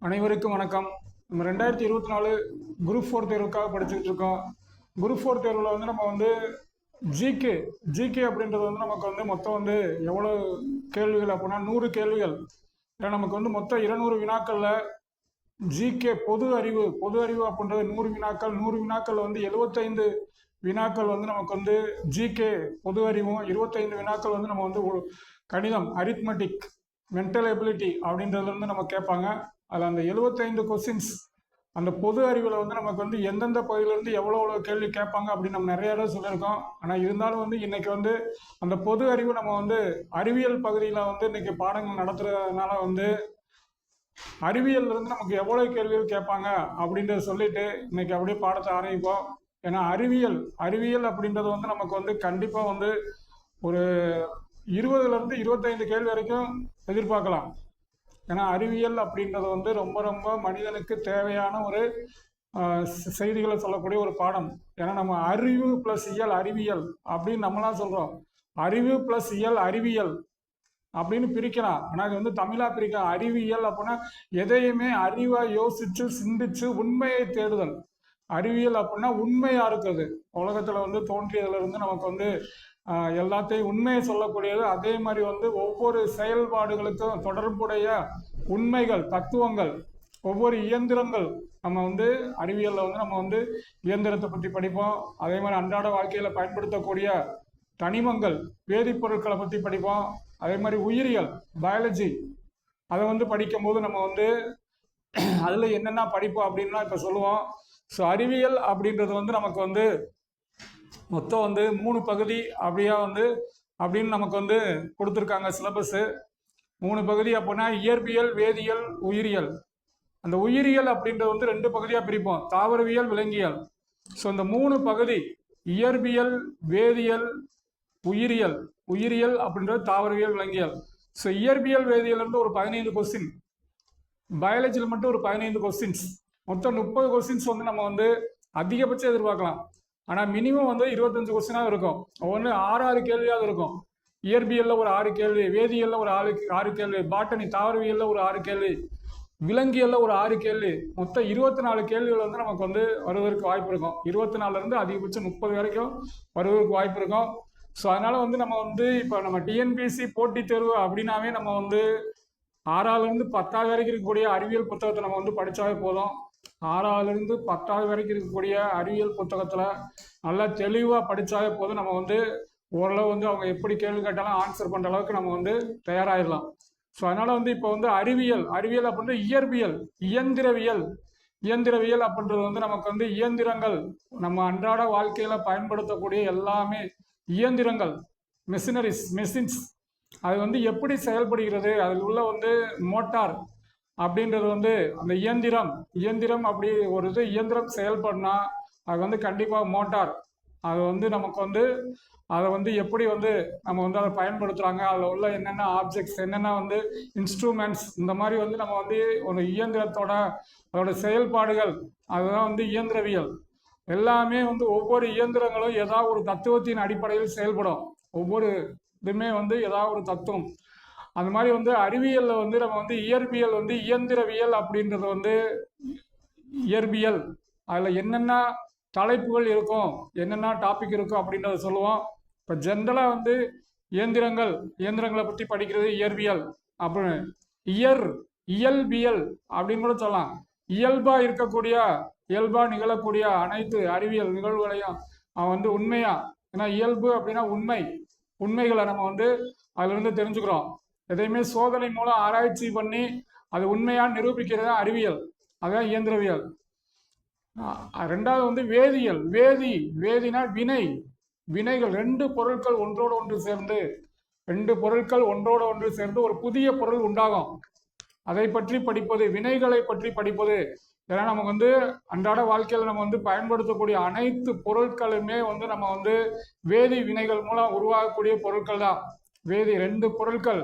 அனைவருக்கும் வணக்கம். நம்ம 2024 குரூப் 4 தேர்வுக்காக படிச்சுட்டு இருக்கோம். குரூப் 4 தேர்வில் வந்து நம்ம வந்து ஜிகே ஜிகே அப்படின்றது வந்து நமக்கு வந்து மொத்தம் வந்து எவ்வளோ கேள்விகள் அப்படின்னா 100 கேள்விகள். ஏன்னா நமக்கு வந்து மொத்தம் 200 வினாக்களில் ஜிகே பொது அறிவு அப்படின்றது 100 வினாக்கள். 100 வினாக்கள் வந்து 75 வினாக்கள் வந்து நமக்கு வந்து ஜிகே பொது அறிவும், 25 வினாக்கள் வந்து நம்ம வந்து கணிதம் அரித்மெட்டிக் மென்டல் எபிலிட்டி அப்படின்றதுலேருந்து நம்ம கேட்பாங்க. அதில் அந்த 75 கொஸ்டின்ஸ் அந்த பொது அறிவில் வந்து நமக்கு வந்து எந்தெந்த பகுதியிலேருந்து எவ்வளோ கேள்வி கேட்பாங்க அப்படின்னு நம்ம நிறைய இடம் சொல்லியிருக்கோம். ஆனால் இருந்தாலும் வந்து இன்னைக்கு வந்து அந்த பொது அறிவு நம்ம வந்து அறிவியல் பகுதியில் வந்து இன்னைக்கு பாடங்கள் நடத்துறதுனால வந்து அறிவியல்ல இருந்து நமக்கு எவ்வளோ கேள்விகள் கேட்பாங்க அப்படின்றத சொல்லிட்டு இன்னைக்கு அப்படியே பாடத்தை ஆரம்பிப்போம். ஏன்னா அறிவியல் அப்படின்றது வந்து நமக்கு வந்து கண்டிப்பாக வந்து ஒரு 20லேருந்து 25 கேள்வி வரைக்கும் எதிர்பார்க்கலாம். ஏன்னா அறிவியல் அப்படின்றது வந்து ரொம்ப ரொம்ப மனிதனுக்கு தேவையான ஒரு செய்திகளை சொல்லக்கூடிய ஒரு பாடம். ஏன்னா நம்ம அறிவு ப்ளஸ் இயல் அறிவியல் அப்படின்னு நம்மளாம் சொல்கிறோம். அறிவு ப்ளஸ் இயல் அறிவியல் அப்படின்னு பிரிக்கலாம். ஆனால் அது வந்து தமிழாக பிரிக்கலாம். அறிவியல் அப்படின்னா எதையுமே அறிவாக யோசிச்சு சிந்திச்சு உண்மையை தேடுதல். அறிவியல் அப்படின்னா உண்மையாக இருக்குது. உலகத்தில் வந்து தோன்றியதுல இருந்து நமக்கு வந்து எல்லாத்தையும் உண்மையை சொல்லக்கூடியது. அதே மாதிரி வந்து ஒவ்வொரு செயல்பாடுகளுக்கும் தொடர்புடைய உண்மைகள் தத்துவங்கள் ஒவ்வொரு இயந்திரங்கள் நம்ம வந்து அறிவியலில் வந்து நம்ம வந்து இயந்திரத்தை பற்றி படிப்போம். அதே மாதிரி அன்றாட வாழ்க்கையில் பயன்படுத்தக்கூடிய தனிமங்கள் வேதிப்பொருட்களை பற்றி படிப்போம். அதே மாதிரி உயிரியல் பயாலஜி அதை வந்து படிக்கும்போது நம்ம வந்து அதில் என்னென்ன படிப்போம் அப்படின்னா இப்போ சொல்லுவோம். ஸோ அறிவியல் அப்படின்றது வந்து நமக்கு வந்து மொத்தம் வந்து 3 பகுதி அப்படின்னு நமக்கு வந்து கொடுத்துருக்காங்க சிலபஸ்ஸு. 3 பகுதி அப்படின்னா இயற்பியல், வேதியியல், உயிரியல். அந்த உயிரியல் அப்படின்றது வந்து 2 பகுதியாக பிரிப்போம், தாவரவியல், விலங்கியல். ஸோ இந்த 3 பகுதி இயற்பியல், வேதியியல், உயிரியல் அப்படின்றது தாவரவியல், விலங்கியல். ஸோ இயற்பியல் வேதியியல் இருந்து ஒரு 15 கொஸ்டின், பயாலஜியில் மட்டும் ஒரு 15 கொஸ்டின்ஸ், மொத்தம் 30 கொஸ்டின்ஸ் வந்து நம்ம வந்து அதிகபட்சம் எதிர்பார்க்கலாம். ஆனால் மினிமம் வந்து 25 கொஸ்டினாக இருக்கும். ஒன்று 6 கேள்வியாக இருக்கும். இயற்பியலில் ஒரு 6 கேள்வி, வேதியியலில் ஒரு 6 கேள்வி, பாட்டனி தாவரவியலில் ஒரு 6 கேள்வி, விலங்கியலில் ஒரு 6 கேள்வி, மொத்தம் 24 கேள்விகள் வந்து நமக்கு வந்து வருவதற்கு வாய்ப்பு இருக்கும். 24லேருந்து அதிகபட்சம் 30 வரைக்கும் வருவதற்கு வாய்ப்பு இருக்கும். ஸோ அதனால் வந்து நம்ம வந்து இப்போ நம்ம டிஎன்பிஎஸ்சி போட்டித் தேர்வு அப்படின்னாவே நம்ம வந்து 6லேருந்து 10வது வரைக்கும் இருக்கக்கூடிய அறிவியல் புத்தகத்தை நம்ம வந்து படித்தாவே போதும். 6லேருந்து 10வது வரைக்கும் இருக்கக்கூடிய அறிவியல் புத்தகத்தில் நல்லா தெளிவாக படித்தாவே போதும். நம்ம வந்து ஓரளவு வந்து அவங்க எப்படி கேள்வி கேட்டாலும் ஆன்சர் பண்ணுற அளவுக்கு நம்ம வந்து தயாராகிடலாம். ஸோ அதனால் வந்து இப்போ வந்து அறிவியல் அப்படின்றது இயந்திரவியல் அப்படின்றது வந்து நமக்கு வந்து இயந்திரங்கள் நம்ம அன்றாட வாழ்க்கையில் பயன்படுத்தக்கூடிய எல்லாமே இயந்திரங்கள், மெஷின்ஸ் அது வந்து எப்படி செயல்படுகிறது, அதில் உள்ள வந்து மோட்டார் அப்படின்றது வந்து அந்த இயந்திரம் அப்படி ஒரு இயந்திரம் செயல்படனா அது வந்து கண்டிப்பாக மோட்டார். அது வந்து நமக்கு வந்து அதை வந்து எப்படி வந்து நம்ம வந்து அதை பயன்படுத்துகிறாங்க, அதில் உள்ள என்னென்ன ஆப்ஜெக்ட்ஸ், என்னென்ன வந்து இன்ஸ்ட்ருமெண்ட்ஸ், இந்த மாதிரி வந்து நம்ம வந்து ஒரு இயந்திரத்தோட அதோட செயல்பாடுகள், அதுதான் வந்து இயந்திரவியல். எல்லாமே வந்து ஒவ்வொரு இயந்திரங்களும் ஏதாவது ஒரு தத்துவத்தின் அடிப்படையில் செயல்படும். ஒவ்வொரு இதுவுமே வந்து ஏதாவது ஒரு தத்துவம். அந்த மாதிரி வந்து அறிவியலில் வந்து நம்ம வந்து இயற்பியல் வந்து இயந்திரவியல் அப்படின்றது வந்து இயற்பியல். அதில் என்னென்ன தலைப்புகள் இருக்கும், என்னென்ன டாபிக் இருக்கும் அப்படின்றத சொல்லுவோம். இப்போ ஜென்ரலாக வந்து இயந்திரங்களை பற்றி படிக்கிறது இயற்பியல். அப்படின்னு இயல்பியல் அப்படின்னு கூட சொல்லலாம். இயல்பாக நிகழக்கூடிய அனைத்து அறிவியல் நிகழ்வுகளையும் அவன் வந்து ஏன்னா இயல்பு அப்படின்னா உண்மைகளை நம்ம வந்து அதிலிருந்து தெரிஞ்சுக்கிறோம். எதையுமே சோதனை மூலம் ஆராய்ச்சி பண்ணி அது உண்மையாக நிரூபிக்கிறது அறிவியல், அதுதான் இயந்திரவியல். 2வது வந்து வேதினா வினைகள். 2 பொருட்கள் ஒன்றோடு ஒன்று சேர்ந்து ஒரு புதிய பொருள் உண்டாகும். அதை பற்றி படிப்பது, வினைகளை பற்றி படிப்பது. ஏன்னா நமக்கு வந்து அன்றாட வாழ்க்கையில் நம்ம வந்து பயன்படுத்தக்கூடிய அனைத்து பொருட்களுமே வந்து நம்ம வந்து வேதி வினைகள் மூலம் உருவாகக்கூடிய பொருட்கள் தான். 2 பொருட்கள்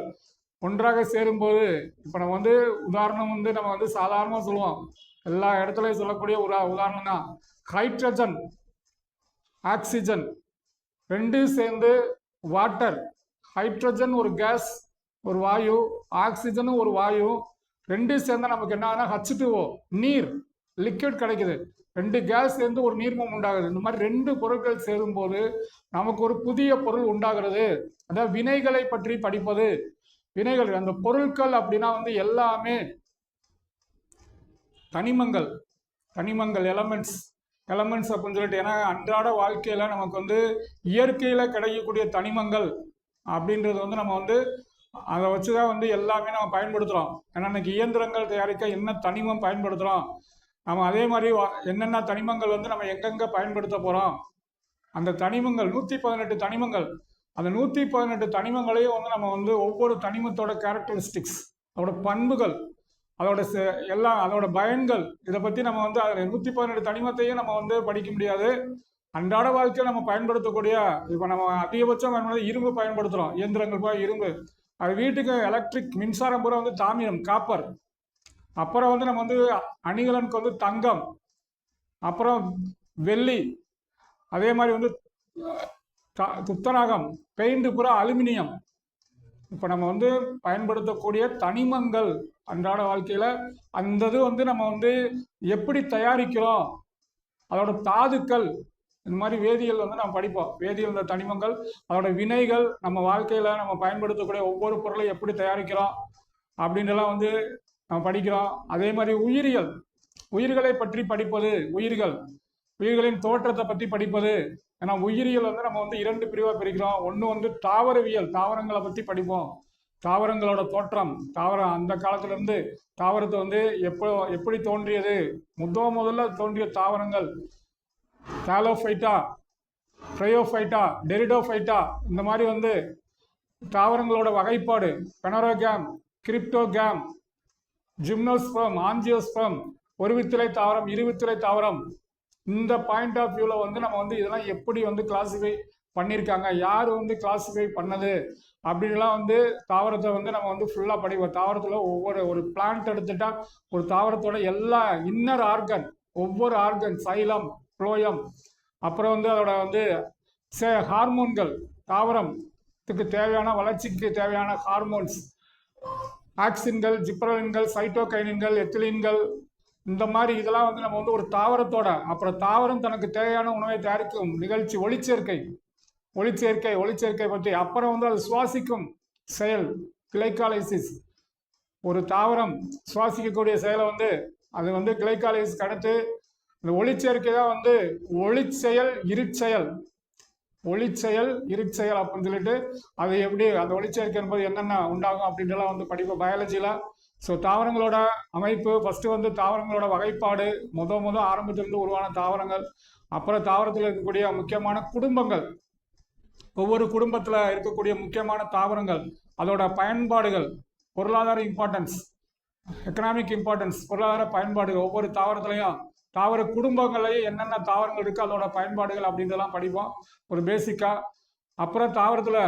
ஒன்றாக சேரும்போது, இப்போ நம்ம வந்து உதாரணம் வந்து நம்ம வந்து சாதாரணமாக சொல்லுவோம், எல்லா இடத்துலையும் சொல்லக்கூடிய ஒரு உதாரணம் தான் ஹைட்ரஜன், ஆக்சிஜன் 2 சேர்ந்து வாட்டர். ஹைட்ரஜன் ஒரு கேஸ், ஒரு வாயு, ஆக்சிஜனும் ஒரு வாயு, ரெண்டும் சேர்ந்தா நமக்கு என்ன ஆகுனா H2O நீர் லிக்விட் கிடைக்குது. 2 கேஸ் சேர்ந்து ஒரு நீர்மம் உண்டாகுது. இந்த மாதிரி 2 பொருட்கள் சேரும்போது நமக்கு ஒரு புதிய பொருள் உண்டாகிறது. அதாவது வினைகளை பற்றி படிப்பது. வினைகள் அந்த பொருட்கள் அப்படின்னா வந்து எல்லாமே தனிமங்கள் எலமெண்ட்ஸ் அப்படின்னு சொல்லிட்டு, ஏன்னா அன்றாட வாழ்க்கையில நமக்கு வந்து இயற்கையில கிடைக்கக்கூடிய தனிமங்கள் அப்படின்றது வந்து நம்ம வந்து அதை வச்சுதான் வந்து எல்லாமே நம்ம பயன்படுத்துறோம். ஏன்னா இன்னைக்கு இயந்திரங்கள் தயாரிக்க என்ன தனிமம் பயன்படுத்துறோம், நம்ம அதே மாதிரி என்னென்ன தனிமங்கள் வந்து நம்ம எங்கெங்க பயன்படுத்த போறோம், அந்த தனிமங்கள் 118 தனிமங்கள், அந்த 118 தனிமங்களையும் வந்து நம்ம வந்து ஒவ்வொரு தனிமத்தோட கேரக்டரிஸ்டிக்ஸ், அதோட பண்புகள், அதோட எல்லாம் அதோட பயன்கள், இதை பற்றி நம்ம வந்து அதில் 118 தனிமத்தையும் நம்ம வந்து படிக்க முடியாது. அன்றாட வாழ்க்கையில் நம்ம பயன்படுத்தக்கூடிய, இப்போ நம்ம அதிகபட்சம் இரும்பு பயன்படுத்துகிறோம், இயந்திரங்கள் போய் இரும்பு, அது வீட்டுக்கு எலக்ட்ரிக் மின்சாரம் பூரா வந்து தாமிரம் காப்பர். அப்புறம் வந்து நம்ம வந்து அணிகலனுக்கு வந்து தங்கம், அப்புறம் வெள்ளி, அதே மாதிரி வந்து துத்தநாகம், பெயிண்ட் பூரா அலுமினியம். இப்போ நம்ம வந்து பயன்படுத்தக்கூடிய தனிமங்கள் அன்றாட வாழ்க்கையில் அந்த இது வந்து நம்ம வந்து எப்படி தயாரிக்கிறோம், அதோட தாதுக்கள், இந்த மாதிரி வேதியியல் வந்து நம்ம படிப்போம். வேதியியல் இந்த தனிமங்கள், அதோட வினைகள், நம்ம வாழ்க்கையில் நம்ம பயன்படுத்தக்கூடிய ஒவ்வொரு பொருளையும் எப்படி தயாரிக்கிறோம் அப்படின்றலாம் வந்து நம்ம படிக்கிறோம். அதே மாதிரி உயிரியல், உயிர்களை பற்றி படிப்பது, உயிர்களின் தோற்றத்தை பற்றி படிப்பது. ஏன்னா உயிரியல் வந்து நம்ம வந்து 2 பிரிவாக பிரிக்கிறோம். ஒன்று வந்து தாவரவியல், தாவரங்களை பற்றி படிப்போம். தாவரங்களோட தோற்றம், தாவரம் அந்த காலத்திலிருந்து தாவரத்தை வந்து எப்படி தோன்றியது, முதல்ல தோன்றிய தாவரங்கள், தாலோஃபைட்டா, ப்ரையோஃபைட்டா, டெரிடோஃபைட்டா, இந்த மாதிரி வந்து தாவரங்களோட வகைப்பாடு, பெனரோகேம், கிரிப்டோகேம், ஜிம்னோஸ்பெர்ம், ஆஞ்சியோஸ்பெர்ம், ஒரு வித்திலை தாவரம், இருவித்திலை தாவரம். இந்த பாயிண்ட் ஆஃப் வியூவில் வந்து நம்ம வந்து இதெல்லாம் எப்படி வந்து கிளாஸிஃபை பண்ணியிருக்காங்க, யார் வந்து கிளாஸிஃபை பண்ணது அப்படின்லாம் வந்து தாவரத்தை வந்து நம்ம வந்து ஃபுல்லாக படிப்போம். தாவரத்தில் ஒரு பிளான்ட் எடுத்துட்டா ஒரு தாவரத்தோட எல்லா இன்னர் ஆர்கன், ஒவ்வொரு ஆர்கன், சைலம், புளோயம், அப்புறம் வந்து அதோட வந்து ஹார்மோன்கள், தாவரத்துக்கு தேவையான வளர்ச்சிக்கு தேவையான ஹார்மோன்ஸ், ஆக்சின்கள், ஜிப்ரலின்கள், சைட்டோகைனின்கள், எத்திலின்கள், இந்த மாதிரி இதெல்லாம் வந்து நம்ம வந்து ஒரு தாவரத்தோட, அப்புறம் தாவரம் தனக்கு தேவையான உணவை தயாரிக்கும் நிகழ்ச்சி, ஒளிச்சேர்க்கை பற்றி, அப்புறம் வந்து அது சுவாசிக்கும் செயல், கிளைகாலிசிஸ். ஒரு தாவரம் சுவாசிக்கக்கூடிய செயலை வந்து அது வந்து கிளைகாலிசிஸ்க்கு அடுத்து இந்த ஒளிச்சேர்க்கை தான் வந்து ஒளிச்செயல் இருட்செயல் அப்படின்னு சொல்லிட்டு, அது எப்படி அந்த ஒளிச்சேர்க்கை என்பது என்னென்ன உண்டாகும் அப்படின்றலாம் வந்து படிப்போம் பயாலஜியில். ஸோ தாவரங்களோட அமைப்பு, ஃபஸ்ட்டு வந்து தாவரங்களோட வகைப்பாடு, ஆரம்பத்திலிருந்து உருவான தாவரங்கள், அப்புறம் தாவரத்தில் இருக்கக்கூடிய முக்கியமான குடும்பங்கள், ஒவ்வொரு குடும்பத்தில் இருக்கக்கூடிய முக்கியமான தாவரங்கள், அதோட பயன்பாடுகள், பொருளாதார இம்பார்ட்டன்ஸ், எக்கனாமிக் இம்பார்ட்டன்ஸ், பொருளாதார பயன்பாடுகள், ஒவ்வொரு தாவரத்துலையும் தாவர குடும்பங்களையும் என்னென்ன தாவரங்கள் இருக்குது அதோட பயன்பாடுகள் அப்படின்றலாம் படிப்போம் ஒரு பேசிக்காக. அப்புறம் தாவரத்தில்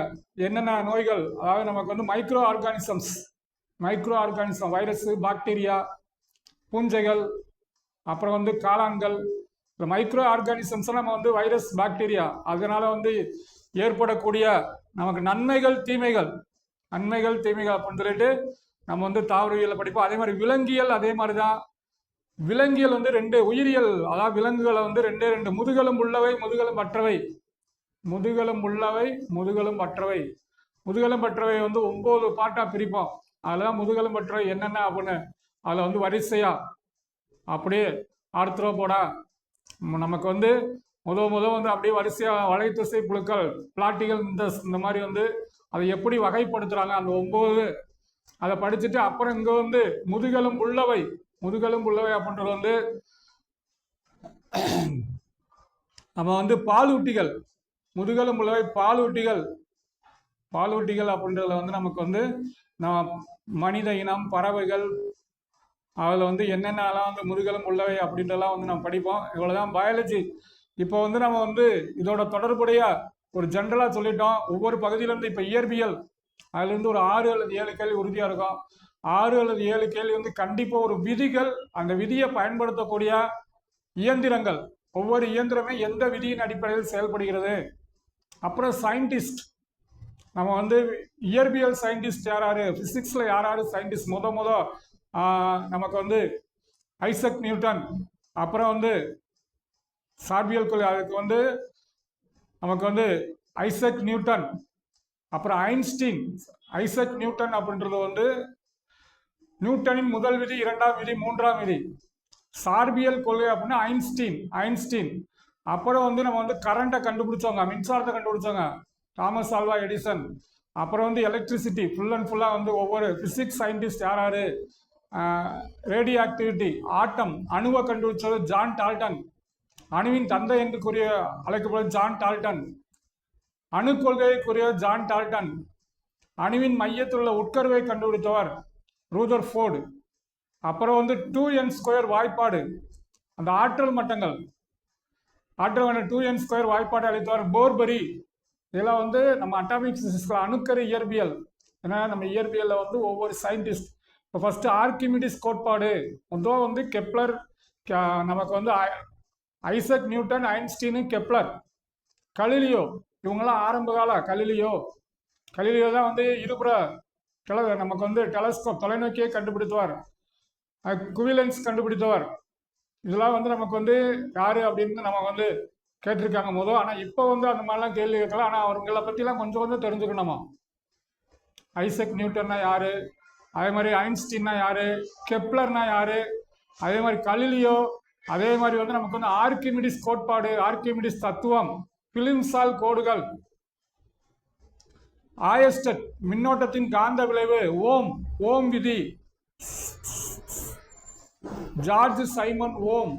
என்னென்ன நோய்கள், அதாவது நமக்கு வந்து மைக்ரோ ஆர்கானிசம், வைரஸ், பாக்டீரியா, பூஞ்சைகள், அப்புறம் வந்து காளான்கள், இந்த மைக்ரோ ஆர்கானிசம்ஸ் நம்ம வந்து வைரஸ், பாக்டீரியா, அதனால வந்து ஏற்படக்கூடிய நமக்கு நன்மைகள் தீமைகள் அப்படின்னு சொல்லிட்டு நம்ம வந்து தாவரவியலை படிப்போம். அதே மாதிரி விலங்கியல், அதே மாதிரி தான். விலங்கியல் வந்து 2 உயிரியல், அதாவது விலங்குகளை வந்து 2 முதுகெலும் உள்ளவை, முதுகெலும் பற்றவை வந்து 9 பாட்டாக பிரிப்போம். அதெல்லாம் முதுகெலும் பற்றவை என்னென்ன அப்படின்னு அதில் வந்து வரிசையா அப்படியே ஆர்த்ரோபோடா, நமக்கு வந்து வந்து அப்படியே வரிசையாக வலைத்தசை புழுக்கள், பிளாட்டிகள், இந்த மாதிரி வந்து அதை எப்படி வகைப்படுத்துறாங்க அந்த 9 அதை படிச்சுட்டு, அப்புறம் இங்கே வந்து முதுகெலும் உள்ளவை அப்படின்றது வந்து நம்ம வந்து பாலூட்டிகள், முதுகெலும் உள்ளவை பாலூட்டிகள் அப்படின்றதுல வந்து நமக்கு வந்து மனித இனம், பறவைகள், அதில் வந்து என்னென்னலாம் வந்து முதுகெலும் உள்ளவை அப்படின்றலாம் வந்து நம்ம படிப்போம். இவ்வளோதான் பயாலஜி. இப்போ வந்து நம்ம வந்து இதோட தொடர்புடைய ஒரு ஜென்ரலாக சொல்லிட்டோம். ஒவ்வொரு பகுதியிலேருந்து இப்போ இயற்பியல், அதுலேருந்து ஒரு 6 அல்லது 7 கேள்வி உறுதியாக இருக்கும். 6 அல்லது 7 கேள்வி வந்து கண்டிப்பாக ஒரு விதிகள், அந்த விதியை பயன்படுத்தக்கூடிய இயந்திரங்கள், ஒவ்வொரு இயந்திரமே எந்த விதியின் அடிப்படையில் செயல்படுகிறது. அப்புறம் சயின்டிஸ்ட், நம்ம வந்து இயற்பியல் சயின்டிஸ்ட் யாராரு, பிசிக்ஸில் யாராரு சயின்டிஸ்ட், நமக்கு வந்து ஐசக் நியூட்டன், அப்புறம் வந்து சார்பியல் கொள்கை, அதுக்கு வந்து நமக்கு வந்து ஐசக் நியூட்டன், அப்புறம் ஐன்ஸ்டீன். ஐசக் நியூட்டன் அப்படின்றது வந்து நியூட்டனின் முதல் விதி, இரண்டாம் விதி, மூன்றாம் விதி. சார்பியல் கொள்கை அப்படின்னா ஐன்ஸ்டீன். அப்புறம் வந்து நம்ம வந்து கரண்ட்டை கண்டுபிடிச்சவங்க, மின்சாரத்தை கண்டுபிடிச்சவங்க தாமஸ் ஆல்வா எடிசன். அப்புறம் வந்து எலக்ட்ரிசிட்டி ஃபுல் அண்ட் ஃபுல்லாக வந்து ஒவ்வொரு பிசிக்ஸ் சயின்டிஸ்ட் யார், ரேடியோ ஆக்டிவிட்டி, ஆட்டம், அணுவை கண்டுபிடிச்சது ஜான் டால்டன். அணுவின் தந்தை என்று கூறிய அழைக்கப்படுவது ஜான் டால்டன். அணு கொள்கைக்குரிய ஜான் டால்டன். அணுவின் மையத்தில் உள்ள உட்கருவை கண்டுபிடித்தவர் ரூதர்ஃபோர்டு. அப்புறம் வந்து 2n² வாய்ப்பாடு, அந்த ஆற்றல் மட்டங்கள், ஆற்றல் 2n² வாய்ப்பாடு அளித்தவர் போர்பரி. இதெல்லாம் வந்து நம்ம அட்டாமிக் பிசிக்ஸ்ல அணுக்கரு இயற்பியல். ஏன்னா நம்ம இயற்பியலில் வந்து ஒவ்வொரு சயின்டிஸ்ட், இப்போ ஃபர்ஸ்ட் ஆர்கிமிடிஸ் கோட்பாடு, முதல் வந்து கெப்லர், நமக்கு வந்து Isaac Newton, Einstein, Kepler, Galileo, இவங்கெல்லாம் ஆரம்ப கால கலிலியோ தான் வந்து இருபுற நமக்கு வந்து டெலஸ்கோப், தொலைநோக்கியை கண்டுபிடித்தவர், குவிலன்ஸ் கண்டுபிடித்தவர். இதெல்லாம் வந்து நமக்கு வந்து யாரு அப்படின்னு நம்ம வந்து கேட்டிருக்காங்க முதல். ஆனால் இப்போ வந்து அந்த மாதிரிலாம் கேள்வி கேட்கலாம். ஆனால் அவங்களை பற்றிலாம் கொஞ்சம் தெரிஞ்சுக்கணுமா. ஐசக் நியூட்டன்னா யாரு, அதே மாதிரி ஐன்ஸ்டீன்னா யாரு, கெப்லர்னா யாரு, அதே மாதிரி கலிலியோ, அதே மாதிரி வந்து நமக்கு வந்து ஆர்கிமிடிஸ் கோட்பாடு, ஆர்கிமிடிஸ் தத்துவம், பிலிம்சால் கோடுகள், ஆயஸ்டட் மின்னோட்டத்தின் காந்த விளைவு, ஓம் விதி, ஜார்ஜ் சைமன் ஓம்.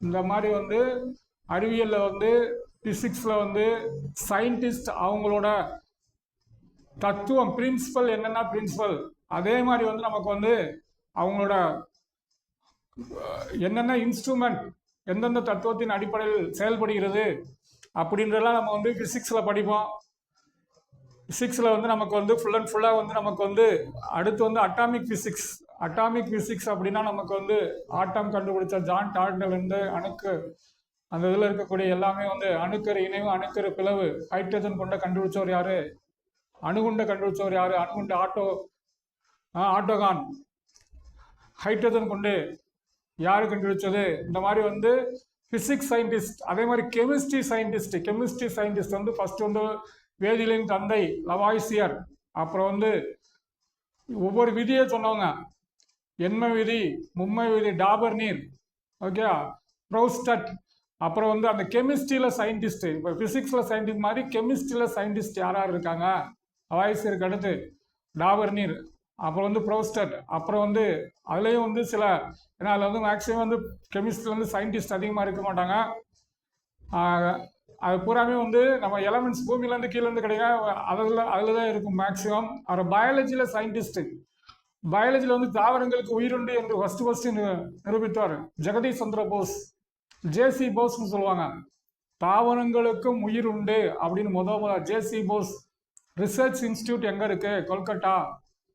இந்த மாதிரி வந்து அறிவியலில் வந்து பிசிக்ஸில் வந்து சயின்டிஸ்ட் அவங்களோட தத்துவம், பிரின்சிபல் என்னென்ன பிரின்சிபல், அதே மாதிரி வந்து நமக்கு வந்து அவங்களோட என்னென்ன இன்ஸ்ட்ருமெண்ட் எந்தெந்த தத்துவத்தின் அடிப்படையில் செயல்படுகிறது அப்படின்றதெல்லாம் நம்ம வந்து பிசிக்ஸில் படிப்போம். பிசிக்ஸில் வந்து நமக்கு வந்து ஃபுல் அண்ட் ஃபுல்லாக வந்து நமக்கு வந்து அடுத்து வந்து அட்டாமிக் பிசிக்ஸ் அப்படின்னா நமக்கு வந்து ஆட்டம் கண்டுபிடிச்ச ஜான் டால்டன்லேருந்து அணுக்கு, அந்த இதில் இருக்கக்கூடிய எல்லாமே வந்து அணுக்கரு இணைவு, அணுக்கரு பிளவு, ஹைட்ரஜன் கொண்ட கண்டுபிடிச்சவர் யாரு, அணுகுண்டை கண்டுபிடிச்சவர் யாரு, அணுகுண்டு ஆட்டோகான். ஹைட்ரஜன் கொண்டு யாரு கண்டுபிடிச்சது, இந்த மாதிரி வந்து பிசிக்ஸ் சயின்டிஸ்ட். அதே மாதிரி கெமிஸ்ட்ரி சயின்டிஸ்ட் வந்து ஃபர்ஸ்ட் வந்து வேதியியலின் தந்தை லவாய்சியர். அப்புறம் வந்து ஒவ்வொரு விதியை சொன்னவங்க, எண்ம விதி, மும்மை விதி, டாபர் நீர், ஓகே, ப்ரௌஸ்டட். அப்புறம் வந்து அந்த கெமிஸ்ட்ரியில் சயின்டிஸ்ட், இப்போ பிசிக்ஸில் சயின்டிஸ்ட் மாதிரி கெமிஸ்ட்ரியில் சயின்டிஸ்ட் யார் இருக்காங்க, லவாய்சியருக்கு அடுத்து டாபர் நீர், அப்புறம் வந்து ப்ரௌஸ்டட். அப்புறம் வந்து அதுலேயும் வந்து சில, ஏன்னா அதில் வந்து மேக்ஸிமம் வந்து கெமிஸ்ட்ரியில் வந்து சயின்டிஸ்ட் அதிகமாக இருக்க மாட்டாங்க. அது பூராமே வந்து நம்ம எலமெண்ட்ஸ் பூமியிலேருந்து கீழேருந்து கிடைக்கும், அதில் தான் இருக்கும் மேக்ஸிமம். அவர் பயாலஜியில் சயின்டிஸ்ட்டு. பயாலஜியில் வந்து தாவரங்களுக்கு உயிருண்டு என்று ஃபஸ்ட்டு நிரூபித்தார் ஜெகதீஷ் சந்திர போஸ், ஜேசி போஸ்ன்னு சொல்லுவாங்க. தாவரங்களுக்கும் உயிர் உண்டு அப்படின்னு முதல் ஜேசி போஸ் ரிசர்ச் இன்ஸ்டியூட் எங்கே இருக்குது, கொல்கட்டா.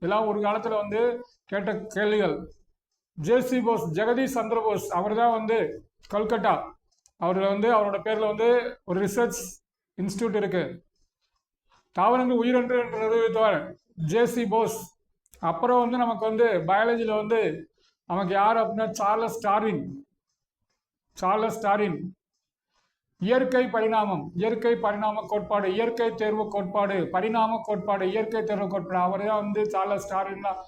இதெல்லாம் ஒரு காலத்தில் வந்து கேட்ட கேள்விகள். ஜேசி போஸ், ஜெகதீஷ் சந்திர போஸ், அவர் தான் வந்து கொல்கட்டா, அவரில் வந்து அவரோட பேரில் வந்து ஒரு ரிசர்ச் இன்ஸ்டியூட் இருக்கு. தாவரங்கள் உயிரென்று என்று நிரூபித்தவர் ஜேசி போஸ். அப்புறம் வந்து நமக்கு வந்து பயாலஜியில் வந்து நமக்கு யார் அப்படின்னா சார்லஸ் டார்வின். இயற்கை பரிணாம கோட்பாடு, இயற்கை தேர்வு கோட்பாடு, பரிணாம கோட்பாடு, இயற்கை தேர்வு கோட்பாடு, அவரே வந்து சார்லஸ் டார்வின் தான்.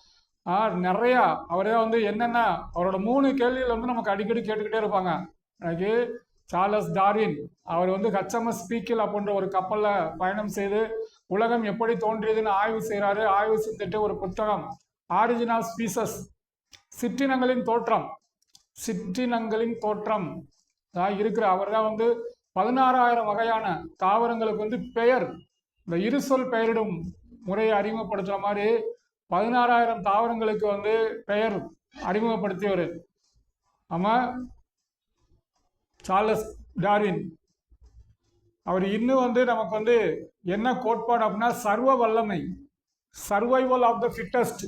நிறையா அவரே வந்து என்னென்ன அவரோட 3 கேள்விகள் வந்து நமக்கு அடிக்கடி கேட்டுக்கிட்டே இருப்பாங்க. எனக்கு சார்லஸ் டார்வின் அவர் வந்து HMS பீக்கிள் அப்படின்ற ஒரு கப்பலில் பயணம் செய்து உலகம் எப்படி தோன்றியதுன்னு ஆய்வு செய்கிறாரு. ஆய்வு செஞ்சுட்டு ஒரு புத்தகம் ஆரிஜின் ஆஃப் ஸ்பீசஸ், சிற்றினங்களின் தோற்றம் தான் இருக்கிற. அவர் தான் வந்து 16,000 வகையான தாவரங்களுக்கு வந்து பெயர், இந்த இருசொல் பெயரிடும் முறையை அறிமுகப்படுத்துகிற மாதிரி 16,000 தாவரங்களுக்கு வந்து பெயர் அறிமுகப்படுத்தியவர் நம்ம சார்லஸ் டார்வின். அவர் இன்னும் வந்து நமக்கு வந்து என்ன கோட்பாடு அப்படின்னா சர்வைவல் ஆஃப் த ஃபிட்டஸ்ட்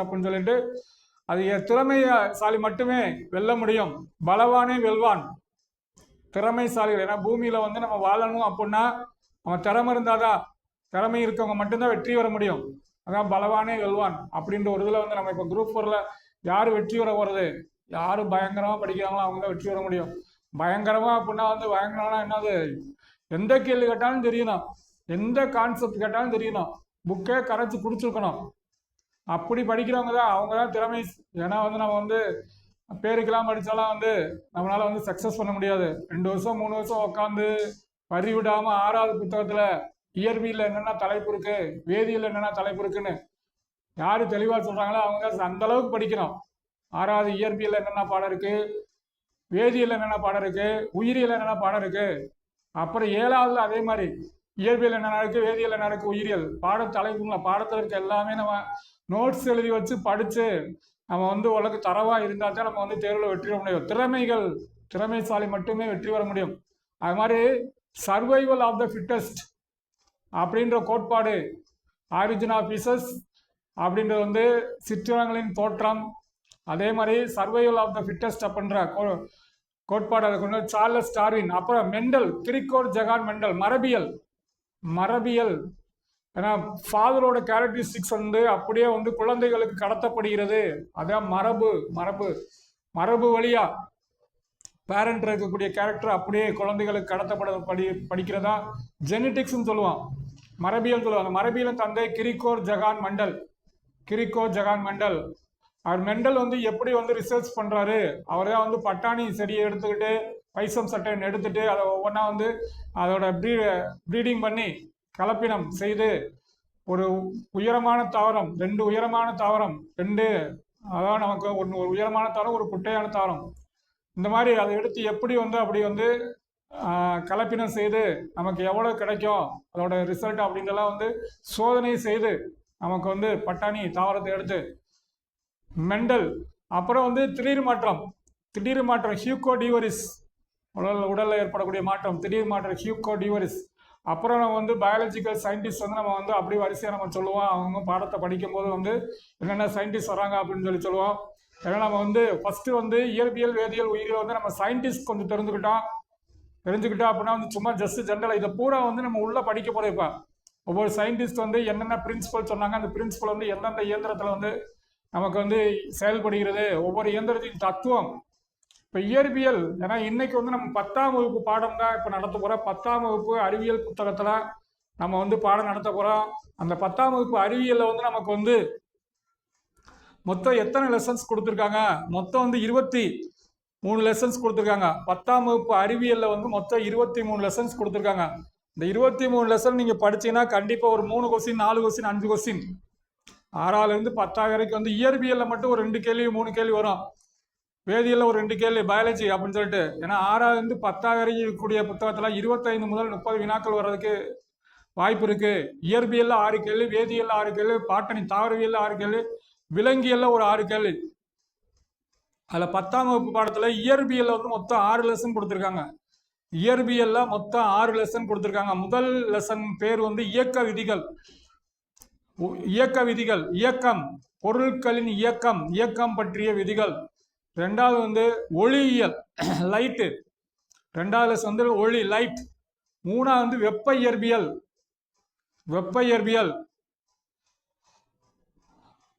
அப்படின்னு சொல்லிட்டு, அது திறமைசாலி மட்டுமே வெல்ல முடியும், பலவானே வெல்வான். திறமைசாலிகள், ஏன்னா பூமியில வந்து நம்ம வாழணும் அப்படின்னா நம்ம திறமை இருந்தாதான், திறமை இருக்கவங்க மட்டும்தான் வெற்றி பெற முடியும். அதான் பலவானே வெல்வான் அப்படின்ற ஒரு இதில் வந்து நம்ம இப்போ குரூப் 4ல் யார் வெற்றி பெற போகிறது, யார் பயங்கரமாக படிக்கிறாங்களோ அவங்க தான் வெற்றி பெற முடியும். பயங்கரமாக அப்படின்னா வந்து பயங்கரம்னா என்னது, எந்த கேள்வி கேட்டாலும் தெரியணும், எந்த கான்செப்ட் கேட்டாலும் தெரியணும், புக்கே கரைச்சி குடிச்சிருக்கணும். அப்படி படிக்கிறவங்க தான், அவங்க தான் திறமை. ஏன்னா வந்து நம்ம வந்து பேருக்கெல்லாம் படித்தாலாம் வந்து நம்மளால வந்து சக்ஸஸ் பண்ண முடியாது. 2 வருஷம் 3 வருஷம் உட்காந்து பறி விடாமல் 6வது புத்தகத்தில் இயற்பியல் என்னென்ன தலைப்பு இருக்கு, வேதியியல் என்னென்ன தலைப்பு இருக்குன்னு யார் தெளிவாக சொல்கிறாங்களோ அவங்க அந்த அளவுக்கு படிக்கணும். 6வது இயற்பியல் என்னென்ன பாடம் இருக்கு, வேதியியல் என்னென்ன பாடம் இருக்கு, உயிரியல் என்னென்ன பாடம் இருக்கு. அப்புறம் 7வதுல அதே மாதிரி இயற்பியல் என்னென்ன இருக்கு, வேதியியல் என்ன இருக்கு, உயிரியல் தலைப்புங்கள பாடத்தில் இருக்க எல்லாமே நம்ம நோட்ஸ் எழுதி வச்சு படித்து நம்ம வந்து உலக தரவாக இருந்தால் தான் நம்ம வந்து தேர்வில் வெற்றி பெற முடியும். திறமைசாலி மட்டுமே வெற்றி பெற முடியும். அது மாதிரி சர்வைவல் ஆஃப் த ஃபிட்டஸ்ட் அப்படின்ற கோட்பாடு, ஆரிஜின் ஆஃப் பீசஸ் அப்படின்றது வந்து சிற்றினங்களின் தோற்றம். அதே மாதிரி சர்வைவல் ஆஃப் த ஃபிட்டஸ்ட் அப்படின்ற கோட்பாடு அதை கொண்டு சார்லஸ் டார்வின். அப்புறம் மெண்டல், கிரிக்கோர் ஜெகான் மெண்டல், மரபியல். ஏன்னா ஃபாதரோட கேரக்டரிஸ்டிக்ஸ் வந்து அப்படியே வந்து குழந்தைகளுக்கு கடத்தப்படுகிறது. அதான் மரபு வழியா பேரண்ட் இருக்கக்கூடிய கேரக்டர் அப்படியே குழந்தைகளுக்கு படிக்கிறதா ஜெனட்டிக்ஸ்ன்னு சொல்லுவான், மரபியல் சொல்லுவாங்க. மரபியல் தந்தை கிரிக்கோ ஜெகான் மெண்டல். அவர் மெண்டல் வந்து எப்படி வந்து ரிசர்ச் பண்றாரு, அவர் தான் வந்து பட்டாணி செடியை எடுத்துக்கிட்டு பைசம் சட்டைன்னு எடுத்துட்டு அதை ஒவ்வொன்றா வந்து அதோட ப்ரீடிங் பண்ணி கலப்பினம் செய்து ஒரு உயரமான தாவரம், 2 உயரமான தாவரம், 2 அதான் நமக்கு ஒரு உயரமான தாவரம், ஒரு குட்டையான தாவரம், இந்த மாதிரி அதை எடுத்து எப்படி வந்து அப்படி வந்து கலப்பினம் செய்து நமக்கு எவ்வளோ கிடைக்கும் அதோட ரிசல்ட் அப்படின்றலாம் வந்து சோதனை செய்து நமக்கு வந்து பட்டாணி தாவரத்தை எடுத்து மெண்டல். அப்புறம் வந்து திடீர் மாற்றம் ஹியூகோ டிவரிஸ், உடலில் ஏற்படக்கூடிய மாற்றம், திடீர் மாற்றம் ஹியூகோ டிவரிஸ். அப்புறம் நம்ம வந்து பயாலஜிக்கல் சயின்டிஸ்ட் வந்து நம்ம வந்து அப்படி வரிசையாக நம்ம சொல்லுவோம். அவங்க பாடத்தை படிக்கும்போது வந்து என்னென்ன சயின்டிஸ்ட் வராங்க அப்படின்னு சொல்லுவோம். ஏன்னா நம்ம வந்து ஃபஸ்ட்டு வந்து இயற்பியல், வேதியியல், உயிரியல் வந்து நம்ம சயின்டிஸ்ட் கொஞ்சம் தெரிஞ்சுக்கிட்டோம் அப்படின்னா வந்து சும்மா ஜஸ்ட் ஜென்ரலாக இதை பூரா வந்து நம்ம உள்ளே படிக்க போகிறோம். இப்போ ஒவ்வொரு சயின்டிஸ்ட் வந்து என்னென்ன பிரின்சிபல் சொன்னாங்க, அந்த பிரின்சிபல் வந்து எந்தெந்த இயந்திரத்தில் வந்து நமக்கு வந்து செயல்படுகிறது, ஒவ்வொரு இயந்திரத்தின் தத்துவம். இப்போ இயற்பியல், ஏன்னா இன்னைக்கு வந்து நம்ம 10ஆம் வகுப்பு பாடம் தான் இப்போ நடத்த போகிறோம். 10ஆம் வகுப்பு அறிவியல் புத்தகத்தில் நம்ம வந்து பாடம் நடத்த போகிறோம். அந்த 10ஆம் வகுப்பு அறிவியலில் வந்து நமக்கு வந்து மொத்தம் எத்தனை லெசன்ஸ் கொடுத்துருக்காங்க, மொத்தம் வந்து 23 லெசன்ஸ் கொடுத்துருக்காங்க. 10ஆம் வகுப்பு அறிவியலில் வந்து மொத்தம் 23 லெசன்ஸ் கொடுத்துருக்காங்க. இந்த 23 லெசன் நீங்கள் படிச்சீங்கன்னா கண்டிப்பாக ஒரு 3 கொஸ்டின், 4 கொஸ்டின், 5 கொஸ்டின் 6ஆலேருந்து 10 வரைக்கும் வந்து இயற்பியலில் மட்டும் ஒரு 2 கேள்வி 3 கேள்வி வரும். வேதியியலில் ஒரு 2 கேள்வி, பயாலஜி அப்படின்னு சொல்லிட்டு. ஏன்னா 6ஆலேருந்து 10 வரைக்கும் இருக்கக்கூடிய புத்தகத்தில் 25 முதல் 30 வினாக்கள் வர்றதுக்கு வாய்ப்பு இருக்கு. இயற்பியலில் 6 கேள்வி, வேதியியலில் 6 கேள்வி, பாட்டனி தாவரவியலில் 6 கேள்வி, விலங்கியலில் ஒரு 6 கேள்வி. அதில் 10ஆம் வகுப்பு பாடத்தில் இயற்பியலில் வந்து மொத்தம் 6 லெசன் கொடுத்துருக்காங்க. இயற்பியலில் மொத்தம் 6 லெசன் கொடுத்துருக்காங்க. முதல் லெசன் பேர் வந்து இயக்க விதிகள், இயக்கம், பொருட்களின் இயக்கம் பற்றிய விதிகள். 2வது வந்து ஒளியியல், லைட்டு. 2வது லெசன் வந்து ஒளி, லைட். 3வது வந்து வெப்ப இயற்பியல்.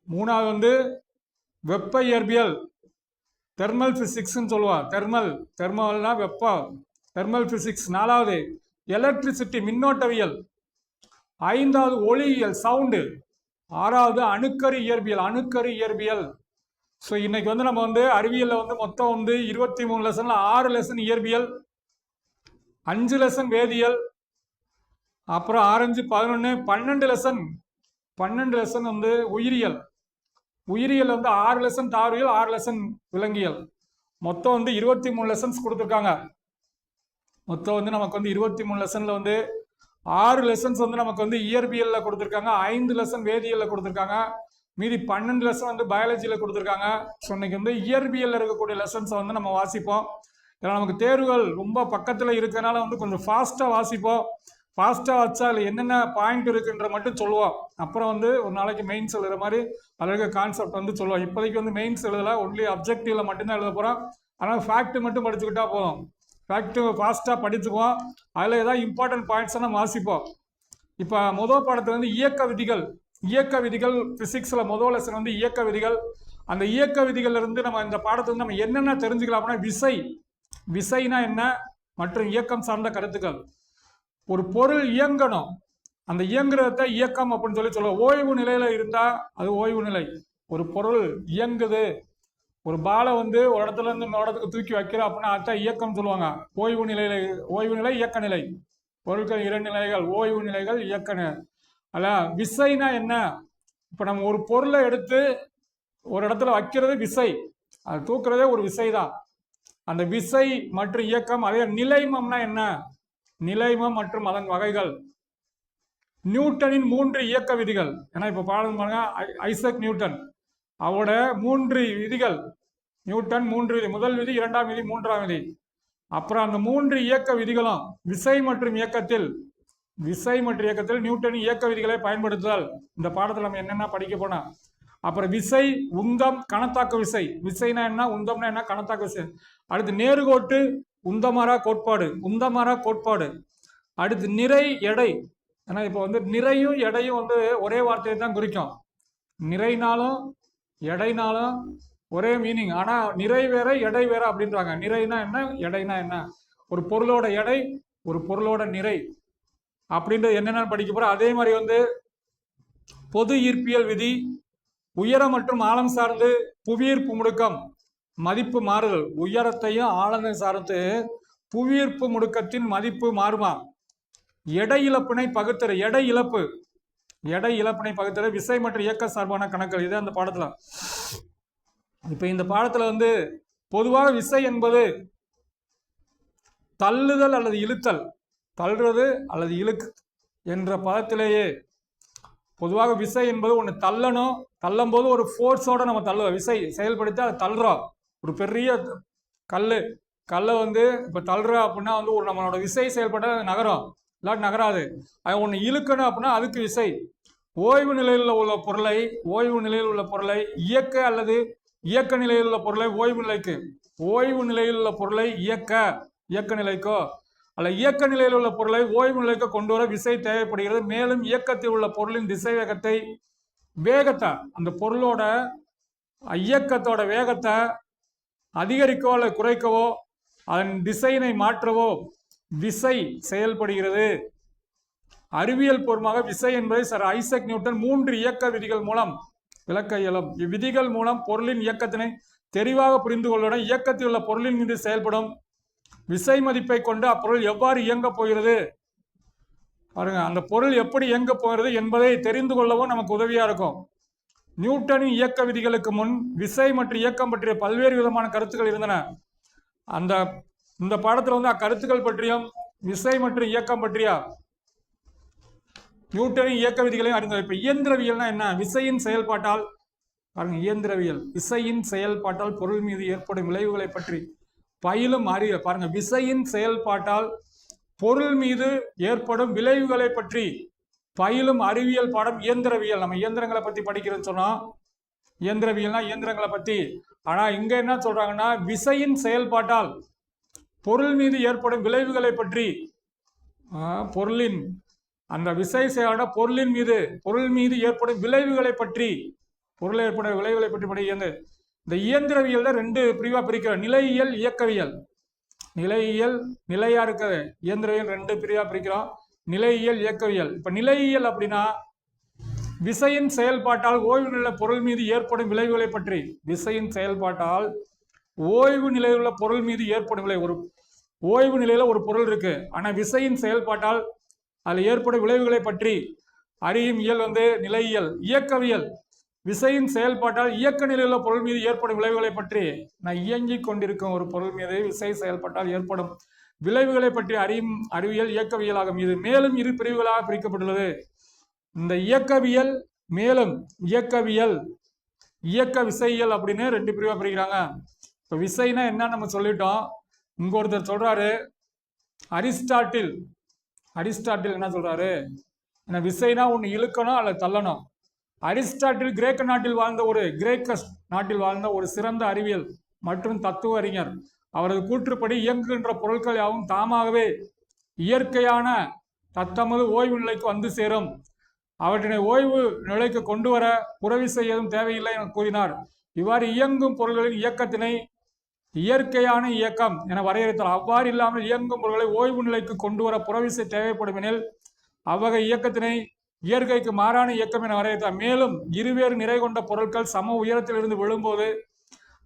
3வது வந்து வெப்ப இயற்பியல், தெர்மல் பிசிக்ஸ்ன்னு சொல்லுவாங்க. தெர்மல்னா வெப்பம், தெர்மல் பிசிக்ஸ். 4வது எலக்ட்ரிசிட்டி, மின்னோட்டவியல். 5வது ஒளியியல், சவுண்டு. 6வது அணுக்கரு இயற்பியல். ஸோ இன்னைக்கு வந்து நம்ம வந்து அறிவியலில் வந்து மொத்தம் வந்து 23 லெசனில் 6 லெசன் இயற்பியல், 5 லெசன் வேதியியல், அப்புறம் 6, 5, 11 12 லெசன் வந்து உயிரியல். உயிரியல் வந்து 6 லெசன் தாவரவியல், 6 லெசன் விலங்கியல். மொத்தம் வந்து 23 லெசன்ஸ் கொடுத்துருக்காங்க. மொத்தம் வந்து நமக்கு வந்து 23 லெசனில் வந்து 6 லெசன்ஸ் வந்து நமக்கு வந்து இயற்பியலில் கொடுத்துருக்காங்க, 5 லெசன் வேதியியலில் கொடுத்துருக்காங்க, மீதி 12 லெசன் வந்து பயாலஜியில் கொடுத்துருக்காங்க. ஸோ இன்னைக்கு வந்து இயற்பியலில் இருக்கக்கூடிய லெசன்ஸை வந்து நம்ம வாசிப்போம். ஏன்னா நமக்கு தேர்வுகள் ரொம்ப பக்கத்தில் இருக்கிறனால வந்து கொஞ்சம் ஃபாஸ்ட்டாக வாசிப்போம். ஃபாஸ்ட்டாக வச்சா அதில் என்னென்ன பாயிண்ட் இருக்குன்ற மட்டும் சொல்லுவோம். அப்புறம் வந்து ஒரு நாளைக்கு மெயின்ஸ் எழுதுகிற மாதிரி அதில் இருக்க கான்செப்ட் வந்து சொல்லுவோம். இப்போதைக்கு வந்து மெயின்ஸ் எழுதலை, ஒன்லி அப்ஜெக்டிவில் மட்டும்தான் எழுத போகிறோம். ஆனால் ஃபேக்ட் மட்டும் படிச்சுக்கிட்டா போதும். ஃபேக்ட்டு ஃபாஸ்ட்டாக படிச்சுக்குவோம். அதில் ஏதாவது இம்பார்ட்டன்ட் பாயிண்ட்ஸை நம்ம வாசிப்போம். இப்போ முதல் பாடத்தில் வந்து இயக்க விதிகள், இயக்க விதிகள் பிசிக்ஸ்ல முதல் லெசன் வந்து இயக்க விதிகள். அந்த இயக்க விதிகள் இருந்து நம்ம இந்த பாடத்துல நம்ம என்னென்ன தெரிஞ்சுக்கலாம்னா விசைனா என்ன மற்றும் இயக்கம் சார்ந்த கருத்துக்கள். ஒரு பொருள் இயங்கணும், அந்த இயங்குறத இயக்கம் அப்படின்னு சொல்லுவோம். ஓய்வு நிலையில இருந்தா அது ஓய்வு நிலை. ஒரு பொருள் இயங்குது, ஒரு பாலை வந்து ஒரு இடத்துல இருந்து இன்னொரு இடத்துக்கு தூக்கி வைக்கிறோம் அப்படின்னா அதான் இயக்கம் சொல்லுவாங்க. ஓய்வு நிலை இயக்க நிலை. பொருட்கள் 2 நிலைகள், ஓய்வு நிலைகள், இயக்க நிலை. அதான் விசைனா என்ன? இப்ப நம்ம ஒரு பொருளை எடுத்து ஒரு இடத்துல வைக்கிறது விசை, அது தூக்குறதே ஒரு விசை தான். அந்த விசை மற்றும் இயக்கம். அதே நிலைமம்னா என்ன? நிலைமம் மற்றும் அதன் வகைகள். நியூட்டனின் 3 இயக்க விதிகள். ஏன்னா இப்ப பாருங்க, ஐசக் நியூட்டன் அவரோட 3 விதிகள். நியூட்டன் 3 விதி, முதல் விதி, 2ஆம் விதி, 3ஆம் விதி. அப்புறம் அந்த 3 இயக்க விதிகளும் விசை மற்றும் இயக்கத்தில் நியூட்டனின் இயக்க விதிகளை பயன்படுத்துதல். இந்த பாடத்தில் நம்ம என்னென்ன படிக்க போனா, அப்புறம் விசை, உந்தம், கணத்தாக்கு விசை. விசைனா என்ன, உந்தம்னா என்ன, கணத்தாக்கு விசை. அடுத்து நேர்கோட்டு உந்தமாரா கோட்பாடு. அடுத்து நிறை, எடை. ஏன்னா இப்போ வந்து நிறையும் எடையும் வந்து ஒரே வார்த்தையை தான் குறிக்கும். நிறைனாலும் எடைனாலும் ஒரே மீனிங், ஆனா நிறை வேற எடை வேற அப்படின்றாங்க. நிறைனா என்ன, எடைனா என்ன, ஒரு பொருளோட எடை, ஒரு பொருளோட நிறை அப்படின்றது என்னென்ன படிக்க போறோம். அதே மாதிரி வந்து பொது ஈர்ப்பியல் விதி, உயரம் மற்றும் ஆழம் சார்ந்து புவியீர்ப்பு முடுக்கம், மதிப்பு மாறுதல். உயரத்தையும் ஆழத்தை சார்ந்து புவியீர்ப்பு முடுக்கத்தின் மதிப்பு மாறுமா. எடை இழப்பினை பகுத்தல், எடை இழப்பினை பகுத்தல், விசை மற்றும் இயக்க சார்பான கணக்குகள். இது அந்த பாடத்துல. இப்ப இந்த பாடத்துல வந்து பொதுவாக விசை என்பது தள்ளுதல் அல்லது இழுத்தல், தள்ளுறது அல்லது இழுக்கு என்ற பதத்திலேயே பொதுவாக விசை என்பது ஒன்று தள்ளணும், தள்ளும் போது ஒரு ஃபோர்ஸோட நம்ம தள்ளுவோம். விசை செயல்படுத்தி அதை தள்ளுறோம். ஒரு பெரிய கல்லை வந்து இப்போ தள்ளுறோம் அப்படின்னா வந்து ஒரு நம்மளோட விசை செயல்பட நகரும், இல்லாட்டி நகராது. அது ஒன்று இழுக்கணும் அப்படின்னா அதுக்கு விசை. ஓய்வு நிலையில் உள்ள பொருளை இயக்க அல்லது இயக்க நிலையில் உள்ள பொருளை ஓய்வு நிலையில் உள்ள பொருளை இயக்க நிலைக்கோ அல்ல இயக்க நிலையில் உள்ள பொருளை ஓய்வு நிலைக்கு கொண்டு வர விசை தேவைப்படுகிறது. மேலும் இயக்கத்தில் உள்ள பொருளின் திசை வேகத்தை அந்த பொருளோட இயக்கத்தோட வேகத்தை அதிகரிக்கவோ அல்லது குறைக்கவோ அதன் திசையினை மாற்றவோ விசை செயல்படுகிறது. அறிவியல் பூர்வமாக விசை என்பதை சர் ஐசக் நியூட்டன் 3 இயக்க விதிகள் மூலம் விளக்க இயலும். இவ்விதிகள் மூலம் பொருளின் இயக்கத்தினை தெளிவாக புரிந்து கொள்ளுடன் இயக்கத்தில் உள்ள பொருளின் மீது செயல்படும் விசை மதிப்பை கொண்டு அப்பொருள் எவ்வாறு இயங்க போகிறது பாருங்க, அந்த பொருள் எப்படி இயங்க போகிறது என்பதை தெரிந்து கொள்ளவும் நமக்கு உதவியா இருக்கும். நியூட்டனின் இயக்க விதிகளுக்கு முன் விசை மற்றும் இயக்கம் பற்றிய பல்வேறு விதமான கருத்துக்கள் இருந்தன. இந்த பாடத்துல வந்து அக்கருத்துக்கள் பற்றியும் விசை மற்றும் இயக்கம் பற்றிய நியூட்டனின் இயக்க விதிகளையும் அறிந்தது. இப்ப இயந்திரவியல்னா என்ன? விசையின் செயல்பாட்டால் பாருங்க, விசையின் செயல்பாட்டால் பொருள் மீது ஏற்படும் விளைவுகளை பற்றி பயிலும் அறிய பாருங்க. விசையின் செயல்பாட்டால் பொருள் மீது ஏற்படும் விளைவுகளை பற்றி பயிலும் அறிவியல் பாடம் இயந்திரவியல். நம்ம இயந்திரங்களை பத்தி படிக்கிறோம்னு சொன்னோம், இயந்திரவியல்னா இயந்திரங்களை பத்தி. ஆனா இங்க என்ன சொல்றாங்கன்னா, விசையின் செயல்பாட்டால் பொருள் மீது ஏற்படும் விளைவுகளை பற்றி, பொருளின் அந்த விசை செயலான பொருள் மீது ஏற்படும் விளைவுகளை பற்றி படிக்கிறது. இந்த இயந்திரவியல் தான் 2 பிரிவா பிரிக்கிறோம். நிலையியல், இயக்கவியல். நிலையா இருக்கிறது இயந்திரவியல் 2 பிரிவா பிரிக்கிறோம், நிலையியல், இயக்கவியல். இப்ப நிலையியல் அப்படின்னா விசையின் செயல்பாட்டால் ஓய்வு நிலை பொருள் மீது ஏற்படும் விளைவுகளை பற்றி. விசையின் செயல்பாட்டால் ஓய்வு நிலையில் உள்ள பொருள் மீது ஏற்படும் விளைவு. ஒரு ஓய்வு நிலையில ஒரு பொருள் இருக்கு, ஆனா விசையின் செயல்பாட்டால் அதில் ஏற்படும் விளைவுகளை பற்றி அறியும் இயல் வந்து நிலையியல். இயக்கவியல் விசையின் செயல்பாட்டால் இயக்க நிலையிலுள்ள பொருள் மீது ஏற்படும் விளைவுகளை பற்றி, நான் இயங்கிக் கொண்டிருக்கும் ஒரு பொருள் மீது விசை செயல்பாட்டால் ஏற்படும் விளைவுகளை பற்றி அறியும் அறிவியல் இயக்கவியல் ஆகும். இது மேலும் 2 பிரிவுகளாக பிரிக்கப்பட்டுள்ளது. இந்த இயக்கவியல் மேலும் இயக்க விசையியல் அப்படின்னு 2 பிரிவா பிரிக்கிறாங்க. இப்ப விசைனா என்ன நம்ம சொல்லிட்டோம். இங்க ஒருத்தர் சொல்றாரு, அரிஸ்டாட்டில் என்ன சொல்றாரு, விசைனா ஒன்னு இழுக்கணும் அல்லது தள்ளணும். அரிஸ்டாட்டில் கிரேக்க நாட்டில் வாழ்ந்த ஒரு சிறந்த அறிவியல் மற்றும் தத்துவ அறிஞர். அவரது கூற்றுப்படி இயங்குகின்ற பொருட்கள் யாவும் தாமாகவே இயற்கையான தத்தமது ஓய்வு நிலைக்கு வந்து சேரும். அவற்றினை ஓய்வு நிலைக்கு கொண்டு வர புறவிசை ஏதும் தேவையில்லை என கூறினார். இவ்வாறு இயங்கும் பொருள்களின் இயக்கத்தினை இயற்கையான இயக்கம் என வரையறுத்தார். அவ்வாறு இல்லாமல் இயங்கும் பொருள்களை ஓய்வு நிலைக்கு கொண்டு வர புறவிசை தேவைப்படும் எனில் அவ்வகை இயக்கத்தினை இயற்கைக்கு மாறான இயக்கம் என வரையறுத்தார். மேலும் இருவேறு நிறை கொண்ட பொருட்கள் சம உயரத்தில் இருந்து விழும்போது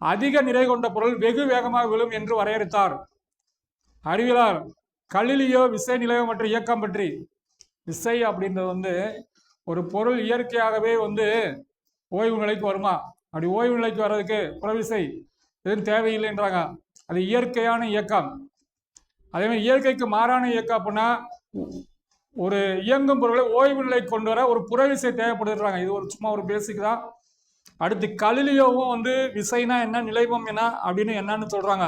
அதிக நிறை கொண்ட பொருள் வெகு வேகமாக விழும் என்று வரையறுத்தார். அறிவியலார் கலிலியோ விசை நிலையமற்ற இயக்கம் பற்றி, விசை அப்படின்றது ஒரு பொருள் இயற்கையாகவே ஓய்வு நிலைக்கு வருமா, அப்படி ஓய்வு நிலைக்கு வர்றதுக்கு புறவிசை எதுவும் தேவையில்லைன்றாங்க. அது இயற்கையான இயக்கம். அதே மாதிரி இயற்கைக்கு மாறான இயக்கம் அப்படின்னா ஒரு இயங்கும் பொருளை ஓய்வு நிலைக்கு கொண்டு வர ஒரு புறவிசை தேவைப்படுறாங்க. இது சும்மா ஒரு பேசிக் தான். அடுத்து கலிலியோவும் விசைனா என்ன, நிலைமம் என்ன அப்படின்னு என்னன்னு சொல்றாங்க.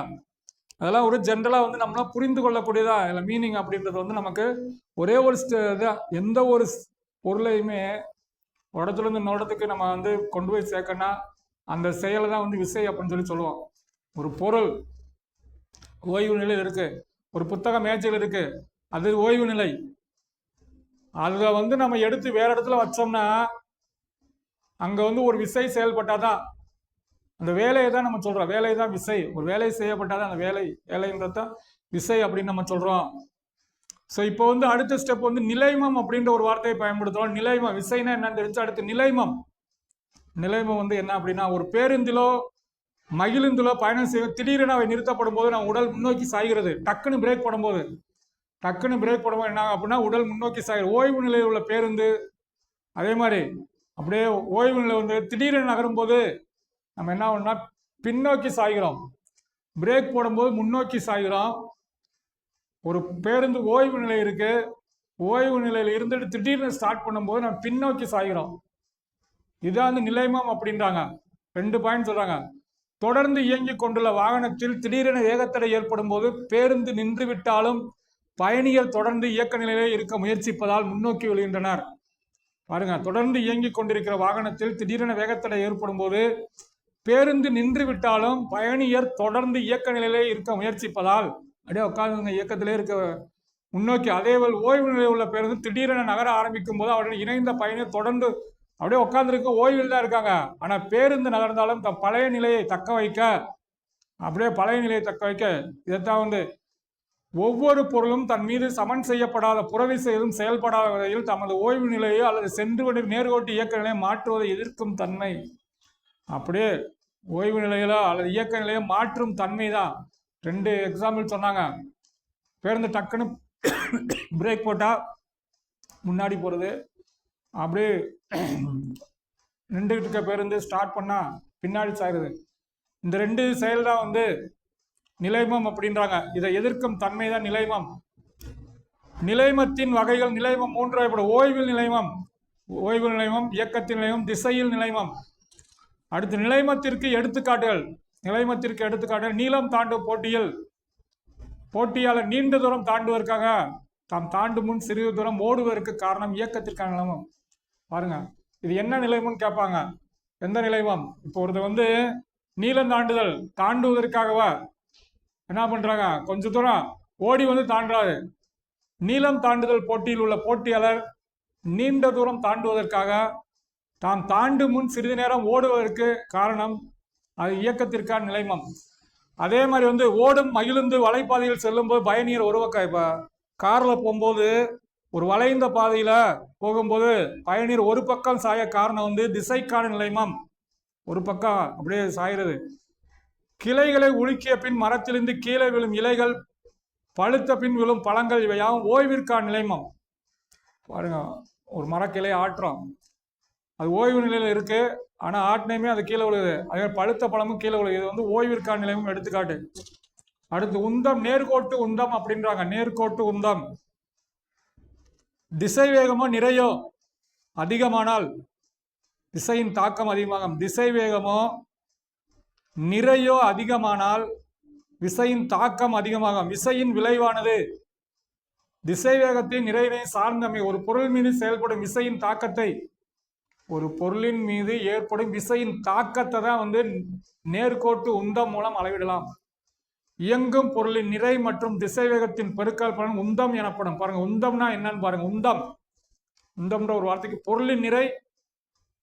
அதெல்லாம் ஒரு ஜென்ரலா நம்மளா புரிந்து கொள்ளக்கூடியதா இல்லை மீனிங் அப்படின்றது நமக்கு ஒரே ஒரு எந்த ஒரு பொருளையுமே ஒரு இடத்துல இருந்து இன்னொரு இடத்துக்கு நம்ம கொண்டு போய் சேர்க்கணும்னா அந்த செயலை தான் விசை அப்படின்னு சொல்லுவோம். ஒரு பொருள் ஓய்வு நிலையில் இருக்கு, ஒரு புத்தகம் மேஜையில் இருக்கு, அது ஓய்வு நிலை. அதை நம்ம எடுத்து வேற இடத்துல வச்சோம்னா அங்க ஒரு விசை செயல்பட்டாதான் அந்த வேலையை தான் நம்ம சொல்றோம். வேலை தான் விசை. ஒரு வேலை செய்யப்பட்டாதான் அந்த வேலைன்றது தான் விசை அப்படின்னு நம்ம சொல்றோம். ஸோ இப்போ அடுத்த ஸ்டெப் நிலைமம் அப்படின்ற ஒரு வார்த்தையை பயன்படுத்துறோம். நிலைமம், விசைனா என்னன்னு தெரிஞ்சு அடுத்து நிலைமம். நிலைமம் என்ன அப்படின்னா ஒரு பேருந்திலோ மகிழுந்திலோ பயணம் செய்ய திடீரென அவை நிறுத்தப்படும் போது நம்ம உடல் முன்னோக்கி சாய்கிறது. டக்குன்னு பிரேக் போடும்போது என்ன அப்படின்னா உடல் முன்னோக்கி சாய்கிறது. ஓய்வு நிலையில் உள்ள பேருந்து அதே மாதிரி அப்படியே ஓய்வு நிலை திடீரென நகரும் போது நம்ம என்ன பண்ணோம்னா பின்னோக்கி சாய்கிறோம். பிரேக் போடும்போது முன்னோக்கி சாய்கிறோம். ஒரு பேருந்து ஓய்வு நிலை இருக்கு, ஓய்வு நிலையில் இருந்துட்டு திடீர்னு ஸ்டார்ட் பண்ணும்போது நம்ம பின்னோக்கி சாய்கிறோம். இதான் நிலைமம் அப்படின்றாங்க. 2 பாயிண்ட் சொல்றாங்க. தொடர்ந்து இயங்கி கொண்டுள்ள வாகனத்தில் திடீரென வேகத்தடை ஏற்படும் போது பேருந்து நின்று விட்டாலும் பயணிகள் தொடர்ந்து இயக்க நிலையிலே இருக்க முயற்சிப்பதால் முன்னோக்கி விழுகின்றனர். பாருங்க, தொடர்ந்து இயங்கி கொண்டிருக்கிற வாகனத்தில் திடீரென வேகத்தடை ஏற்படும் போது பேருந்து நின்று விட்டாலும் பயணியர் தொடர்ந்து இயக்க நிலையிலே இருக்க முயற்சிப்பதால் அப்படியே உட்காந்து இயக்கத்திலே இருக்க முன்னோக்கி. அதேபோல் ஓய்வு நிலையில் உள்ள பேருந்து திடீரென நகர ஆரம்பிக்கும் போது அவருடன் இணைந்த பயணியர் தொடர்ந்து அப்படியே உட்காந்துருக்க ஓய்வில் தான் இருக்காங்க. ஆனா பேருந்து நகர்ந்தாலும் தம் பழைய நிலையை தக்க வைக்க இதைத்தான் ஒவ்வொரு பொருளும் தன் மீது சமன் செய்யப்படாத புறவிசை எதுவும் செயல்படாத வகையில் தமது ஓய்வு நிலையோ அல்லது சென்று நேர்கோட்டு இயக்க நிலையை மாற்றுவதை எதிர்க்கும் தன்மை. அப்படியே ஓய்வு நிலையிலோ அல்லது இயக்க நிலையோ மாற்றும் தன்மை தான். 2 எக்ஸாம்பிள் சொன்னாங்க. பேருந்து டக்குன்னு பிரேக் போட்டா முன்னாடி போறது, அப்படியே நின்றுகிட்டு இருக்க பேருந்து ஸ்டார்ட் பண்ணா பின்னாடி சாயிருது. இந்த 2 செயல் தான் நிலைமம் அப்படின்றாங்க. இதை எதிர்க்கும் தன்மை தான் நிலைமம். நிலைமத்தின் வகைகள் நிலைமம் 3 வகைப்படும். ஓய்வில் நிலைமம், இயக்கத்தின் நிலைமம், திசையில் நிலைமம். அடுத்து நிலைமத்திற்கு எடுத்துக்காட்டுகள். நீளம் தாண்டும் போட்டியாளர் நீண்ட தூரம் தாண்டுவதற்காக தாம் தாண்டும் முன் சிறிது தூரம் ஓடுவதற்கு காரணம் இயக்கத்திற்கான நிலைமம். பாருங்க, இது என்ன நிலைமம்னு கேட்பாங்க. எந்த நிலைமம்? இப்போ ஒருத்தர் நீளம் தாண்டுவதற்காகவா என்ன பண்றாங்க, கொஞ்ச தூரம் ஓடி தாண்டுறாரு. நீளம் தாண்டுதல் போட்டியில் உள்ள போட்டியாளர் நீண்ட தூரம் தாண்டுவதற்காக தாம் தாண்டும் முன் சிறிது நேரம் ஓடுவதற்கு காரணம் அது இயக்கத்திற்கான நிலைமம். அதே மாதிரி ஓடும் மகிழுந்து வலைப்பாதையில் செல்லும் போது பயணியர் ஒரு பக்கம், இப்ப கார்ல போகும்போது ஒரு வளைந்த பாதையில போகும்போது பயணியர் ஒரு பக்கம் சாய காரணம் திசைக்கான நிலைமம். ஒரு பக்கம் அப்படியே சாயிறது. கிளைகளை உலுக்கிய பின் மரத்திலிருந்து கீழே விழும் இலைகள், பழுத்த பின் விழும் பழங்கள், இவையாவும் ஓய்விற்கான நிலைமம். பாருங்க, ஒரு மரக்கிளை ஆட்டுறோம், அது ஓய்வு நிலையில இருக்கு, ஆனா ஆட்டினையுமே அது கீழே விழுகுது. அதே பழுத்த பழமும் கீழே விழுகுது. இது ஓய்விற்கான நிலைமம் எடுத்துக்காட்டு. அடுத்து உந்தம், நேர்கோட்டு உந்தம் அப்படின்றாங்க. நேர்கோட்டு உந்தம். திசை வேகமோ நிறையோ அதிகமானால் திசையின் தாக்கம் அதிகமாகும். திசை வேகமோ நிறையோ அதிகமானால் விசையின் தாக்கம் அதிகமாகும். விசையின் விளைவானது திசை வேகத்தின் நிறையினை சார்ந்தமை. ஒரு பொருள் மீது செயல்படும் விசையின் தாக்கத்தை, ஒரு பொருளின் மீது ஏற்படும் விசையின் தாக்கத்தை தான் நேர்கோட்டு உந்தம் மூலம் அளவிடலாம். இயங்கும் பொருளின் நிறை மற்றும் திசை வேகத்தின் பெருக்கல் பலன் உந்தம் எனப்படும். பாருங்க, உந்தம்னா என்னன்னு பாருங்க. உந்தம் உந்தம்ன்ற ஒரு வார்த்தைக்கு பொருளின் நிறை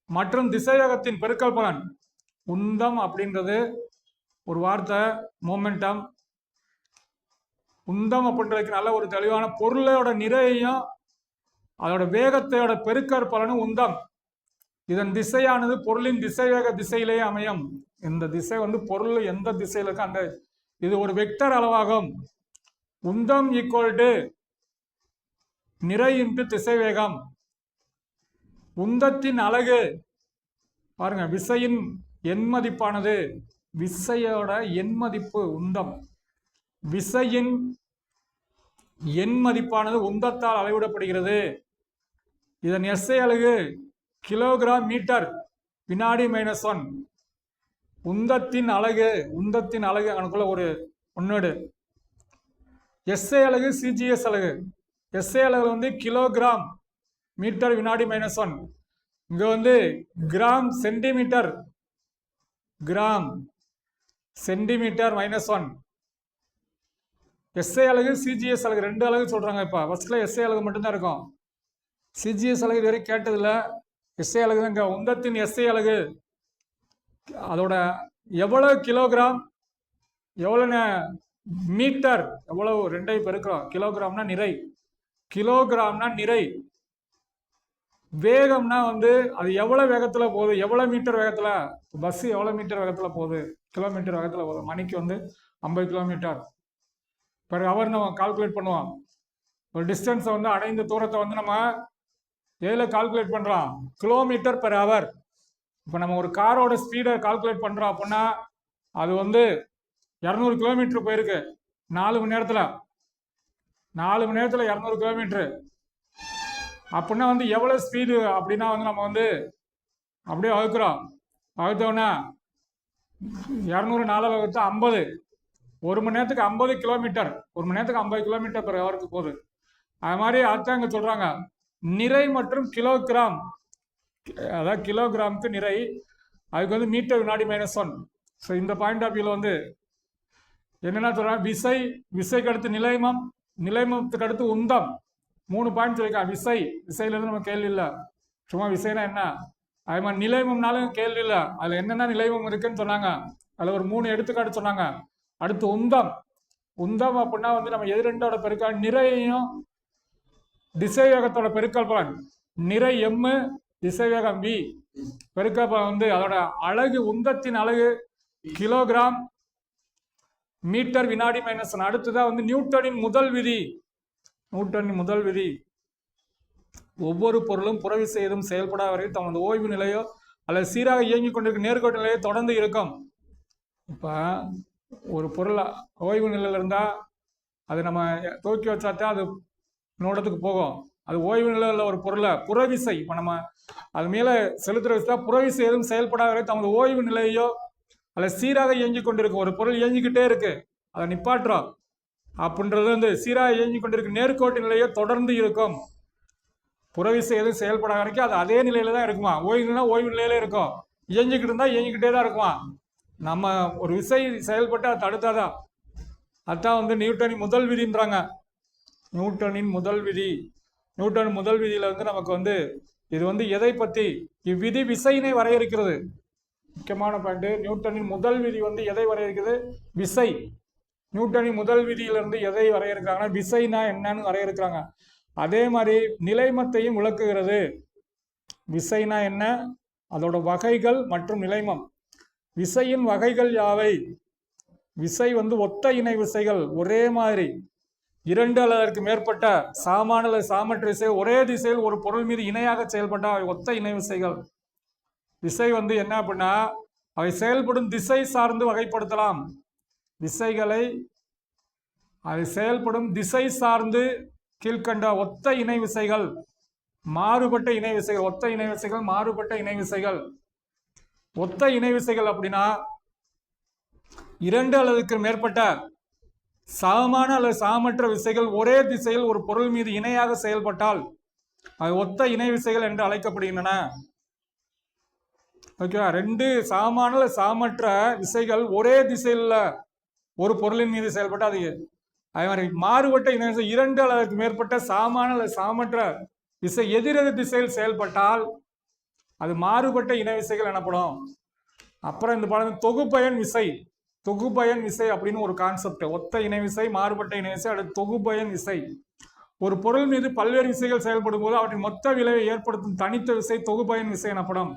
மற்றும் திசைவேகத்தின் பெருக்கல் பலன். உந்தம் அப்படின்றது ஒரு வார்த்தை, மொமெண்டம். உந்தம் அப்படின்றதுக்கு நல்ல ஒரு தெளிவான பொருளோட நிறையையும் அதோட வேகத்தையோட பெருக்கற் பலனும் உந்தம். இதன் திசையானது பொருளின் திசைவேக திசையிலேயே அமையும். இந்த திசை வந்து பொருள் எந்த திசையில இருக்கு அந்த இது ஒரு வெக்டர் அளவாகும். உந்தம் ஈக்குவல் டு நிறை இன்டு திசைவேகம். உந்தத்தின் அலகு பாருங்க, விசையின் எண்மதிப்பானது, விசையோட எண்மதிப்பு உந்தம், விசையின் எண்மதிப்பானது உந்தத்தால் அளவிடப்படுகிறது. இதன் எஸ்ஐ அலகு கிலோகிராம் மீட்டர் வினாடி -1. உந்தத்தின் அலகு, உந்தத்தின் அலகு அனுக்குள்ள ஒரு ஒன்னோடு. எஸ்ஐ அலகு சிஜிஎஸ் அலகு. எஸ்ஐ அலகு வந்து கிலோகிராம் மீட்டர் வினாடி -1. இங்க வந்து gram centimetre, gram centimetre -1. SI அலகு சிஜிஎஸ் அலகு ரெண்டு அலகு சொல்றாங்க. இப்போ ஃபர்ஸ்ட்ல எஸ்ஐ அலகு மட்டும்தான் இருக்கும். சிஜிஎஸ் அலகு இதுவரை கேட்டதில்ல. எஸ்ஐ அலகு தான். இங்க உந்தத்தின் எஸ்ஐ அலகு அதோட எவ்வளவு கிலோகிராம், எவ்வளவு மீட்டர், எவ்வளவு ரெண்டையும் பெருக்கிறோம். கிலோகிராம்னா நிறை, கிலோகிராம்னா நிறை. வேகம்னா வந்து அது எவ்வளவு வேகத்துல போகுது, எவ்வளவு மீட்டர் வேகத்துல. பஸ் எவ்வளவு மீட்டர் வேகத்துல போகுது, கிலோமீட்டர் வேகத்துல போகுது. மணிக்கு வந்து 50 கிலோமீட்டர் பெர் ஹவர் நம்ம கால்குலேட் பண்ணுவோம். ஒரு டிஸ்டன்ஸை வந்து அடைந்த தூரத்தை வந்து நம்ம எதில் கால்குலேட் பண்ணுறோம், கிலோமீட்டர் பெர் ஹவர். இப்போ நம்ம ஒரு காரோட ஸ்பீடை கால்குலேட் பண்ணுறோம் அப்படின்னா அது வந்து 200 கிலோமீட்டர் போயிருக்கு 4 மணி நேரத்தில். 4 மணி நேரத்தில் 200 கிலோமீட்டரு அப்படின்னா வந்து எவ்வளோ ஸ்பீடு அப்படின்னா வந்து நம்ம வந்து அப்படியே வகுக்கிறோம். வகுத்தோன்னா 200 4 வகுத்தா 50. 1 மணி நேரத்துக்கு 50 கிலோமீட்டர், 1 மணி நேரத்துக்கு 50 கிலோமீட்டர் பெர் ஹவருக்கு போகுது. அது மாதிரி அதுதான் இங்கே சொல்கிறாங்க நிறை மற்றும் கிலோகிராம். அதாவது கிலோகிராமுக்கு நிறை, அதுக்கு வந்து மீட்டர் வினாடி -1. ஸோ இந்த பாயிண்ட் ஆஃப் வியூவில் வந்து என்னென்ன சொல்கிறாங்க, விசை, விசைக்கு அடுத்து நிலைமம், நிலைமத்துக்கு அடுத்து உந்தம். 3 பாயிண்ட் சொல்லியிருக்காங்க. விசை, விசையிலேருந்து நம்ம கேள்வி இல்லை, சும்மா விசைனா என்ன. அது மாதிரி நிலைமம்னாலும் கேள்வி இல்லை, அதில் என்னென்ன நிலைமம் இருக்குன்னு சொன்னாங்க. அதில் ஒரு 3 எடுத்துக்காட்டு சொன்னாங்க. அடுத்து உந்தம். உந்தம் அப்படின்னா வந்து நம்ம எது ரெண்டோட பெருக்கல், நிறையையும் திசைவேகத்தோட பெருக்கல் பலன். நிறை எம், திசைவேகம் வி. பெருக்கல் பலன் வந்து அதோட அலகு, உந்தத்தின் அலகு கிலோகிராம் மீட்டர் வினாடி -1. அடுத்ததான் வந்து நியூட்டனின் முதல் விதி. நியூட்டனின் முதல் விதி, ஒவ்வொரு பொருளும் புறவிசை எதுவும் செயல்படாத வரைக்கும் தமது ஓய்வு நிலையோ அல்லது சீராக இயங்கிக் கொண்டிருக்கும் நேர்கோட்டு நிலையோ தொடர்ந்து இருக்கும். இப்போ ஒரு பொருள் ஓய்வு நிலையில் இருந்தால் அது நம்ம தூக்கி வச்சாத்தான் அது நோடத்துக்கு போகும். அது ஓய்வு நிலையில் ஒரு பொருளை புறவிசை, இப்போ நம்ம அது மேலே செலுத்துற விசை புறவிசை எதுவும் செயல்படாத வரை தமது ஓய்வு நிலையோ அல்ல சீராக இயங்கிக் கொண்டிருக்கும். ஒரு பொருள் இயங்கிக்கிட்டே இருக்கு, அதை நிப்பாட்டுறோம் அப்படின்றது வந்து சீராக இயங்கிக் கொண்டிருக்கு நேர்கோட்டு நிலையோ தொடர்ந்து இருக்கும். புறவிசை எதுவும் செயல்படாத வரைக்கும் அது அதே நிலையில தான் இருக்குமா. ஓய்வுனா ஓய்வு நிலையில இருக்கும், இயங்கிக்கிட்டு இருந்தா இயங்கிக்கிட்டே தான் இருக்குமா. நம்ம ஒரு விசை செயல்பட்டு அதை தடுத்தாதான். அதுதான் வந்து நியூட்டனின் முதல் விதின்றாங்க. நியூட்டனின் முதல் விதி. நியூட்டன் முதல் விதியில வந்து நமக்கு வந்து இது வந்து எதை பத்தி, இவ்விதி விசையினை வரையறுக்கிறது. முக்கியமான பாயிண்ட், நியூட்டனின் முதல் விதி வந்து எதை வரையறுக்கிறது, விசை. நியூட்டனின் முதல் விதியிலிருந்து எதை வரையறுக்கிறாங்கன்னா விசைனா என்னன்னு வரையறுக்கிறாங்க. அதே மாதிரி நிலைமத்தையும் விளக்குகிறது. விசைனா என்ன, அதோட வகைகள் மற்றும் நிலைமம். விசையின் வகைகள் யாவை? விசை வந்து ஒத்த இணை விசைகள், ஒரே மாதிரி 2 அல்லது அதற்கு மேற்பட்ட சாமான அல்லது சாமற்ற விசை ஒரே திசையில் ஒரு பொருள் மீது இணையாக செயல்பட்ட ஒத்த இணை விசைகள். விசை வந்து என்ன அப்படின்னா அவை செயல்படும் திசை சார்ந்து வகைப்படுத்தலாம். விசைகளை அவை செயல்படும் திசை சார்ந்து கீழ்கண்ட ஒத்த இணை விசைகள், மாறுபட்ட இணை விசைகள். ஒத்த இணை விசைகள், மாறுபட்ட இணை விசைகள். ஒத்த இணை விசைகள் அப்படின்னா 2 அல்லதுக்கு மேற்பட்ட சமமான அல்லது சமமற்ற விசைகள் ஒரே திசையில் ஒரு பொருள் மீது இணையாக செயல்பட்டால் அது ஒத்த இணை விசைகள் என்று அழைக்கப்படுகின்றன. ஓகேவா. 2 சமமான அல்லது சமமற்ற விசைகள் ஒரே திசையில் ஒரு பொருளின் மீது செயல்பட்டால் அது. அதே மாதிரி மாறுபட்ட இணை விசை 2 அல்லது மேற்பட்ட சமமான அல்லது சமமற்ற விசை எதிரெதிர் திசையில் செயல்பட்டால் அது மாறுபட்ட இணை விசைகள் எனப்படும். அப்புறம் இந்த பாடம் தொகுபயன் விசை. தொகுபயன் விசை அப்படின்னு ஒரு கான்செப்ட். ஒத்த இணை விசை, மாறுபட்ட இணை விசை, அடுத்து தொகுபயன் விசை. ஒரு பொருள் மீது பல்வேறு விசைகள் செயல்படும் போது அவற்றின் மொத்த விளைவை ஏற்படுத்தும் தனித்த விசை தொகுபயன் விசை எனப்படும்.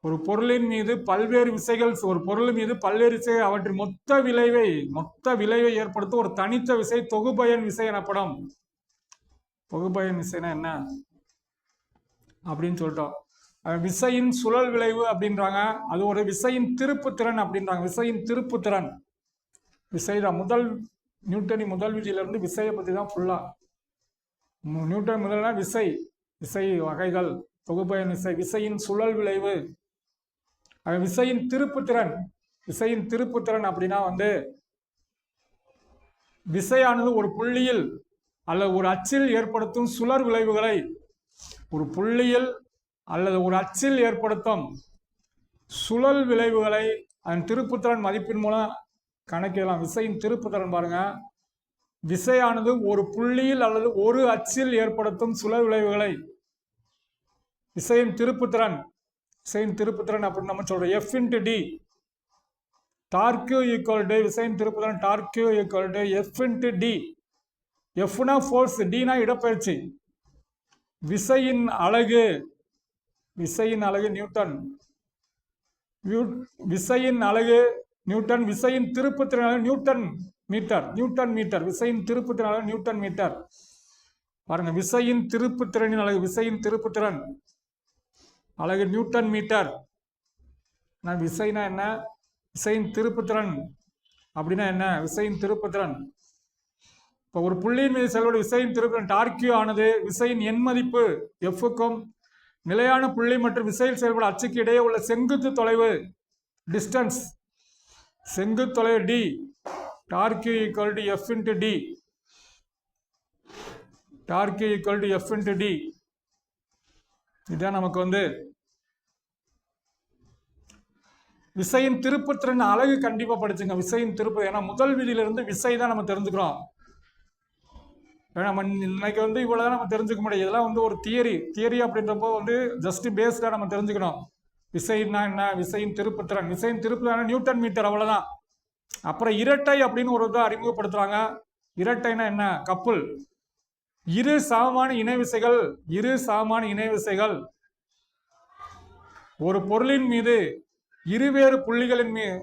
ஒரு பொருளின் மீது பல்வேறு விசைகள், ஒரு பொருள் மீது பல்வேறு விசைகள் அவற்றின் மொத்த விளைவை ஏற்படுத்தும் ஒரு தனித்த விசை தொகுபயன் விசை எனப்படும். தொகுபயன் விசைனா என்ன அப்படின்னு சொல்லிட்டோம். விசையின் சுழல் விளைவு அப்படின்றாங்க. அது ஒரு விசையின் திருப்பு திறன் அப்படின்றாங்க. விசையின் திருப்பு திறன் விசைதான். நியூட்டனின் முதல் விதியிலிருந்து விசையை பற்றி தான் ஃபுல்லா. நியூட்டன் முதல்னா விசை வகைகள், தொகுபயன் விசை, விசையின் சுழல் விளைவு, விசையின் திருப்பு திறன் அப்படின்னா விசையானது ஒரு புள்ளியில் அல்லது ஒரு அச்சில் ஏற்படுத்தும் சுழல் விளைவுகளை, ஒரு புள்ளியில் அல்லது ஒரு அச்சில் ஏற்படுத்தும் சுழல் விளைவுகளை அதன் திருப்புத்திறன் மதிப்பின் மூலம் கணக்கிடலாம். விசையின் திருப்புத்திறன் பாருங்க. விசையானது ஒரு புள்ளியில் அல்லது ஒரு அச்சில் ஏற்படுத்தும் சுழல் விளைவுகளை விசையின் திருப்புத்திறன் அப்படின்னு நம்ம சொல்றோம். F × D டார்க் ஈக்குவல் விசையின் திருப்புத்திறன் டார்க் ஈக்குவல் F × D. Fனா ஃபோர்ஸ், Dனா இடப்பெயர்ச்சி. விசையின் அலகு நியூட்டன். விசையின் அலகு நியூட்டன். விசையின் திருப்புத்திறன் நியூட்டன் மீட்டர். விசையின் திருப்புத்திறன் நியூட்டன் மீட்டர். பாருங்க, விசையின் திருப்புத்திறனின் அலகு, விசையின் திருப்புத்திறன் அலகு நியூட்டன் மீட்டர். விசைனா என்ன, விசையின் திருப்புத்திறன் அப்படின்னா என்ன, விசையின் திருப்புத்திறன். இப்போ ஒரு புள்ளியின் மீது செயல்படும் விசையின் திருப்புத்திறன் டார்கியூ ஆனது விசையின் எண் மதிப்பு எஃப்க்கும் நிலையான புள்ளி மற்றும் விசையில் செயல்படும் அச்சுக்கு இடையே உள்ள செங்குத்து தொலைவு டிஸ்டன்ஸ், செங்குத்து தொலைவு D, torque equal to F × D. Torque equal to F × D. இதுதான் நமக்கு விசையின் திருப்புத்திறன் அலகு கண்டிப்பா படிச்சுங்க. விசையின் திருப்பு, ஏன்னா முதல் விதியிலிருந்து விசை தான் நம்ம தெரிஞ்சுக்கிறோம். நம்ம இன்னைக்கு இவ்வளவுதான் நம்ம தெரிஞ்சுக்க முடியும். இதெல்லாம் ஒரு தியரி அப்படின்றப்போ ஜஸ்ட் பேஸ்டா நம்ம தெரிஞ்சுக்கணும். விசைன்னா என்ன, விசையின் திருப்புத்திறன் நியூட்டன் மீட்டர், அவ்வளவுதான். அப்புறம் இரட்டை அப்படின்னு ஒரு இதை அறிமுகப்படுத்துறாங்க. இரட்டைனா என்ன, கப்புள். இரு சமமான இணை விசைகள் ஒரு பொருளின் மீது இருவேறு புள்ளிகளின் மீது,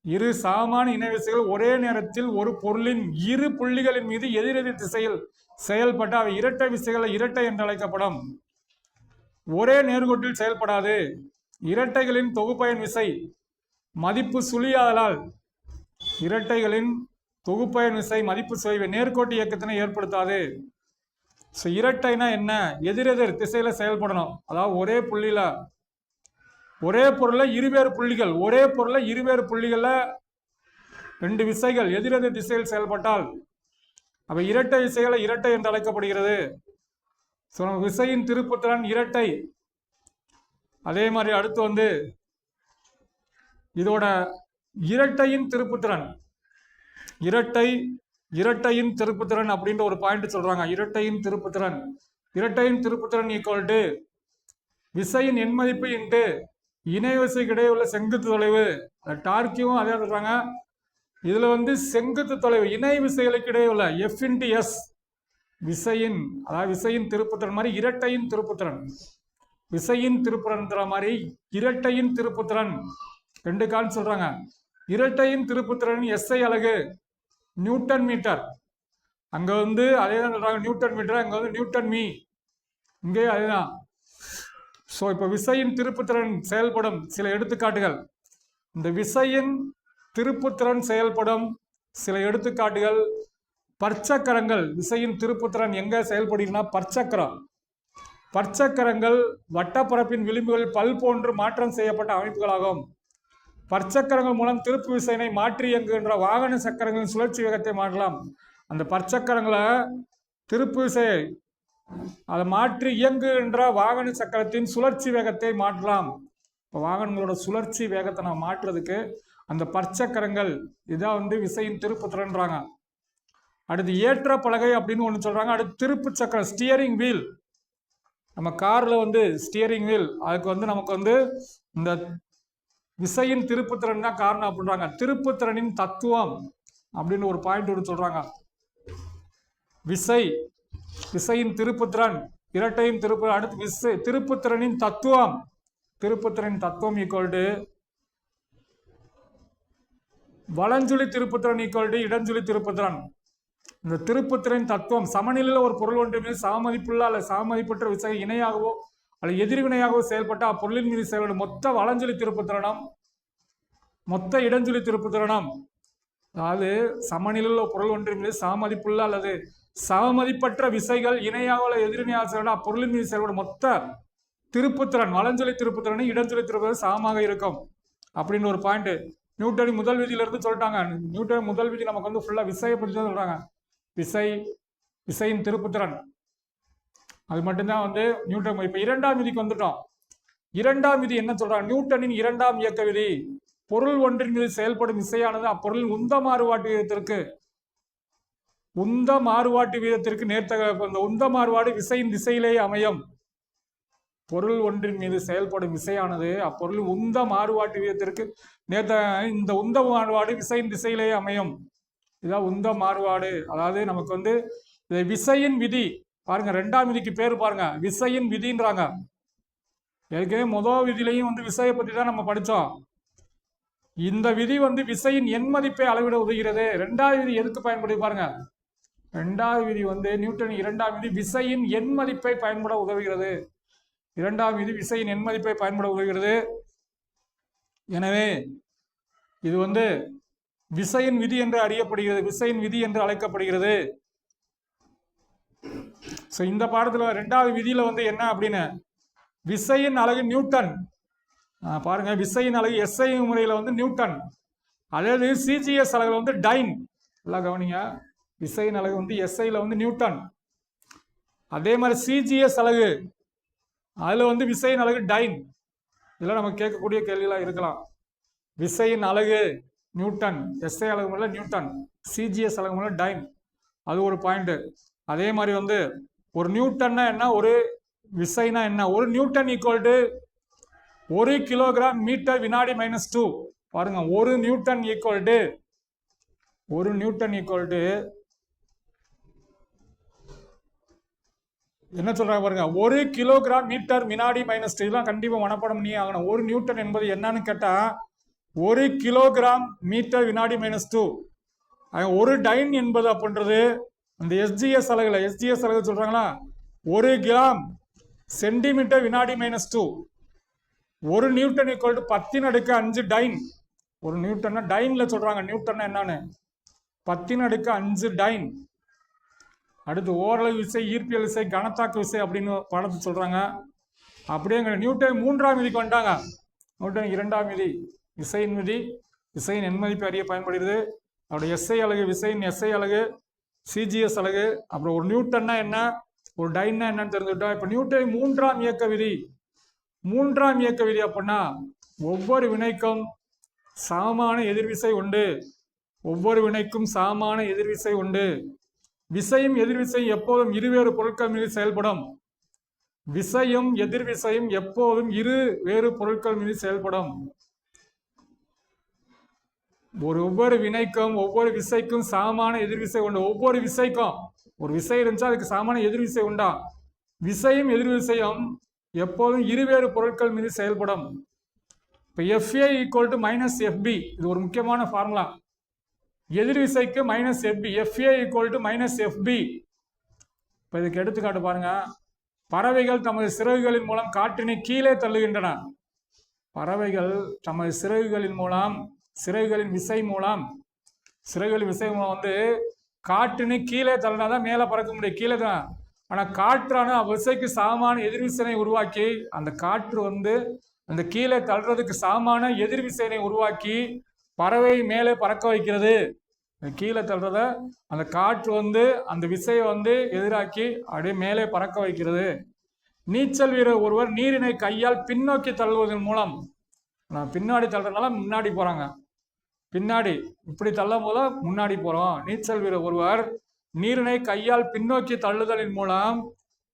இரு சமமான இணை விசைகள் ஒரே நேரத்தில் ஒரு பொருளின் இரு புள்ளிகளின் மீது எதிரெதிர் திசையில் செயல்பட்ட அவை இரட்டை விசைகள் இரட்டை என்று அழைக்கப்படும். ஒரே நேர்கோட்டில் செயல்படாது. இரட்டைகளின் தொகுபயன் விசை மதிப்பு சுழியாதலால் இரட்டைகளின் தொகுப்பயன் விசை மதிப்பு சுழிவு நேர்கோட்டு இயக்கத்தினை ஏற்படுத்தாது. இரட்டைனா என்ன, எதிரெதிர் திசையில செயல்படணும். அதாவது ஒரே பொருள்ல இருவேறு புள்ளிகள்ல ரெண்டு விசைகள் எதிரெதிர் திசையில் செயல்பட்டால் அவை இரட்டை விசைகளை இரட்டை என்று அழைக்கப்படுகிறது. விசையின் திருப்புத்திறன் இரட்டை. அதே மாதிரி அடுத்து இதோட இரட்டையின் திருப்புத்திறன் அப்படின்ற ஒரு பாயிண்ட் சொல்றாங்க. இரட்டையின் திருப்புத்திறன் ஈக்குவல் டு விசையின் எண் மதிப்பு இன்ட்டு இணை விசைக்கு இடையே உள்ள செங்குத்து தொலைவு. டார்க்கியும் அதே சொல்றாங்க. இதுல செங்குத்து தொலைவு இணை விசைகளுக்கு இடையே உள்ள F × S விசையின் திருப்புத்திறன் மாதிரி இரட்டையின் திருப்புத்திறன், விசையின் திருப்புத்திறன் மாதிரி இரட்டையின் திருப்புத்திறன் ரெண்டு கால் சொல்றாங்க. இரட்டையின் திருப்புத்திறன் SI அலகு நியூட்டன் மீட்டர். அங்க அதேதான் சொல்றாங்க, நியூட்டன் மீட்டர். அங்க நியூட்டன் மீ, இங்கே அதேதான். இப்ப விசையின் திருப்புத்திறன் செயல்படும் சில எடுத்துக்காட்டுகள். இந்த விசையின் திருப்புத்திறன் செயல்படும் சில எடுத்துக்காட்டுகள். பற்சக்கரங்கள். விசையின் திருப்புத்திறன் எங்க செயல்படுகிறதுனா பற்சக்கரங்கள் வட்டப்பரப்பின் விளிம்புகளில் பல் போன்று மாற்றம் செய்யப்பட்ட அமைப்புகளாகும். பற்சக்கரங்கள் மூலம் திருப்பு விசையினை மாற்றி இயங்குகின்ற வாகன சக்கரங்களின் சுழற்சி வேகத்தை மாற்றலாம். அந்த பற்சக்கரங்களை திருப்பு விசையை அதை மாற்றி இயங்குகின்ற வாகன சக்கரத்தின் சுழற்சி வேகத்தை மாற்றலாம். இப்போ வாகனங்களோட சுழற்சி வேகத்தை நம்ம மாற்றுறதுக்கு அந்த பற்சக்கரங்கள் இதான் விசையின் திருப்புத்திறன்றாங்க. அடுத்து ஏற்ற பலகை அப்படின்னு ஒன்று சொல்றாங்க. அடுத்து திருப்பு சக்கரம், ஸ்டியரிங் வீல். நம்ம கார்ல வந்து ஸ்டியரிங் வீல், அதுக்கு வந்து நமக்கு வந்து இந்த விசையின் திருப்புத்திறன் தான் காரணம் அப்படின்றாங்க. திருப்புத்திறனின் தத்துவம் அப்படின்னு ஒரு பாயிண்ட் ஒன்று சொல்றாங்க. விசையின் திருப்புத்திறன், இரட்டையின் திருப்பு. அடுத்து திருப்புத்திறனின் தத்துவம். திருப்புத்திறனின் தத்துவம் ஈக்குவல் டு வலஞ்சுழி திருப்புத்திறன் ஈக்குவல் டு இடஞ்சுழி திருப்புத்திறன். இந்த திருப்புத்திறன் தத்துவம், சமநிலையில் ஒரு பொருள் ஒன்று மீது சமமதிப்புள்ள அல்லது சமமதிப்பற்ற விசை இணையாகவோ அல்லது எதிர்வினையாகவோ செயல்பட்ட அப்பொருளின் மீது செயல்படும் மொத்த வலஞ்சுழி திருப்புத்திறனம், மொத்த இடஞ்சுழி திருப்புத்திறனம். அதாவது சமநிலையில் ஒரு பொருள் ஒன்றின் மீது சமமதிப்புள்ள அல்லது சமமதிப்பற்ற விசைகள் இணையாக அல்லது எதிர்வினையாக செயல்பட அப்பொருளின் மீது செயல்படும் மொத்த திருப்புத்திறன், வலஞ்சுழி திருப்புத்திறன் இடஞ்சுழி திருப்புத்திறன் சமமாக இருக்கும் அப்படின்னு ஒரு பாயிண்ட் நியூட்டனின் முதல் விதியிலிருந்து சொல்லிட்டாங்க. நியூட்டனின் முதல் விதி நமக்கு வந்து ஃபுல்லா விசையை பற்றி தான் சொல்றாங்க. விசையின் திருப்புத்திறன் அது மட்டும்தான் வந்து நியூட்டன். இப்ப இரண்டாம் விதிக்கு வந்துட்டோம். இரண்டாம் விதி என்ன சொல்றாங்க? நியூட்டனின் இரண்டாம் இயக்க விதி. பொருள் ஒன்றின் மீது செயல்படும் விசையானது அப்பொருளின் உந்த மாறுபாட்டு வீதத்திற்கு நேர்த்தக. இந்த உந்த மாறுபாடு விசையின் திசையிலேயே அமையும். பொருள் ஒன்றின் மீது செயல்படும் விசையானது அப்பொருள் உந்த மாறுபாட்டு வீதத்திற்கு இந்த உந்த மாறுபாடு விசையின் திசையிலேயே அமையும். இதான் உந்த மாறுபாடு. அதாவது நமக்கு வந்து விசையின் விதி பாருங்க. ரெண்டாம் விதிக்கு பேரு பாருங்க, விசையின் விதின்றாங்க. ஏற்கனவே முதல் விதிலையும் வந்து விசையை பற்றி தான் நம்ம படித்தோம். இந்த விதி வந்து விசையின் எண் மதிப்பை அளவிட உதவுகிறது. ரெண்டாவது விதி எதுக்கு பயன்படுத்தி பாருங்க. ரெண்டாவது விதி வந்து நியூட்டன் இரண்டாம் விதி விசையின் எண் மதிப்பை பயன்பட உதவுகிறது. இரண்டாம் விதி விசையின் எண் மதிப்பை பயன்பட உதவுகிறது. எனவே இது வந்து விசையின் விதி என்று அறியப்படுகிறது, விசையின் விதி என்று அழைக்கப்படுகிறது. இந்த பாடத்துல ரெண்டாவது விதியில வந்து என்ன அப்படின்னு, விசையின் அலகு நியூட்டன். பாருங்க, விசையின் அலகு எஸ்ஐ முறையில வந்து நியூட்டன். அதாவது சிஜிஎஸ் அலகுல வந்து டைன். எல்லாம் கவனிங்க, விசையின் அலகு வந்து எஸ்ஐல வந்து நியூட்டன். அதே மாதிரி சிஜிஎஸ் அலகு அதுல வந்து விசையின் அலகு டைன். இதெல்லாம் நம்ம கேட்கக்கூடிய கேள்வியெல்லாம் இருக்கலாம். விசையின் அலகு நியூட்டன், எஸ்ஐ அலகு முறையில நியூட்டன், சிஜிஎஸ் அலகு முறையில டைன். அது ஒரு பாயிண்ட். அதே மாதிரி வந்து ஒரு நியூட்டன்னா என்ன, ஒரு விசைனா என்ன? ஒரு newton equal to 1 kilogram metre வினாடி -2. பாருங்க, ஒரு நியூட்டன் ஈக்குவல் டு என்ன சொல்றாங்க பாருங்க, 1 கிலோகிராம் மீட்டர் வினாடி -2. இதெல்லாம் கண்டிப்பா மனப்பாடம் பண்ணி ஆகணும். ஒரு நியூட்டன் என்பது என்னன்னு கேட்டா 1 கிலோகிராம் மீட்டர் வினாடி -2. ஒரு டைன் என்பது அப்படின்றது அந்த எஸ்ஜிஎஸ் அலகுல, எஸ்ஜிஎஸ் அலகு சொல்றாங்களா, 1 கிராம் சென்டிமீட்டர் வினாடி -2. ஒரு நியூட்டன் ஈக்குவல் டு 10⁵ டைன். ஒரு நியூட்டன்னா டைன்ல சொல்றாங்க. நியூட்டன்னா என்னன்னு 10⁵ டைன். அடுத்து ஓரளவு விசை, ஈர்ப்பியல் விசை, கனத்தாக்கு விசை அப்படின்னு பாடத்தை சொல்றாங்க. அப்படியே நியூட்டன் மூன்றாம் விதிக்கு வந்துட்டாங்க. நியூட்டன் இரண்டாம் விதி விசையின் விதி, விசையின் எண் மதிப்பு அறிய பயன்படுகிறது. அவருடைய எஸ்ஐ அலகு, விசையின் எஸ்ஐ அலகு, சிஜிஎஸ் அலகு. அப்புறம் ஒரு நியூட்டன்னா என்ன, ஒரு டைன்னா என்னன்னு தெரிஞ்சுக்கிட்டோம். இப்ப நியூட்டன் மூன்றாம் இயக்க விதி. மூன்றாம் இயக்க விதி அப்படின்னா ஒவ்வொரு வினைக்கும் சமமான எதிர்விசை உண்டு. ஒவ்வொரு வினைக்கும் சமமான எதிர்விசை உண்டு. விசையும் எதிர்விசையும் எப்போதும் இருவேறு பொருட்கள் மீது செயல்படும். விசையும் எதிர்விசையும் எப்போதும் இரு வேறு பொருட்கள் மீது செயல்படும். ஒவ்வொரு வினைக்கும் ஒவ்வொரு விசைக்கும் சமமான எதிர்விசை உண்டு. ஒவ்வொரு விசைக்கும் ஒரு விசை இருந்துச்சா அதுக்கு சமமான எதிர்விசை உண்டா. விசையும் எதிர்விசையும் எப்போதும் இருவேறு பொருட்கள் மீது செயல்படும். இப்போ FA ஈக்குவல் டு -FB. இது ஒரு முக்கியமான ஃபார்முலா. எதிர்விசைக்கு -FB, FA equal to -FB. இப்போ இதுக்கு எடுத்துக்காட்டு பாருங்க. பறவைகள் தமது சிறகுகளின் மூலம் காற்றினை கீழே தள்ளுகின்றன. பறவைகள் தமது சிறகுகளின் மூலம், சிறகுகளின் விசை மூலம் வந்து காற்றினை கீழே தள்ளினாதான் மேலே பறக்க முடியும். கீழே தான். ஆனால் காற்றான விசைக்கு சமமான எதிர்விசைனை உருவாக்கி அந்த காற்று வந்து அந்த கீழே தள்ளுறதுக்கு சமமான எதிர்விசைனை உருவாக்கி பறவை மேலே பறக்க வைக்கிறது. கீழே தள்ளுறத அந்த காற்று வந்து அந்த விசையை வந்து எதிராக்கி அப்படியே மேலே பறக்க வைக்கிறது. நீச்சல் வீரர் ஒருவர் நீரினை கையால் பின்னோக்கி தள்ளுவதன் மூலம், பின்னாடி தள்ளுறதுனால முன்னாடி போறாங்க, பின்னாடி இப்படி தள்ளும் போது முன்னாடி போறோம். நீச்சல் வீரர் ஒருவர் நீரினை கையால் பின்னோக்கி தள்ளுதலின் மூலம்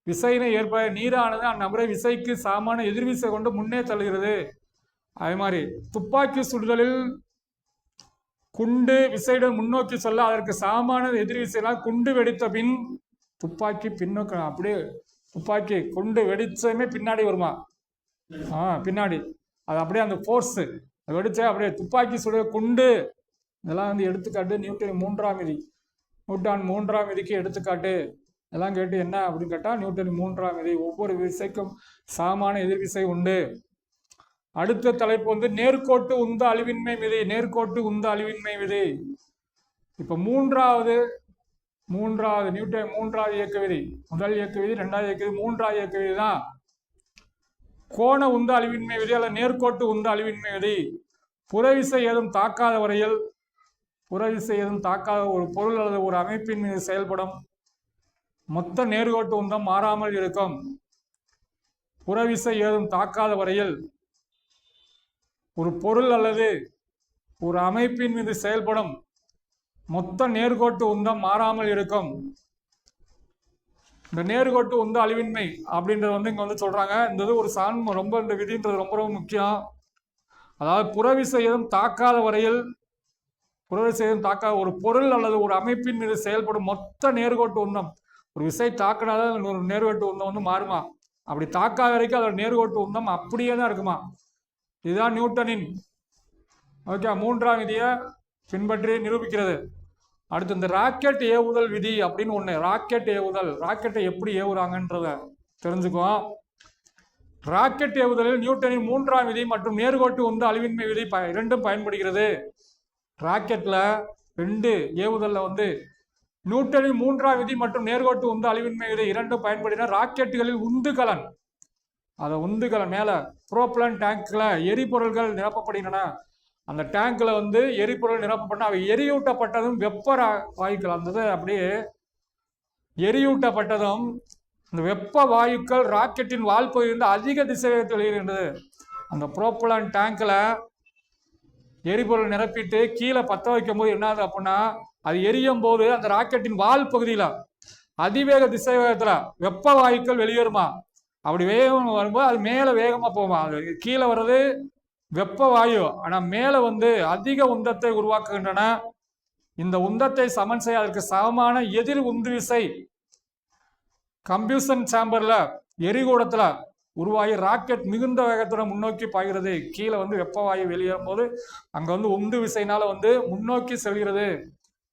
விசையினை ஏற்ப நீரானது அந்நபரை விசைக்கு சமமான எதிர்விசை கொண்டு முன்னே தள்ளுகிறது. அதே மாதிரி துப்பாக்கி சுடுதலில் குண்டு விசையுடன் முன்னோக்கி சொல்ல அதற்கு சமமான எதிர்விசைனால் குண்டு வெடித்த பின் துப்பாக்கி பின்னோக்க அப்படியே துப்பாக்கி குண்டு வெடிச்சதுமே பின்னாடி வருமா? பின்னாடி அது அப்படியே அந்த ஃபோர்ஸ் வெடிச்சா அப்படியே துப்பாக்கி சுட குண்டு இதெல்லாம் வந்து எடுத்துக்காட்டு நியூட்டன் மூன்றாம் விதிக்கு எடுத்துக்காட்டு இதெல்லாம் கேட்டு என்ன அப்படின்னு கேட்டால் நியூட்டன் 3ஆம் விதி. ஒவ்வொரு விசைக்கும் சமமான எதிர்விசை உண்டு. அடுத்த தலைப்பு வந்து நேர்கோட்டு உந்த அழிவின்மை விதி. இப்போ மூன்றாவது நியூட்டன் 3ஆவது இயக்க விதி. முதல் இயக்க விதி, 2வது இயக்க விதி, 3ஆவது இயக்க விதி தான் கோண உந்த அழிவின்மை விதி அல்ல நேர்கோட்டு உந்த அழிவின்மை விதி. புறவிசை ஏதும் தாக்காத வரையில் ஒரு பொருள் அல்லது ஒரு அமைப்பின் மீது செயல்படும் மொத்த நேர்கோட்டு உந்தம் மாறாமல் இருக்கும். புறவிசை ஏதும் தாக்காத வரையில் ஒரு பொருள் அல்லது ஒரு அமைப்பின் மீது செயல்படும் மொத்த நேர்கோட்டு உந்தம் மாறாமல் இருக்கும். இந்த நேர்கோட்டு உந்த அழிவின்மை அப்படின்றது வந்து இங்க வந்து சொல்றாங்க. இந்த ஒரு ரொம்ப இந்த விதின்றது ரொம்ப ரொம்ப முக்கியம். அதாவது புறவிசை ஏதும் தாக்காத வரையில் ஒரு பொருள் அல்லது ஒரு அமைப்பின் மீது செயல்படும் மொத்த நேர்கோட்டு உந்தம், ஒரு விசை தாக்கினாதான் ஒரு நேர்கோட்டு உந்தம் வந்து மாறுமா? அப்படி தாக்காத வரைக்கும் அதோட நேர்கோட்டு உந்தம் அப்படியே தான் இருக்குமா? இதுதான் நியூட்டனின் 3ஆம் விதியை பின்பற்றி நிரூபிக்கிறது. அடுத்து இந்த ராக்கெட் ஏவுதல் விதி அப்படின்னு ஒண்ணு. ராக்கெட்டை எப்படி ஏவுறாங்கன்றத தெரிஞ்சுக்குவோம். ராக்கெட் ஏவுதலில் நியூட்டனின் 3ஆம் விதி மற்றும் நேர்கோட்டு உந்த அழிவின்மை விதி இரண்டும் பயன்படுகிறது. ராக்கெட்ல ஏவுதல்ல வந்து நியூட்டனின் 3ஆம் விதி மற்றும் நேர்கோட்டு உந்த அழிவின்மை விதி இரண்டும் பயன்படுத்தின ராக்கெட்டுகளில் உந்துகலன் மேல புரோப்பலன் டேங்க்ல எரிபொருள்கள் நிரப்பப்படுகின்றன. அந்த டேங்க்ல வந்து எரிபொருள் நிரப்பப்பட்ட அவை எரியூட்டப்பட்டதும் வெப்ப வாயுக்கள் அந்த அப்படியே எரியூட்டப்பட்டதும் அந்த வெப்ப வாயுக்கள் ராக்கெட்டின் வால் பகுதியிலிருந்து அதிக திசைவேகத்தில் வெளியிடுகின்றது. அந்த புரோப்பலன் டேங்க்ல எரிபொருள் நிரப்பிட்டு கீழே பத்த வைக்கும் போது என்னது அப்படின்னா அது எரியும் போது அந்த ராக்கெட்டின் வால் பகுதியில அதிவேக திசைவேகத்துல வெப்ப வாயுக்கள் வெளியேறுமா? அப்படி வேகம் வரும்போது அது மேல வேகமா போகுமா? அது கீழே வர்றது வெப்ப வாயு, ஆனா மேல வந்து அதிக உந்தத்தை உருவாக்குகின்றன. இந்த உந்தத்தை சமன் செய்ய அதற்கு சமமான எதிர் உந்து விசை கம்பியூஷன் சேம்பர்ல எரிகூடத்துல உருவாகி ராக்கெட் மிகுந்த வேகத்துடன் முன்னோக்கி பாய்கிறது. கீழே வந்து வெப்ப வாயு வெளியேறும் போது அங்க வந்து உந்து விசைனால வந்து முன்னோக்கி செல்கிறது.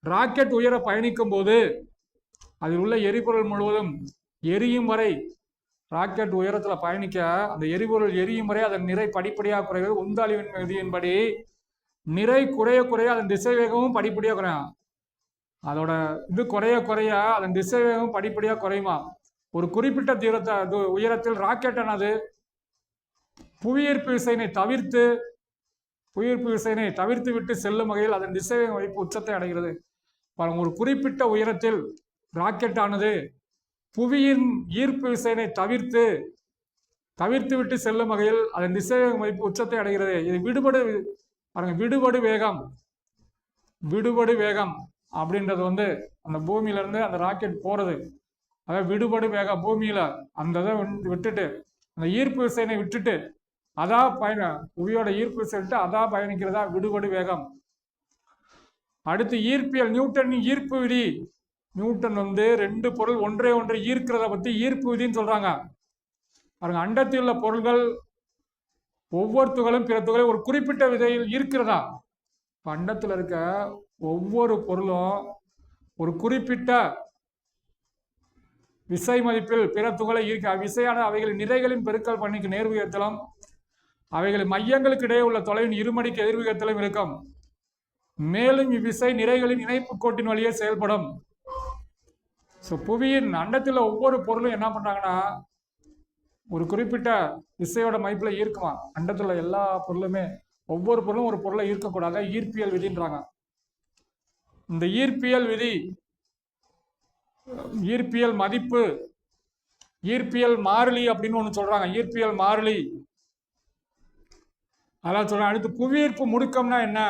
ராக்கெட் உயர பயணிக்கும் போது அதில் உள்ள எரிபொருள் முழுவதும் எரியும் வரை ராக்கெட் உயரத்துல பயணிக்க அந்த எரிபொருள் எரியும் வரை அதன் நிறை படிப்படியாக குறைகிறது. உந்த அழிவின் விதியின்படி நிறை குறைய குறைய அதன் திசைவேகமும் படிப்படியாக குறையும். அதோட இது குறைய அதன் திசைவேகம் படிப்படியாக குறையுமா? ஒரு குறிப்பிட்ட உயரத்தில் ராக்கெட்டானது புவியீர்ப்பு விசையினை தவிர்த்து விட்டு செல்லும் வகையில் அதன் திசைவேக மதிப்பு உச்சத்தை அடைகிறது. ஒரு குறிப்பிட்ட உயரத்தில் ராக்கெட்டானது புவியின் ஈர்ப்பு விசையினை தவிர்த்து விட்டு செல்லும் வகையில் அதன் திசைவேக மதிப்பு உச்சத்தை அடைகிறது. இது விடுபடு வேகம் அப்படின்றது வந்து அந்த பூமியில இருந்து அந்த ராக்கெட் போறது, அதாவது விடுபடு வேகம் பூமியில அந்த இதை விட்டுட்டு அந்த ஈர்ப்பு விசையினை விட்டுட்டு புவியோட ஈர்ப்பு விசை விட்டு பயணிக்கிறதா விடுபடு வேகம். அடுத்து ஈர்ப்பியல், நியூட்டனின் ஈர்ப்பு விதி. நியூட்டன் வந்து ரெண்டு பொருள் ஒன்றை ஈர்க்கிறத பத்தி ஈர்ப்பு விதின்னு சொல்றாங்க. அண்டத்தில் உள்ள பொருள்கள் ஒவ்வொரு துகளும் பிற துகளை ஒரு குறிப்பிட்ட விதையில் ஈர்க்கிறதா. அண்டத்தில் இருக்க ஒவ்வொரு பொருளும் ஒரு குறிப்பிட்ட விசை மதிப்பில் பிற துகளை ஈர்க்க விசையான அவைகளின் நிறைகளின் பெருக்கல் பண்ணிக்கு நேர்விகிதத்திலும் அவைகளின் மையங்களுக்கு இடையே உள்ள தொலைவின் இருமடிக்கு எதிர்விகிதத்திலும் இருக்கும். மேலும் இவ்விசை நிறைகளின் இணைப்பு கோட்டின் வழியே செயல்படும். புவியின் அண்டத்தில் ஒவ்வொரு பொருளும் என்ன பண்றாங்கன்னா ஒரு குறிப்பிட்ட விசையோட மதிப்புல ஈர்க்குமா. அண்டத்துல எல்லா பொருளுமே ஒவ்வொரு பொருளும் ஒரு பொருளை ஈர்க்கக்கூடாது, ஈர்ப்பியல் விதின்றாங்க. இந்த ஈர்ப்பியல் விதி, ஈர்ப்பியல் மதிப்பு, ஈர்ப்பியல் மாறிலி அப்படின்னு ஒண்ணு சொல்றாங்க. ஈர்ப்பியல் மாறிலி அதான் சொல்றாங்க. அடுத்து புவியீர்ப்பு முடுக்கம்னா என்ன?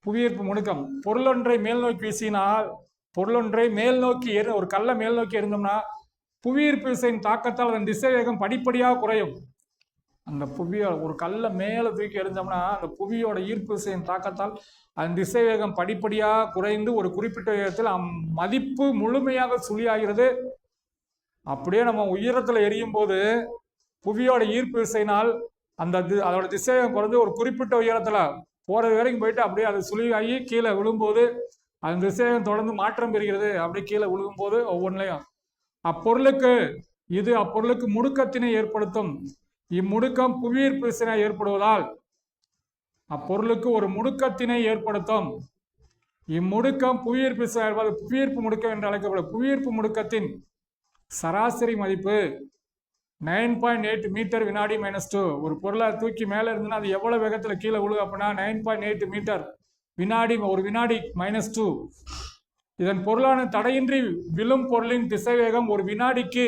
புவியீர்ப்பு முடுக்கம் பொருளொன்றை மேல் நோக்கி வீசினால் பொருளொன்றை மேல் நோக்கி ஒரு கல்லை மேல் நோக்கி எறிந்தோம்னா புவியீர்ப்பு விசையின் தாக்கத்தால் அதன் திசை வேகம் படிப்படியாக குறையும். அந்த புவியோட ஒரு கல்லை மேலே தூக்கி எறிஞ்சோம்னா அந்த புவியோட ஈர்ப்பு விசையின் தாக்கத்தால் அதன் திசை வேகம் படிப்படியாக குறைந்து ஒரு குறிப்பிட்ட வேகத்தில் மதிப்பு முழுமையாக சுழியாகிறது. அப்படியே நம்ம உயரத்தில் எரியும் போது புவியோட ஈர்ப்பு விசையினால் அதோட திசை வேகம் குறைந்து ஒரு குறிப்பிட்ட உயரத்துல போறது வரைக்கும் போயிட்டு அப்படியே அது சுழியாகி கீழே விழும்போது அந்த திசை வேகம் தொடர்ந்து மாற்றம் பெறுகிறது. அப்படியே கீழே விழுகும் போது ஒவ்வொன்றையும் அப்பொருளுக்கு முடுக்கத்தினை ஏற்படுத்தும். இம்முடுக்கம் புவியீர்ப்பு விசையினை ஏற்படுவதால் அப்பொருளுக்கு ஒரு முடுக்கத்தினை ஏற்படுத்தும். இம்முடுக்கம் புவியீர்ப்பு விசை புவியீர்ப்பு முடுக்கம் என்று அழைக்கப்படும். புவியீர்ப்பு முடுக்கத்தின் சராசரி மதிப்பு 9.8 மீட்டர் வினாடி -2. ஒரு பொருளை தூக்கி மேலே இருந்துன்னா அது எவ்வளவு வேகத்தில் கீழே விழுகு அப்படின்னா 9.8 மீட்டர் வினாடி, ஒரு வினாடி -2. இதன் பொருளான தடையின்றி விழும் பொருளின் திசை வேகம் ஒரு வினாடிக்கு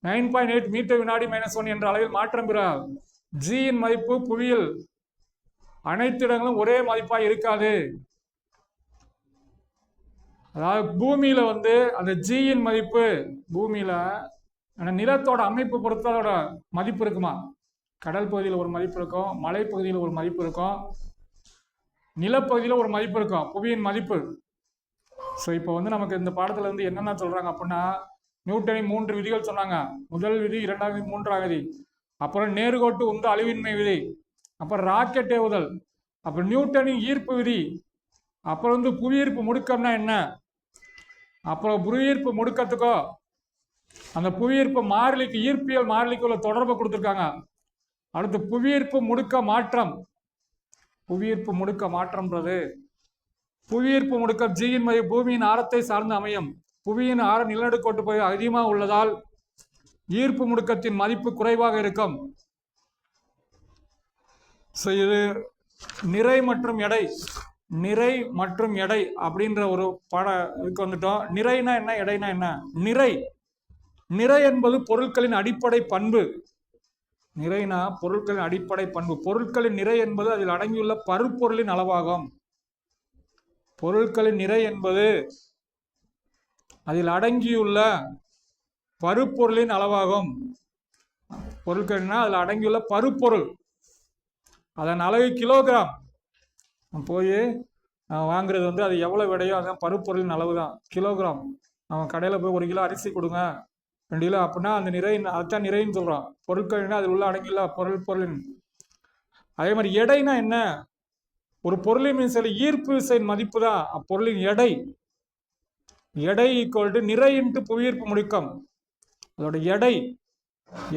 9.8 மீட்டர் வினாடி -1 என்ற அளவில் மாற்றம் பெற ஜியின் மதிப்பு புவியில் அனைத்து இடங்களும் ஒரே மதிப்பாக இருக்காது. அதாவது பூமியில அந்த ஜியின் மதிப்பு பூமியில நிலத்தோட அமைப்பு பொறுத்து அதோட மதிப்பு இருக்குமா. கடல் பகுதியில் ஒரு மதிப்பு இருக்கும், மலைப்பகுதியில் ஒரு மதிப்பு இருக்கும், நிலப்பகுதியில் ஒரு மதிப்பு இருக்கும், புவியின் மதிப்பு. ஸோ இப்போ நமக்கு இந்த பாடத்துல என்னென்ன சொல்றாங்க அப்படின்னா நியூட்டனின் 3 விதிகள் சொன்னாங்க. முதல் விதி, 2ஆம் விதி, 3ஆம் விதி. அப்புறம் நேர்கோட்டு உந்து அழிவின்மை விதி, அப்புறம் ராக்கெட் ஏவுதல், அப்புறம் நியூட்டனின் ஈர்ப்பு விதி, அப்புறம் புவியீர்ப்பு முடுக்கம்னா என்ன, அப்புறம் புவியீர்ப்பு முடுக்கத்துக்கோ அந்த புவியீர்ப்பு மாறிலிக்கு ஈர்ப்பியல் மாறிலிக்கு உள்ள தொடர்பை கொடுத்துருக்காங்க. அடுத்து புவியீர்ப்பு முடுக்க மாற்றம். புவியீர்ப்பு முடுக்க மாற்றம்ன்றது புவியீர்ப்பு முடுக்கம் ஜியின் மதிப்பு பூமியின் ஆரத்தை சார்ந்து அமையும். புவியின் ஆரம் நிலநடுக்கோட்டு பகுதி அதிகமாக உள்ளதால் ஈர்ப்பு முடுக்கத்தின் மதிப்பு குறைவாக இருக்கும். இது நிறை மற்றும் எடை. நிறை மற்றும் எடை அப்படின்ற ஒரு இதுக்கு வந்துட்டோம். நிறைனா என்ன, எடைனா என்ன? நிறை என்பது பொருட்களின் அடிப்படை பண்பு. நிறைனா பொருட்களின் அடிப்படை பண்பு. பொருட்களின் நிறை என்பது அதில் அடங்கியுள்ள பருப்பொருளின் அளவாகும். பொருட்களின் நிறை என்பது அதில் அடங்கியுள்ள பருப்பொருளின் அளவாகும். பொருட்கள்னா அதில் அடங்கியுள்ள பருப்பொருள், அதன் அளவு கிலோகிராம். போய் வாங்குறது அது எவ்வளவு விடையோ அதுதான் பருப்பொருளின் அளவு தான், கிலோகிராம். அவன் கடையில் போய் 1 கிலோ அரிசி கொடுங்க, 2 கிலோ அப்படின்னா அந்த நிறை, அதுதான் நிறைன்னு சொல்றான். பொருட்கள்னா அதில் உள்ள அடங்கியுள்ள பொருளின். அதே மாதிரி எடைனா என்ன? ஒரு பொருளின் மீது சில ஈர்ப்பு விசையின் மதிப்பு தான் அப்பொருளின் எடை. எடை ஈக்குவல் டு நிறை இன்ட்டு புவியீர்ப்பு முடுக்கம். அதோட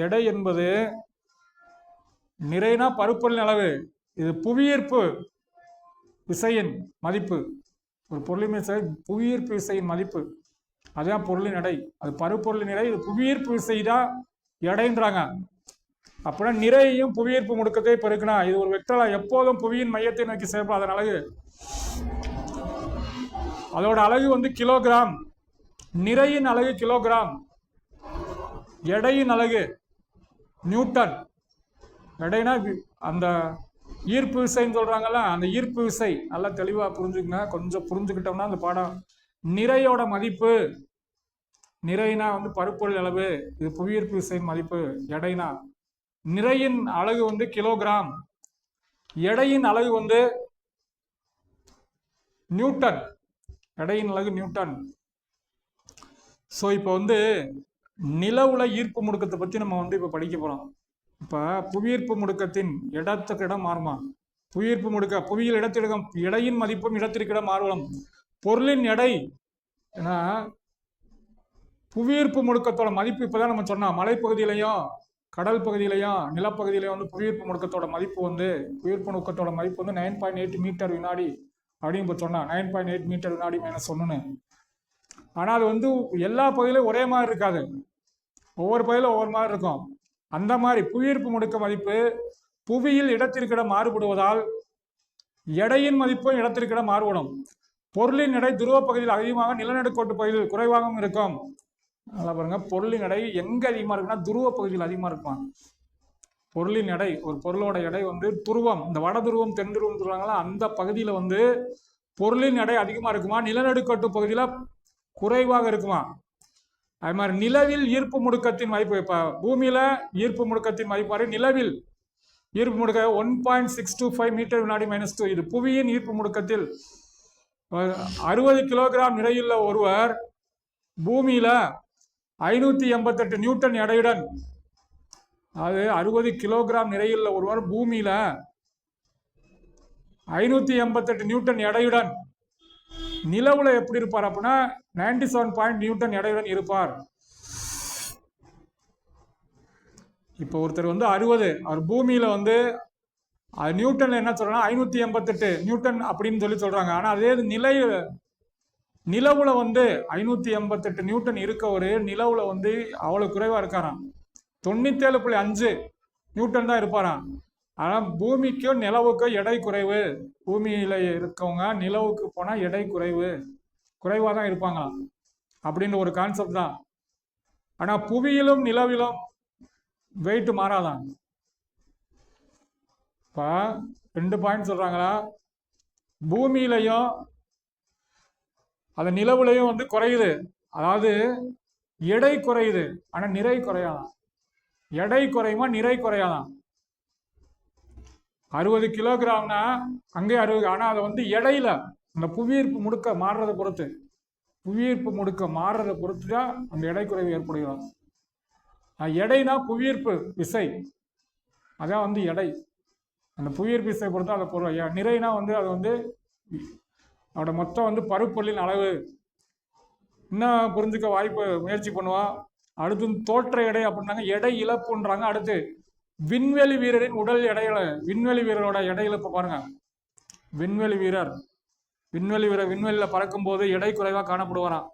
எடை என்பது நிறைனா பருப்பொருளின் அளவு, இது புவியீர்ப்பு விசையின் மதிப்பு. ஒரு பொருளின் மீது புவியீர்ப்பு விசையின் மதிப்பு, அதுதான் பொருளின் எடை. அது பருப்பொருளின் எடை, இது புவியீர்ப்பு விசை தான் எடைன்றாங்க. அப்படின்னா நிறையையும் புவியீர்ப்பு முடுக்கத்தை பெருக்கினா இது ஒரு வெக்டர் எப்போதும் புவியின் மையத்தை நோக்கி செயல்படும். அதன் அலகு, அதோட அலகு கிலோகிராம். நிறையின் அலகு கிலோகிராம், எடையின் அலகு நியூட்டன். எடைனா அந்த ஈர்ப்பு விசைன்னு சொல்றாங்கல்ல, அந்த ஈர்ப்பு விசை நல்லா தெளிவா புரிஞ்சுக்கங்க. கொஞ்சம் புரிஞ்சுக்கிட்டோம்னா அந்த பாடம். நிறையோட மதிப்பு, நிறைனா பருப்பொருள் அளவு, இது புவியீர்ப்பு விசையின் மதிப்பு. எடைனா நிறையின் அலகு கிலோகிராம், எடையின் அலகு நியூட்டன். எடையின் அலகு நியூட்டன். ஸோ இப்போ நிலவுல ஈர்ப்பு முடுக்கத்தை பற்றி நம்ம இப்போ படிக்க போகிறோம். இப்போ புவியீர்ப்பு முடுக்கத்தின் இடத்துக்கு இடம் மாறுமா? புவியீர்ப்பு முடுக்க புவியில் இடத்திடம் எடையின் மதிப்பும் இடத்திற்கிடம் மாறுபடும். பொருளின் எடை ஏன்னா புவியீர்ப்பு முடுக்கத்தோட மதிப்பு இப்போதான் நம்ம சொன்னோம். மலைப்பகுதியிலையும் கடல் பகுதியிலையும் நிலப்பகுதியிலையும் புவியீர்ப்பு முடுக்கத்தோட மதிப்பு புவியீர்ப்பு முடுக்கத்தோட மதிப்பு 9.8 மீட்டர் வினாடி அப்படின்னு இப்போ சொன்னோம். 9.8 மீட்டர் வினாடி -1. ஆனால் அது எல்லா பகுதியிலும் ஒரே மாதிரி இருக்காது, ஒவ்வொரு பகுதியிலும் ஒவ்வொரு மாதிரி இருக்கும். அந்த மாதிரி புவியீர்ப்பு முடுக்க மதிப்பு புவியில் இடத்திற்கிடம் மாறுபடுவதால் எடையின் மதிப்பும் இடத்திற்கிடம் மாறுபடும். பொருளின் எடை துருவ பகுதியில் அதிகமாக, நிலநடுக்கோட்டு பகுதியில் குறைவாகவும் இருக்கும். நல்லா பாருங்க, பொருளின் எடை எங்க அதிகமா இருக்குன்னா துருவ பகுதியில் அதிகமா இருக்குமா. பொருளின் எடை, ஒரு பொருளோட எடை துருவம், இந்த வட துருவம் தென் துருவம் சொல்றாங்களா, அந்த பகுதியில பொருளின் எடை அதிகமா இருக்குமா. நிலநடுக்கோட்டு பகுதியில குறைவாக இருக்குமா. அது மாதிரி நிலவில் ஈர்ப்பு முடுக்கத்தின் மதிப்பு, இப்போ பூமியில ஈர்ப்பு முடுக்கத்தின் மதிப்பாரு, நிலவில் ஈர்ப்பு முடுக்க 1.625 மீட்டர் வினாடி -2. இது புவியின் ஈர்ப்பு முடுக்கத்தில் 60 கிலோகிராம் நிறையுள்ள ஒருவர் பூமியில 588 நியூட்டன் எடையுடன், அது 60 கிலோகிராம் நிறையுள்ள ஒருவர் பூமியில 588 நியூட்டன் எடையுடன் நிலவுல எப்படி இருப்பார் அப்படின்னா 97 நியூட்டன் எடையுடன் இருப்பார். இப்போ ஒருத்தர் 60, அவர் பூமியில நியூட்டன் என்ன சொல்றாங்க, 588 நியூட்டன் அப்படின்னு சொல்றாங்க. ஆனா அதே நிலவுல 588 நியூட்டன் இருக்கவரு நிலவுல அவ்வளவு குறைவா இருக்காராம், 97.5 நியூட்டன் தான் இருப்பாராம். ஆனா பூமிக்கும் நிலவுக்கும் எடை குறைவு. பூமியில இருக்கவங்க நிலவுக்கு போனா எடை குறைவா தான் இருப்பாங்களாம் அப்படின்னு ஒரு கான்செப்ட் தான். ஆனா புவியிலும் நிலவிலும் வெயிட் மாறாதான். இப்ப 2 பாயிண்ட் சொல்றாங்களா, பூமியிலையும் அது நிலவுலையும் குறையுது. அதாவது எடை குறையுது, ஆனா நிறை குறையாதான். எடை குறையுமா நிறை குறையாதான். 60 கிலோகிராம்னா அங்கே 60, ஆனா அதை எடையில அந்த புவியீர்ப்பு முடுக்க மாறுறதை பொறுத்து, புவியீர்ப்பு முடுக்க மாறுறதை பொறுத்து தான் அந்த எடை குறைவு ஏற்படுகிறது. எடைனா புவியீர்ப்பு விசை, அதான் எடை. அந்த புவியீர்ப்பு விசை பொறுத்து அதை பொருள். நிறைனா அது அதோட மொத்தம் பருப்பொருளின் அளவு. இன்னும் புரிஞ்சுக்க வாய்ப்பு முயற்சி பண்ணுவா. அடுத்து தோற்ற எடை அப்படின்னாங்க, எடை இழப்புன்றாங்க. அடுத்து விண்வெளி வீரரின் உடல் எடையில, விண்வெளி வீரரோட எடை இழப்பு பாருங்க. விண்வெளி வீரர் விண்வெளியில பறக்கும் போது எடை குறைவா காணப்படுவாராம்.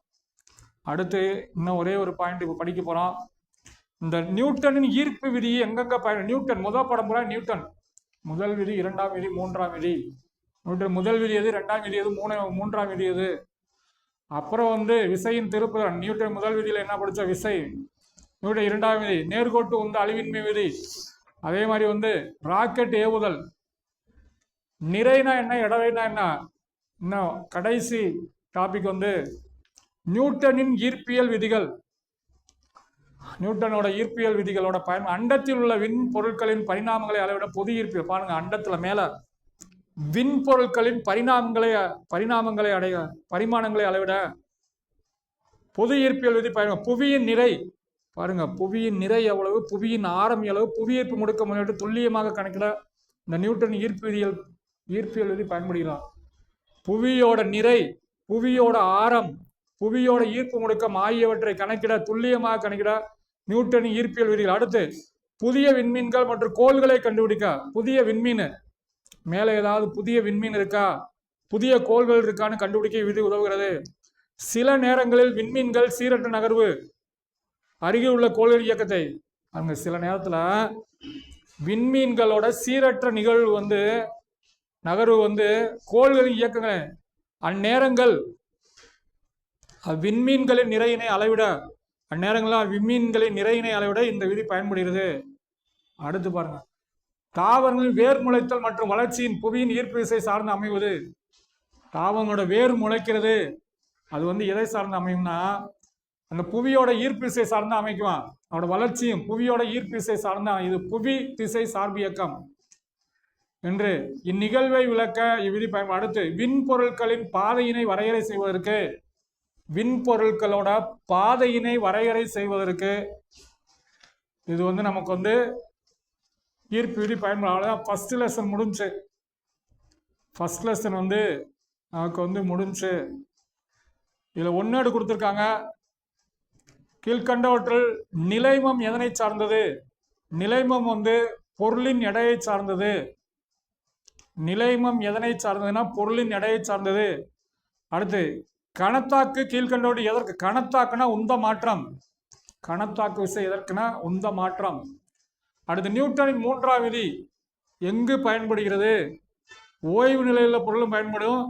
அடுத்து இன்னும் ஒரே ஒரு பாயிண்ட் இப்போ படிக்க போறோம். இந்த நியூட்டனின் ஈர்ப்பு விதி எங்கெங்க நியூட்டன் முதல் படம் போல நியூட்டன் முதல் விதி, 2ஆம் விதி, 3ஆம் விதி. நியூட்டன் முதல் விதி எது, 2ஆம் விதி எது, 3ஆம் விதி எது. அப்புறம் விசையின் திருப்புதல். நியூட்டன் முதல் விதியில என்ன படிச்ச விசை. நியூட்டன் 2ஆம் விதி நேர்கோட்டு அழிவின்மை விதி. அதே மாதிரி ராக்கெட் ஏவுதல். நிறைனா என்ன, எடைனா என்ன. இன்னும் கடைசி டாபிக் நியூட்டனின் ஈர்ப்பியல் விதிகள். நியூட்டனோட ஈர்ப்பியல் விதிகளோட பயன். அண்டத்தில் உள்ள விண் பொருட்களின் பரிணாமங்களை அளவிட பொது ஈர்ப்பியல். பாருங்க, அண்டத்துல மேல விண் பொருட்களின் பரிமாணங்களை அளவிட பொது ஈர்ப்பியல் விதி பயன். புவியின் நிறை பாருங்க, புவியின் நிறை எவ்வளவு, புவியின் ஆரம் எவ்வளவு, புவியீர்ப்பு முடுக்க முன்னிட்டு துல்லியமாக கணக்கிட இந்த நியூட்டன் ஈர்ப்பியல் விதி பயன்படுகிறார். புவியோட நிறை, புவியோட ஆரம், புவியோட ஈர்ப்பு முடுக்கம் ஆகியவற்றை துல்லியமாக கணக்கிட நியூட்டன் ஈர்ப்பியல் விதிகள். அடுத்து புதிய விண்மீன்கள் மற்றும் கோள்களை கண்டுபிடிக்க. புதிய விண்மீன், மேல ஏதாவது புதிய விண்மீன் இருக்கா, புதிய கோள்கள் இருக்கான்னு கண்டுபிடிக்க விதி உதவுகிறது. சில நேரங்களில் விண்மீன்கள் சீரற்ற நகர்வு அருகில் உள்ள கோள்கள் இயக்கத்தை. அங்க சில நேரத்துல விண்மீன்களோட சீரற்ற நிகழ்வு நகர்வு கோள்களின் இயக்கங்கள். அந்நேரங்கள் விண்மீன்களின் நிறையினை அளவிட, அந்நேரங்களில் விண்மீன்களின் நிறையினை அளவிட இந்த விதி பயன்படுகிறது. அடுத்து பாருங்க, தாவரங்களின் வேர் முளைத்தல் மற்றும் வளர்ச்சியின் புவியின் ஈர்ப்பு விசை சார்ந்து அமைவது. தாவரங்களோட வேர் முளைக்கிறது, அது எதை சார்ந்து அமையும்னா அந்த புவியோட ஈர்ப்பு விசை சார்ந்து அமைக்குவான். அவனோட வளர்ச்சியும் புவியோட ஈர்ப்பு விசை சார்ந்த, இது புவி திசை சார்பு இயக்கம் என்று இந்நிகழ்வை விளக்க இவ்விதி பயன்படும். அடுத்து விண்பொருட்களின் பாதையினை வரையறை செய்வதற்கு, விண்பொருட்களோட பாதையினை வரையறை செய்வதற்கு இது நமக்கு ஈர்ப்பு விதி பயன்படும். ஃபர்ஸ்ட் லெசன் முடிஞ்சு, ஃபர்ஸ்ட் லெசன் நமக்கு முடிஞ்சு. இதுல ஒன்னேடு கொடுத்துருக்காங்க. கீழ்கண்டவற்றில் நிலைமம் எதனை சார்ந்தது. நிலைமம் பொருளின் எடையை சார்ந்தது. நிலைமம் எதனை சார்ந்ததுன்னா பொருளின் எடையை சார்ந்தது. அடுத்து கணத்தாக்கு கீழ்கண்டவற்றை எதற்கு. கணத்தாக்குனா உந்த மாற்றம், கணத்தாக்கு விசை எதற்குனா உந்த மாற்றம். அடுத்து நியூட்டனின் 3ஆம் விதி எங்கு பயன்படுகிறது. ஓய்வு நிலையில் உள்ள பொருளும் பயன்படும்,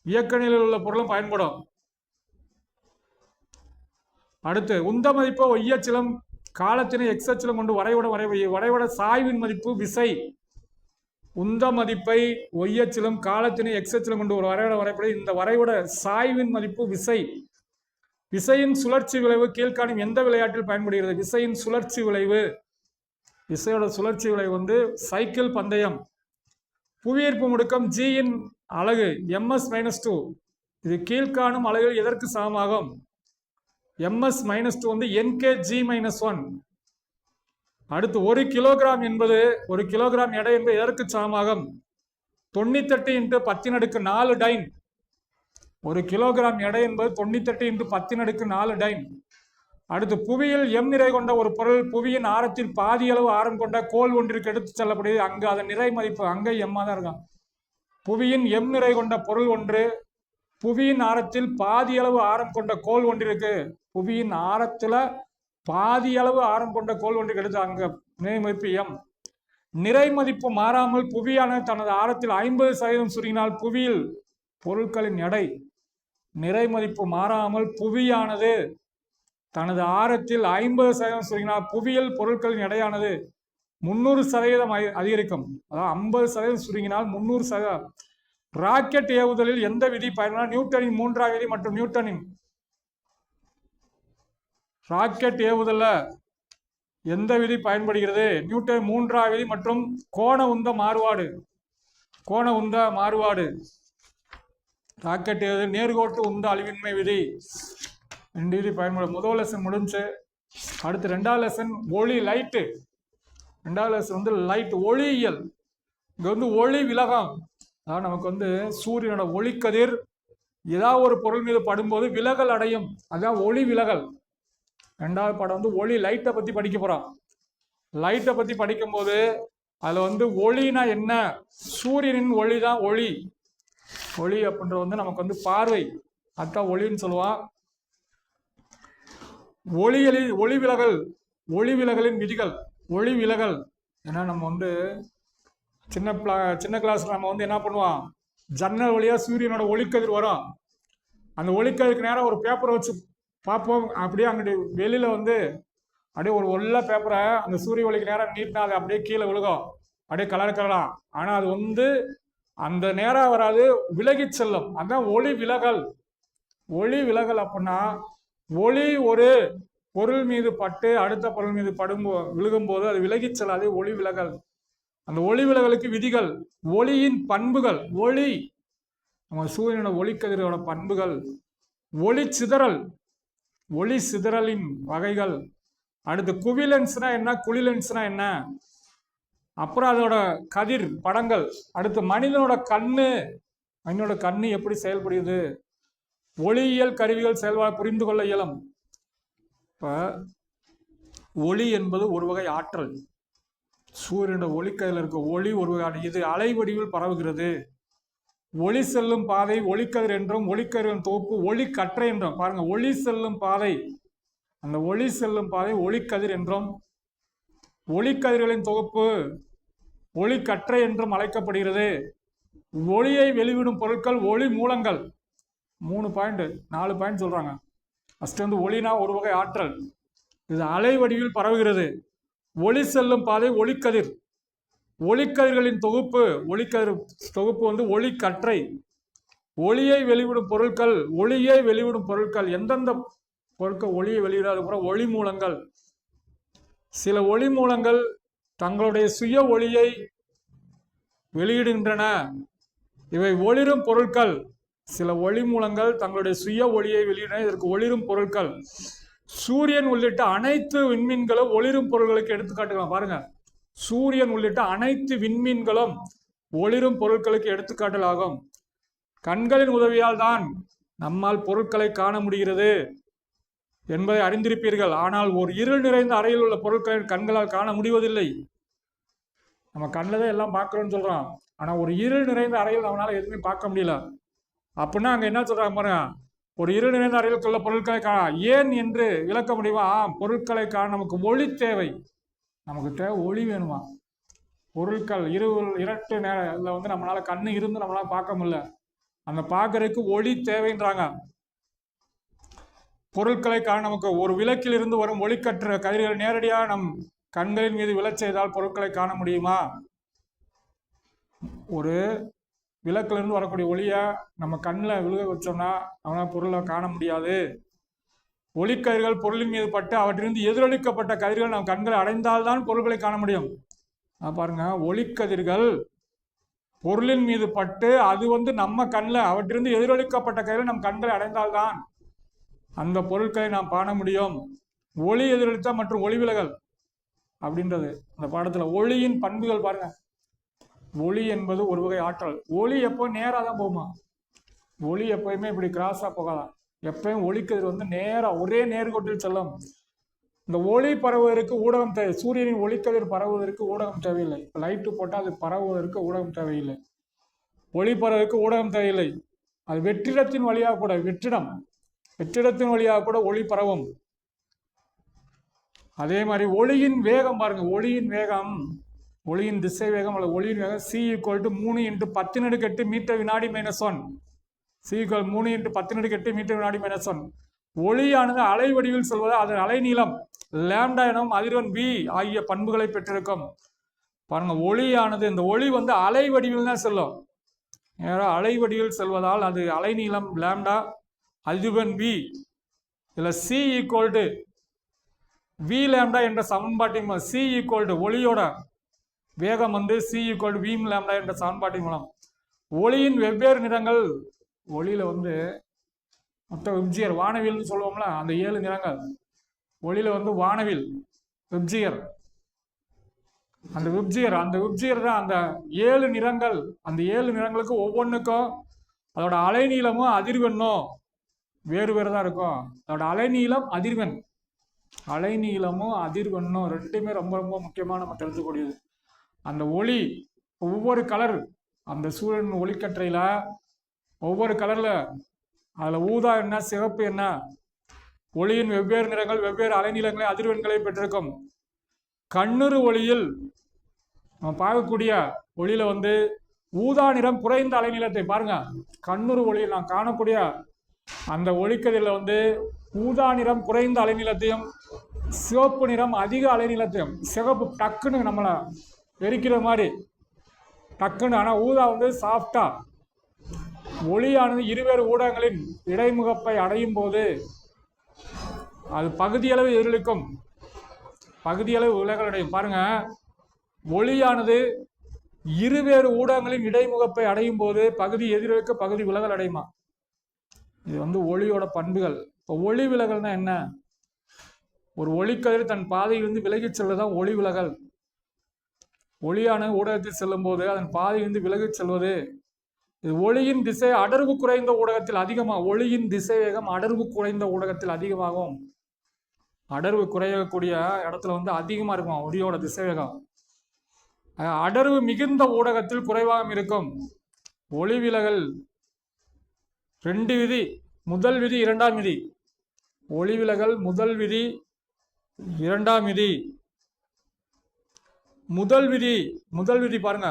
இயக்க நிலையில் உள்ள பொருளும் பயன்படும். அடுத்து உந்த மதிப்பு ஒய்யச்சிலம் காலத்தினை எக்ஸச்சிலம் கொண்டு வரைபட சாய்வின் மதிப்பு விசை. உந்த மதிப்பை ஒய்யச்சிலம் காலத்தினை எக்ஸச்சிலம் கொண்டு ஒரு வரைபட இந்த வரைபட சாய்வின் மதிப்பு விசை. விசையின் சுழற்சி விளைவு கீழ்காணும் எந்த விளையாட்டில் பயன்படுகிறது? விசையின் சுழற்சி விளைவு, விசையோட சுழற்சி விளைவு வந்து சைக்கிள் பந்தயம். புவியீர்ப்பு முடுக்கம் ஜியின் அலகு ms-2. இது கீழ்காணும் அலகுகள் எதற்கு சமமாகும்? ms-2 வந்து nkg-1. அடுத்து 1 கிலோகிராம் என்பது 1 கிலோகிராம் எடை என்பது எதற்கு சமமாகும்? 98 × 10⁴ டைன். 1 கிலோகிராம் எடை என்பது 98 × 10⁴ டைன். அடுத்து புவியில் m நிறை கொண்ட ஒரு பொருள் புவியின் ஆரத்தில் பாதி அளவு ஆரம் கொண்ட கோல் ஒன்றிற்கு எடுத்து செல்லப்படுது. அங்கு அதன் நிறை மதிப்பு அங்கே m தான் இருக்கும். புவியின் m நிறை கொண்ட பொருள் ஒன்று புவியின் ஆரத்தில் பாதி அளவு ஆரம் கொண்ட கோல் ஒன்றிற்கு, புவியின் ஆரத்துல பாதி அளவு ஆரம் கொண்ட கோல் ஒன்றுக்கு எடுத்து அங்க நிறை மதிப்பு m. நிறை மதிப்பு மாறாமல் புவியானது தனது ஆரத்தில் 50% சுருங்கினால் புவியில் பொருட்களின் எடை. நிறை மதிப்பு மாறாமல் புவியானது தனது ஆரத்தில் 50% சுருங்கினால் புவியியல் பொருட்களின் எடையானது 300% அதிகரிக்கும். அதாவது 50% சுருங்கினால் 300%. ராக்கெட் ஏவுதலில் எந்த விதி பயன்படுத்தினால்? நியூட்டனின் 3ஆம் விதி மற்றும் நியூட்டனின் ராக்கெட் ஏவுதல்ல எந்த விதி பயன்படுகிறது? நியூட்டன் 3ஆம் விதி மற்றும் கோண உந்த மாறுபாடு. கோண உந்த மாறுபாடு. ராக்கெட் ஏவுதல் நேர்கோட்டு உந்த அழிவின்மை விதி. 2 விதி பயன்படும். முதல் லெசன் முடிஞ்சு. அடுத்து 2வது லெசன் ஒளி, லைட்டு. 2வது லெசன் வந்து லைட், ஒளியியல். இங்க வந்து ஒளி விலகம். அதாவது நமக்கு வந்து சூரியனோட ஒளிக்கதிர் ஏதாவது ஒரு பொருள் மீது படும்போது விலகல் அடையும். அதான் ஒளி விலகல். 2வது பாடம் வந்து ஒளி, லைட்டை பத்தி படிக்க போறோம். லைட்டை பத்தி படிக்கும் போது அதுல வந்து ஒளினா என்ன? சூரியனின் ஒளி தான் ஒளி. ஒளி அப்படின்றது வந்து நமக்கு வந்து பார்வை, அதான் ஒளின்னு சொல்லுவான். ஒளி விலகல், ஒளி விலகலின் விதிகள். ஒளி விலகல் ஏன்னா நம்ம வந்து சின்ன கிளாஸ்ல நம்ம வந்து என்ன பண்ணுவோம், ஜன்னல் வழியா சூரியனோட ஒளிக்கதிர் வரும். அந்த ஒளிக்கதிருக்கு நேரம் ஒரு பேப்பரை வச்சு பார்ப்போம். அப்படியே அங்கிட்டு வெளியில வந்து அப்படியே ஒரு வெள்ளை பேப்பரை அந்த சூரிய ஒளிக்கு நேரம் நீட்டினா அது அப்படியே கீழே விழுகும், அப்படியே கலக்கலாம். ஆனா அது வந்து அந்த நேரம் வராது, விலகி செல்லும். அதான் ஒளி விலகல். ஒளி விலகல் அப்படின்னா ஒளி ஒரு பொருள் மீது பட்டு அடுத்த பொருள் மீது விழுகும் போது அது விலகி செல்லாது, ஒளி விலகல். அந்த ஒளி விலகலுக்கு விதிகள். ஒளியின் பண்புகள். ஒளி நம்ம சூரியனோட ஒளிக்கதிரோட பண்புகள். ஒளி சிதறல், ஒளி சிதறலின் வகைகள். அடுத்து குவிலென்ஸ்னா என்ன, குளிலென்ஸ்னா என்ன, அப்புறம் அதோட கதிர் படங்கள். அடுத்து மனிதனோட கண்ணு எப்படி செயல்படுகிறது, ஒளியியல் கருவிகள் செயல்பாடு புரிந்து கொள்ள இயலும். இப்ப ஒளி என்பது ஒரு வகை ஆற்றல். சூரியனோட ஒளிக்கதிரில் இருக்க ஒளி ஒரு வகை, இது அலை வடிவில் பரவுகிறது. ஒளி செல்லும் பாதை ஒளிக்கதிர் என்றும் ஒளிக்கதிரின் தொகுப்பு ஒளிக்கற்றை என்றும். பாருங்க, ஒளி செல்லும் பாதை, அந்த ஒளி செல்லும் பாதை ஒளிக்கதிர் என்றும் ஒளிக்கதிர்களின் தொகுப்பு ஒளிக்கற்றை என்றும் அழைக்கப்படுகிறது. ஒளியை வெளிவிடும் பொருட்கள் ஒளி மூலங்கள். 4 பாயிண்ட் சொல்றாங்க. ஃபர்ஸ்ட் வந்து ஒளினா ஒரு வகை ஆற்றல், இது அலை வடிவில் பரவுகிறது. ஒளி செல்லும் பாதை ஒளிக்கதிர். ஒளிக்கதிர்களின் தொகுப்பு, ஒளிக்கதிர் தொகுப்பு வந்து ஒளிக்கற்றை. ஒளியை வெளிவிடும் பொருட்கள் எந்தெந்த பொருட்கள் ஒளியை வெளியிடாத கூட ஒளி மூலங்கள். சில ஒளி மூலங்கள் தங்களுடைய சுய ஒளியை வெளியிடுகின்றன, இவை ஒளிரும் பொருட்கள். சில ஒளி மூலங்கள் தங்களுடைய சுய ஒளியை வெளியிடுகின்றன, இதற்கு ஒளிரும் பொருட்கள். சூரியன் உள்ளிட்ட அனைத்து விண்மீன்களும் ஒளிரும் பொருட்களுக்கு எடுத்துக்காட்டுக்கலாம். பாருங்க, சூரியன் உள்ளிட்ட அனைத்து விண்மீன்களும் ஒளிரும் பொருட்களுக்கு எடுத்துக்காட்டல் ஆகும். கண்களின் உதவியால் தான் நம்மால் பொருட்களை காண முடிகிறது என்பதை அறிந்திருப்பீர்கள். ஆனால் ஒரு இருள் நிறைந்த அறையில் உள்ள பொருட்களை கண்களால் காண முடிவதில்லை. நம்ம கண்ணில் தான் எல்லாம் பார்க்குறோம்னு சொல்றோம், ஆனா ஒரு இருள் நிறைந்த அறையில் நம்மளால எதுவுமே பார்க்க முடியல. அப்படின்னா அங்க என்ன சொல்றாங்க பாருங்க, ஒரு இருள் நிறைந்த அறையிலுள்ள பொருட்களை காண ஏன் என்று விளக்க முடியுமா? பொருட்களை காண நமக்கு ஒளி தேவை. நமக்கு தேவை ஒளி வேணுமா? பொருட்கள் இரட்டு நேரம் வந்து நம்மளால கண்ணு இருந்து நம்மளால பார்க்க முடியல, அந்த பார்க்கறதுக்கு ஒளி தேவைன்றாங்க. பொருட்களை காண நமக்கு ஒரு விளக்கில் இருந்து வரும் ஒளிக்கற்ற கதிர்கள் நேரடியாக நம் கண்களின் மீது விழச் செய்தால் பொருட்களை காண முடியுமா? ஒரு விளக்கிலிருந்து வரக்கூடிய ஒளியை நம்ம கண்ணில் விழுக வச்சோம்னா அவனால் பொருளை காண முடியாது. ஒளிக்கதிர்கள் பொருளின் மீது பட்டு அவற்றிலிருந்து எதிரொலிக்கப்பட்ட கதிர்கள் நம் கண்களை அடைந்தால்தான் பொருள்களை காண முடியும். பாருங்க, ஒளிக்கதிர்கள் பொருளின் மீது பட்டு அது நம்ம கண்ணில் அவற்றிலிருந்து எதிரொலிக்கப்பட்ட கதிர்கள் நம் கண்களை அடைந்தால்தான் அந்த பொருட்களை நாம் காண முடியும். ஒளி எதிரொலித்தா மற்றும் ஒளி விலகல் அப்படின்றது அந்த பாடத்துல ஒளியின் பண்புகள் பாருங்க. ஒளி என்பது ஒரு வகை ஆற்றல். ஒளி எப்போ நேராக தான் போகுமா? ஒளி எப்பயுமே இப்படி கிராஸா போகாதான். எப்பயும் ஒளிக்கதிர் நேரா ஒரே நேர்கோட்டில் செல்லும். இந்த ஒளி பரவுவதற்கு ஊடகம் தேவை. சூரியனின் ஒளிக்கதிர் பரவுவதற்கு ஊடகம் தேவையில்லை. லைட்டு போட்டால் அது பரவுவதற்கு ஊடகம் தேவையில்லை. ஒளி பரவுவதற்கு ஊடகம் தேவையில்லை. அது வெற்றிடத்தின் வழியாக கூட வெற்றிடத்தின் வழியாக கூட ஒளி பரவும். அதே மாதிரி ஒளியின் வேகம் பாருங்க. ஒளியின் திசை வேகம் அல்லது ஒளியின் வேகம் c = 3 × 10⁻8 மீட்டர் வினாடி -1. c = 3 × 10⁻8 மீட்டர் வினாடி -1. ஒளியானது அலை வடிவில் செல்வதால் அதன் அலை நீளம் லாம்டா எனும் அதிர்வெண் v ஆகிய பண்புகளை பெற்றிருக்கும். பாருங்க, ஒளியானது இந்த ஒளி அலை வடிவில் தான் செல்லும். அலை வடிவில் செல்வதால் அது அலை நீளம் லாம்டா, அதிர்வெண் v. இதுல c = v லாம்டா என்ற சமன்பாட்டின் மூலம் c = ஒளியோட வேகம் c = v லாம்டா என்ற சமன்பாட்டின் மூலம் ஒளியின் வெவ்வேறு நிறங்கள். ஒளியில மொத்த விப்ஜியர் வானவில்னு சொல்லுவோம்ல, அந்த 7 நிறங்கள். ஒளியில வானவில் விப்ஜியர், அந்த விப்ஜியர் தான் அந்த 7 நிறங்கள். அந்த 7 நிறங்களுக்கு ஒவ்வொன்றுக்கும் அதோட அலைநீளமும் அதிர்வெண்ணும் வேறு தான் இருக்கும். அதோட அலைநீளமும் அதிர்வெண்ணும் ரெண்டுமே ரொம்ப ரொம்ப முக்கியமான நம்ம தெரிஞ்சுக்கூடியது. அந்த ஒளி ஒவ்வொரு கலர், அந்த சூரியன் ஒளிக்கற்றையில ஒவ்வொரு கலர்ல அதுல ஊதா என்ன, சிவப்பு என்ன, ஒளியின் வெவ்வேறு நிறங்கள் வெவ்வேறு அலைநீளங்களை அதிர்வெண்களை பெற்றிருக்கும். கண்ணுறு ஒளியில் நம்ம பார்க்கக்கூடிய ஒளியில ஊதா நிறம் குறைந்த அலைநீளத்தை பாருங்க. கண்ணுறு ஒளியில் நாம் காணக்கூடிய அந்த ஒளிக்கதிரில் ஊதா நிறம் குறைந்த அலைநீளத்தையும் சிவப்பு நிறம் அதிக அலைநீளத்தையும், சிவப்பு டக்குன்னு நம்மளை எரிக்கிற மாதிரி டக்குன்னு, ஆனால் ஊதா சாஃப்டா. ஒளியானது இருவேறு ஊடகங்களின் இடைமுகப்பை அடையும் போது அது பகுதியளவு எதிரொலிக்கும், பகுதியளவு விலகல் அடையும். பாருங்க, ஒளியானது இருவேறு ஊடகங்களின் இடைமுகப்பை அடையும் போது பகுதி எதிரொலிக்க பகுதி விலகல் அடையுமா? இது ஒளியோட பண்புகள். இப்போ ஒளி விலகல்னா என்ன? ஒரு ஒளிக்கதிர் தன் பாதையிலிருந்து விலகிச் செல்வதுதான் ஒளி விலகல். ஒளியான ஊடகத்தில் செல்லும் போது அதன் பாதையிலிருந்து விலகிச் செல்வது. இது ஒளியின் திசை அடர்வு குறைந்த ஊடகத்தில் அதிகமாக, ஒளியின் திசை வேகம் அடர்வு குறைந்த ஊடகத்தில் அதிகமாகும். அடர்வு குறையக்கூடிய இடத்துல அதிகமா இருக்கும் ஒளியோட திசை வேகம். அடர்வு மிகுந்த ஊடகத்தில் குறைவாக இருக்கும். ஒளி விலகல் 2 விதி. முதல் விதி, 2ஆம் விதி. ஒளி விலகல் முதல் விதி, 2ஆம் விதி. முதல் விதி பாருங்க.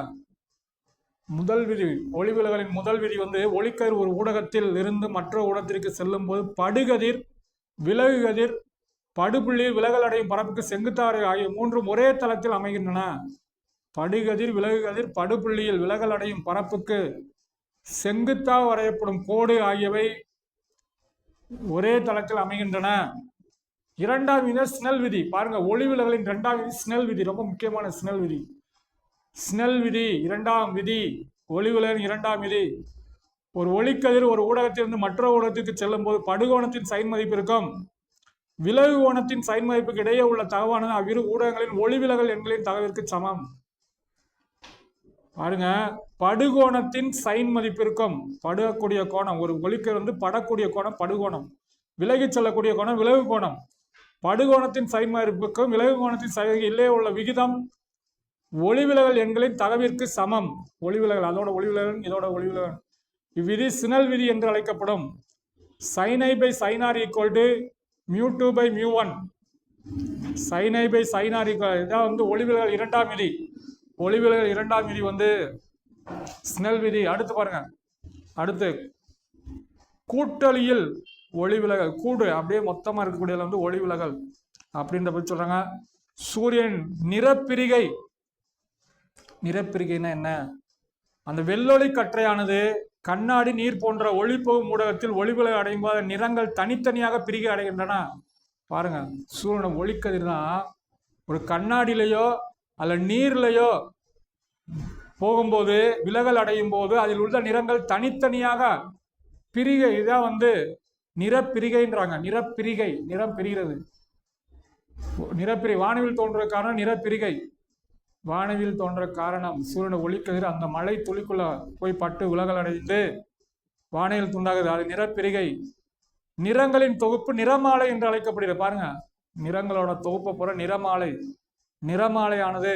முதல் விதி, ஒளி விலகலின் முதல் விதி ஒளிக்கதிர் ஒரு ஊடகத்தில் இருந்து மற்ற ஊடகத்திற்கு செல்லும் போது படுகதிர், விலகுகதிர், படுபுள்ளி விலகல் அடையும் பரப்புக்கு செங்குத்தாறு ஆகிய 3 ஒரே தளத்தில் அமைகின்றன. படுகதிர், விலகுகதிர், படுபுள்ளியில் விலகல் அடையும் பரப்புக்கு செங்குத்தாக வரையப்படும் கோடு ஆகியவை ஒரே தளத்தில் அமைகின்றன. 2ஆம் விதி ஸ்னெல் விதி. பாருங்க, ஒளி விலகலின் 2ஆம் விதி ஸ்னெல் விதி, ரொம்ப முக்கியமான ஸ்னெல் விதி. ஸ்னெல் விதி 2ஆம் விதி, ஒளி விலகலின் 2ஆம் விதி. ஒரு ஒளிக்கதிர் ஒரு ஊடகத்திலிருந்து மற்ற ஊடகத்திற்கு செல்லும் போது படுகோணத்தின் சைன் மதிப்பு இருக்கும். விலகு கோணத்தின் சைன் மதிப்புக்கு இடையே உள்ள தகவானது அவ்விரு ஊடகங்களின் ஒளி விலகல் எண்களின் தகவிற்கு சமம். பாருங்க, படுகோணத்தின் சைன் மதிப்பு இருக்கும். படக்கூடிய கோணம், ஒரு ஒளிக்கதிர் படக்கூடிய கோணம் படுகோணம், விலகி செல்லக்கூடிய கோணம் விலகு கோணம். படுகோணத்தின் சைன் மதிப்புக்கும் விலகு கோணத்தின் சைனுக்கு இல்லே உள்ள விகிதம் ஒளி விலகல் எண்களின் தகவிற்கு சமம். ஒளி விலகல், அதோட ஒளி விலகல், இதோட ஒளி விலகல். இவ்விதி ஸ்னெல் விதி என்று அழைக்கப்படும். sin I by sin R = μ2 by μ1. sin I by sin R இதான் ஒளி விலகல் 2ஆம் விதி. ஒளி விலகல் 2ஆம் விதி ஸ்னெல் விதி. அடுத்து பாருங்க, அடுத்து கூட்டலியில் ஒளி விலகல், கூடு அப்படியே மொத்தமா இருக்கக்கூடிய ஒளி விலகல் அப்படின்ற பற்றி சொல்றாங்க. சூரியன் நிறப்பிரிகைனா என்ன? அந்த வெள்ளொளி கற்றையானது கண்ணாடி, நீர் போன்ற ஒளிபோகும் ஊடகத்தில் ஒளிவிலகல் அடையும் போது நிறங்கள் தனித்தனியாக பிரிகை அடைகின்றன. பாருங்க, சூரியன ஒளிக்கதிர் தான் ஒரு கண்ணாடியிலையோ அல்ல நீர்லையோ போகும்போது விலகல் அடையும் போது அதில் உள்ள நிறங்கள் தனித்தனியாக பிரிகை, இதான் வந்து நிறப்பிரிகைன்றாங்க. நிறப்பிரிகை, நிறம் பிரிகிறது. நிறப்பிரி வானவில் தோன்ற காரணம் நிறப்பிரிகை. வானவில் தோன்ற காரணம் சூரியன ஒளிக்கதிர் அந்த மழை துளிக்குள்ள போய் பட்டு விலகல் அடைந்து வானவில் துண்டாகுது. அது நிறப்பிரிகை. நிறங்களின் தொகுப்பு நிறமாலை என்று அழைக்கப்படுகிறது. பாருங்க, நிறங்களோட தொகுப்பை போற நிறமாலை. நிறமாலையானது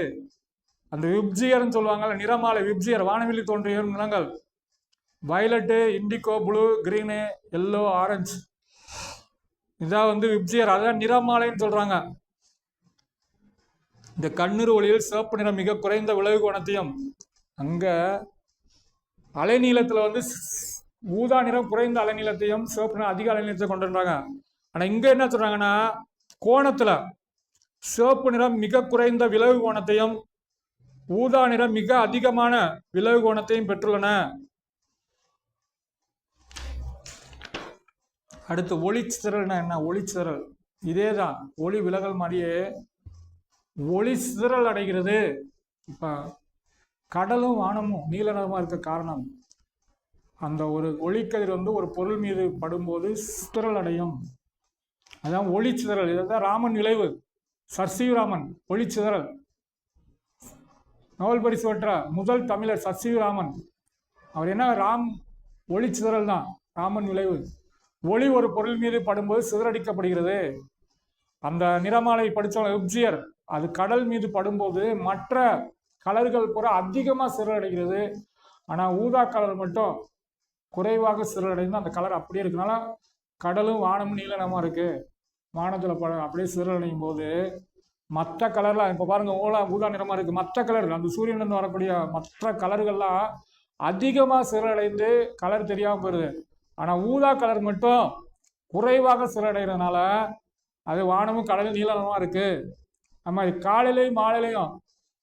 அந்த விப்ஜியர்னு சொல்லுவாங்கல்ல, நிறமாலை விப்ஜியர், வானவில் தோன்றிய நிறங்கள் violet, indigo, blue, green, yellow, orange, இதான் வந்து விப்ஜியர். அதான் நிறமாலைன்னு சொல்றாங்க. இந்த கண்ணீர் ஒளியில் சிவப்பு நிறம் மிக குறைந்த விளைவு கோணத்தையும், அங்க அலைநீளத்துல வந்து ஊதா நிறம் குறைந்த அலைநீளத்தையும் சிவப்பு நிறம் அதிக அலைநீளத்தை கொண்டுறாங்க. ஆனா இங்க என்ன சொல்றாங்கன்னா, கோணத்துல சிவப்பு நிறம் மிக குறைந்த விளைவு கோணத்தையும் ஊதா நிறம் மிக அதிகமான விளைவு கோணத்தையும் பெற்றுள்ளன. அடுத்து ஒளிச்சிதறல்னா என்ன? ஒளிச்சிதறல் இதேதான், ஒளி விலகல் மாதிரியே ஒளி சிதறல் அடைகிறது. இப்ப கடலும் வானமும் நீல நிறமா இருக்க காரணம், அந்த ஒரு ஒளிக்கதிர் வந்து ஒரு பொருள் மீது படும்போது சிதறல் அடையும். அதான் ஒளி சிதறல். இதுதான் ராமன் விளைவு. சர் ராமன் ஒளி சிதறல். நோபல் பரிசு பெற்ற முதல் தமிழர் சர் ராமன். அவர் என்ன, ஒளி சிதறல் தான் ராமன் விளைவு. ஒளி ஒரு பொருள் மீது படும்போது சிதறடிக்கப்படுகிறது. அந்த நிறமாலை படித்தவங்க விப்ஜியர், அது கடல் மீது படும்போது மற்ற கலர்கள் பூரா அதிகமாக சிதறடைகிறது. ஆனால் ஊதா கலர் மட்டும் குறைவாக சிதறடைந்து அந்த கலர் அப்படியே இருக்கனால கடலும் வானமும் நீல நிறமா இருக்கு. வானத்தில் அப்படியே சிதறடையும் போது மற்ற கலர்லாம் இப்போ பாருங்க, ஊதா நிறமா இருக்கு. மற்ற கலர் அந்த சூரியனிலிருந்து வரக்கூடிய மற்ற கலர்கள்லாம் அதிகமாக சிதறடைந்து கலர் தெரியாமல் போயிடுது. ஆனால் ஊதா கலர் மட்டும் குறைவாக சிதறடைகிறதுனால அது வானமும் கடலும் நீல நிறமா இருக்கு. நம்ம காலையிலையும் மாலையிலையும்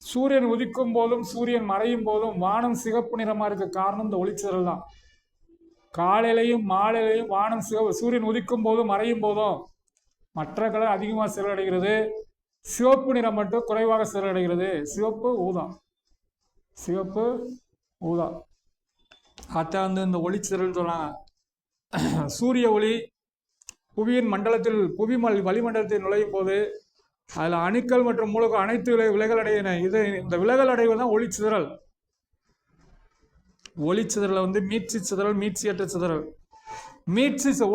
சூரியன் உதிக்கும் போதும் சூரியன் மறையும் போதும் வானம் சிகப்பு நிறமா இருக்க காரணம் இந்த ஒளிச்சிதறல் தான். காலையிலையும் மாலையிலையும் வானம் சூரியன் உதிக்கும் போதும் மறையும் போதும் மற்ற கலர் அதிகமாக சிதறடைகிறது, சிவப்பு நிறம் மட்டும் குறைவாக சிதறடைகிறது. சிவப்பு ஊதா, சிவப்பு ஊதா. அதான் வந்து இந்த ஒளிச்சிதறல் சொன்னாங்க. சூரிய ஒளி புவியின் மண்டலத்தில் வளிமண்டலத்தில் நுழையும் போது அதில் அணுக்கள் மற்றும் மூலகம் அனைத்து விலகல் அடையின. இந்த விலகல் அடைவது தான் ஒளிச்சிதறல். ஒளிச்சிதறல் வந்து மீட்சி சிதறல், மீட்சியற்ற சிதறல்.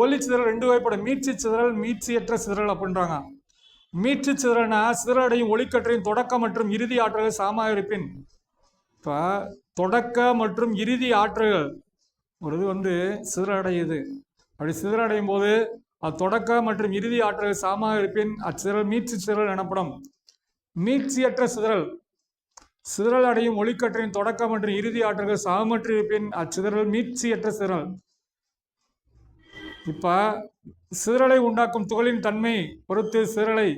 ஒளிச்சிதறல் ரெண்டு வகைப்படும், மீட்சி சிதறல், மீட்சியற்ற சிதறல் அப்படின்றாங்க. மீட்சி சிதறல்னா சிதறடையும் ஒளிக்கற்றையின் தொடக்க மற்றும் இறுதி ஆற்றல்கள் சமமாக இருப்பின். இப்போ தொடக்க மற்றும் இறுதி ஆற்றல்கள் ஒரு இது வந்து சிதறடையுது. அப்படி சிதறடையும் போது அது தொடக்க மற்றும் இறுதி ஆற்றல்கள் சமமாக இருப்பின் அச்சிதறல் மீட்சி சிதறல் எனப்படும். மீட்சியற்ற சிதறல், சிதறல் அடையும் ஒளிக்கற்றையின் தொடக்க மற்றும் இறுதி ஆற்றல்கள் சமமற்று இருப்பின் அச்சிதறல் மீட்சியற்ற சிதறல். இப்ப சிதறலை உண்டாக்கும் துகளின் தன்மை பொறுத்து சிதறலை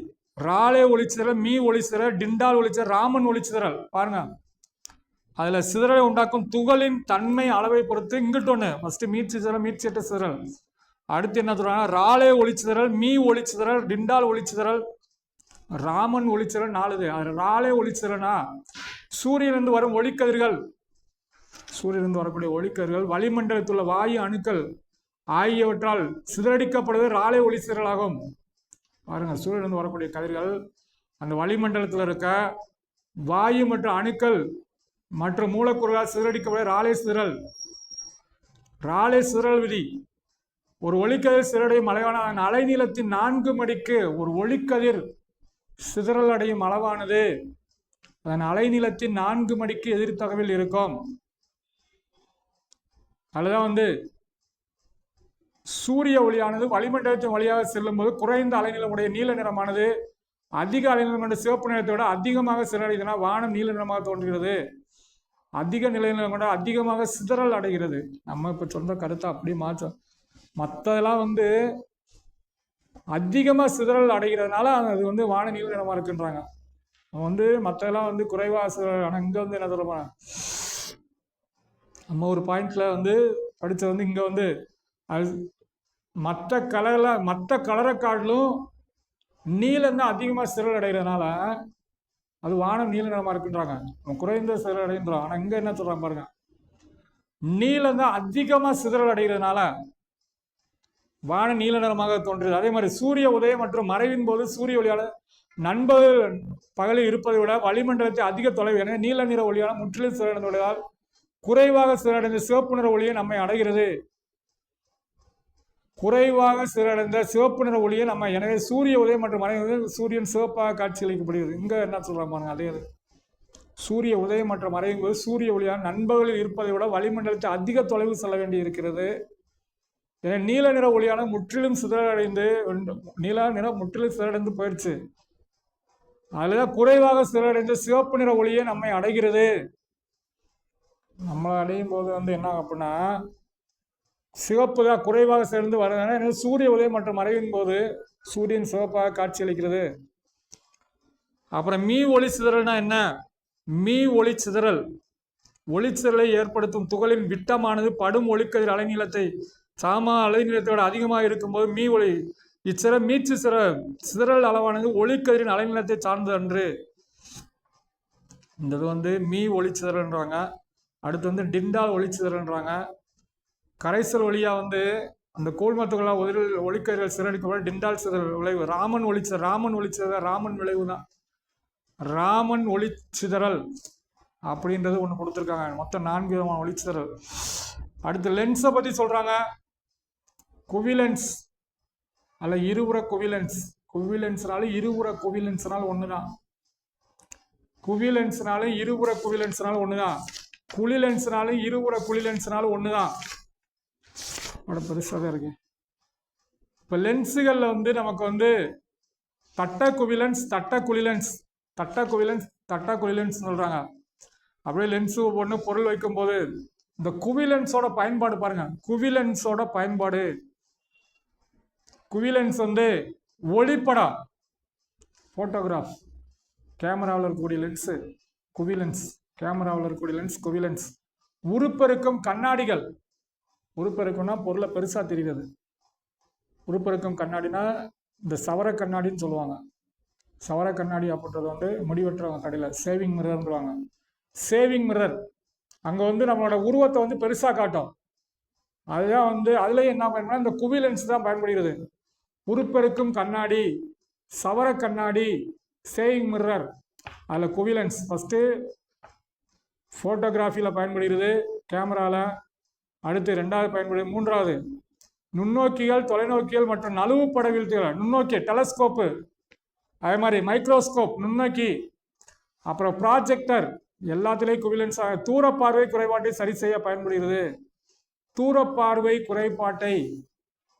ராலே ஒளிச்சிதறல், மீ ஒளிச்சிதறல், டிண்டால் ஒளிச்சிதறல், ராமன் ஒளிச்சிதறல். பாருங்க, அதுல சிதறலை உண்டாக்கும் துகளின் தன்மை அளவை பொறுத்து இங்கிட்டு ஒண்ணு ஃபர்ஸ்ட் மீட்சி சிதறல், மீட்சியற்ற சிதறல். அடுத்து என்ன சொல்றாங்க, ராலே ஒளிச்சிதறல், மீ ஒளிச்சிதறல், டிண்டால் ஒளிச்சிதறல், ராமன் ஒளிச்சிதறல். 4. ராலே ஒளிச்சிதறல்னா சூரியனிலிருந்து வரும் ஒளிக்கதிர்கள், சூரியனிலிருந்து வரக்கூடிய ஒளிக்கதிர்கள் வளிமண்டலத்தில் உள்ள வாயு அணுக்கள் ஆகியவற்றால் சிதறடிக்கப்படுவது ராலே ஒளிச்சிதறல் ஆகும். பாருங்க, சூரியனிலிருந்து வரக்கூடிய கதிர்கள் அந்த வளிமண்டலத்தில் இருக்க வாயு மற்றும் அணுக்கள் மற்றும் மூலக்கூறுகளால் சிதறடிக்கப்படுவது ராலே சிதறல். ராலே சிதறல் விதி, ஒரு ஒளிக்கதிர் சிதறடையும் அளவான அலைநீளத்தின் 4 மடிக்கு ஒரு ஒளிக்கதிர் சிதறல் அடையும் அளவானது அதன் அலைநீளத்தின் 4 மடிக்கு எதிர்த்தகவில் இருக்கும். அதுதான் வந்து சூரிய ஒளியானது வளிமண்டலத்தின் வழியாக செல்லும் போது குறைந்த அலைநீளமுடைய நீல நிறமானது அதிக அலைநீளம் கொண்ட சிவப்பு நிறத்தை விட அதிகமாக சிதறடைந்தன வானம் நீல நிறமாக தோன்றுகிறது. அதிக நிலைநிலம் கொண்ட அதிகமாக சிதறல் அடைகிறது. நம்ம இப்ப சொந்த கருத்தை அப்படியே மாற்றம். மற்றதெல்லாம் வந்து அதிகமாக சிதறல் அடைகிறதுனால அது வந்து வான நீல நிறமா இருக்குன்றாங்க. வந்து மற்றதெல்லாம் வந்து குறைவா சிதறல். ஆனால் இங்கே வந்து என்ன சொல்லுவாங்க, நம்ம ஒரு பாயிண்ட்ல வந்து படிச்ச வந்து இங்க வந்து அது மற்ற கலரை காட்டிலும் நீலம் தான் அதிகமாக சிதறல் அடைகிறதுனால அது வானம் நீல நிறமா இருக்குன்றாங்க. குறைந்த சிதறல் அடைகின்றோம். ஆனா இங்க என்ன சொல்றாங்க பாருங்க, நீலம் தான் அதிகமாக சிதறல் அடைகிறதுனால வானம் நீல நிறமாக தோன்றுது. அதே மாதிரி சூரிய உதயம் மற்றும் மறைவின் போது சூரிய ஒளியால நண்பகல் பகலில் இருப்பதை விட வளிமண்டலத்தை அதிக தொலைவு. எனவே நீல நிற ஒளியால் முற்றிலும் சிதறடைந்ததால் குறைவாக சிதறடைந்த சிவப்பு நிற ஒளியை நம்மை அடைகிறது. குறைவாக சிதறடைந்த சிவப்பு நிற ஒளியை நம்ம, எனவே சூரிய உதயம் மற்றும் மறைவு சூரியன் சிவப்பாக காட்சியளிக்கப்படுகிறது. இங்க என்ன சொல்றாங்க பாருங்க, அதே சூரிய உதயம் மற்றும் மறையும் போது சூரிய ஒளியால் நண்பகலில் இருப்பதை விட வளிமண்டலத்தை அதிக தொலைவு செல்ல வேண்டி இருக்கிறது. எனவே நீல நிற ஒளியான முற்றிலும் சிதறடைந்து நீல நிறம் முற்றிலும் சிதறடைந்து போயிடுச்சு. அதுலதான் குறைவாக சிதறடைந்த சிவப்பு நிற ஒளியை நம்மை அடைகிறது. நம்மளை அடையும் போது வந்து என்ன அப்படின்னா சிவப்பு தான் குறைவாக சேர்ந்து வருது. சூரிய உதயம் மற்றும் மறைவின் போது சூரியன் சிவப்பாக காட்சியளிக்கிறது. அப்புறம் மீ ஒளி சிதறல்னா என்ன? மீ ஒளி சிதறல் ஒளிச்சிதறலை ஏற்படுத்தும் துகளின் விட்டமானது படும் ஒளிக்கதிர் அலைநீளத்தை சாமா அலைநீளத்தோட அதிகமாக இருக்கும்போது மீ ஒளி மீச்சு சிதறல் அளவானது ஒளிக்கதிரின் அலைநீளத்தை சார்ந்தது அன்று. இந்த வந்து மீ ஒளிச்சிதறல்ன்றாங்க. அடுத்து வந்து டிண்டால் ஒளிச்சிதறல்ன்றாங்க. கரைசல் ஒளியா வந்து அந்த கோல்மத்துகளா ஒளிக்கதிர்கள் சிதறடிக்கப்பட டிண்டால் சிதறல் விளைவு. ராமன் ஒளிச்சிதறல் ராமன் விளைவு தான் ராமன் ஒளிச்சிதறல் அப்படின்றது ஒன்று கொடுத்துருக்காங்க. மொத்தம் 4 விதமான ஒளிச்சிதறல். அடுத்து லென்ஸை பற்றி சொல்றாங்க. குவிலென்ஸ் அல்ல இருபுற குவிலென்ஸ். குவிலென்ஸ்னால இருபுற குவிலென்ஸ்னால ஒண்ணுதான். குவிலென்ஸ்னால இருபுற குவிலென்ஸ்னால ஒண்ணுதான். குளிலென்ஸ்னால இருபுற குளிலென்ஸ்னால ஒண்ணுதான். பெருசாக தான் இருக்கு. இப்போ லென்ஸுகள்ல வந்து நமக்கு வந்து தட்ட குவிலென்ஸ் தட்ட குவிலென்ஸ் சொல்றாங்க. அப்படியே லென்ஸ் ஒவ்வொன்று பொருள் வைக்கும் போது இந்த குவிலென்ஸோட பயன்பாடு பாருங்க. குவிலென்ஸ் வந்து ஒளிப்படம் போட்டோகிராஃப் கேமராவில் இருக்கக்கூடிய லென்ஸு குவிலென்ஸ். கேமராவில் இருக்கக்கூடிய லென்ஸ் குவிலென்ஸ். உருப்பெருக்கும் கண்ணாடிகள். உருப்பெருக்கும்னா பொருளை பெருசா தெரிகிறது. உருப்பெருக்கும் கண்ணாடினா இந்த சவர கண்ணாடின்னு சொல்லுவாங்க. சவர கண்ணாடி அப்படின்றது வந்து முடிவெட்டுறவங்க கடையில் சேவிங் மிரர்ன்றாங்க. சேவிங் மிரர் அங்கே வந்து நம்மளோட உருவத்தை வந்து பெருசாக காட்டும். அதுதான் வந்து அதுலேயும் என்ன பயன்படுனா இந்த குவிலென்ஸ் தான் பயன்படுகிறது. உருப்பெருக்கும் கண்ணாடி, சவர கண்ணாடி, சேவிங் மிரர், அதில் குவிலென்ஸ் ஃபஸ்ட்டு ஃபோட்டோகிராஃபியில் பயன்படுகிறது கேமராவில். அடுத்து 2வது பயன்படுது. 3வது நுண்ணோக்கிகள், தொலைநோக்கிகள் மற்றும் நழுவு படவீழ்ச்சிகள். நுண்ணோக்கி டெலஸ்கோப்பு, அதே மாதிரி மைக்ரோஸ்கோப் நுண்ணோக்கி, அப்புறம் ப்ராஜெக்டர் எல்லாத்திலையும் குவிலென்ஸ். தூரப்பார்வை குறைபாட்டை சரி செய்ய பயன்படுகிறது. தூரப்பார்வை குறைபாட்டை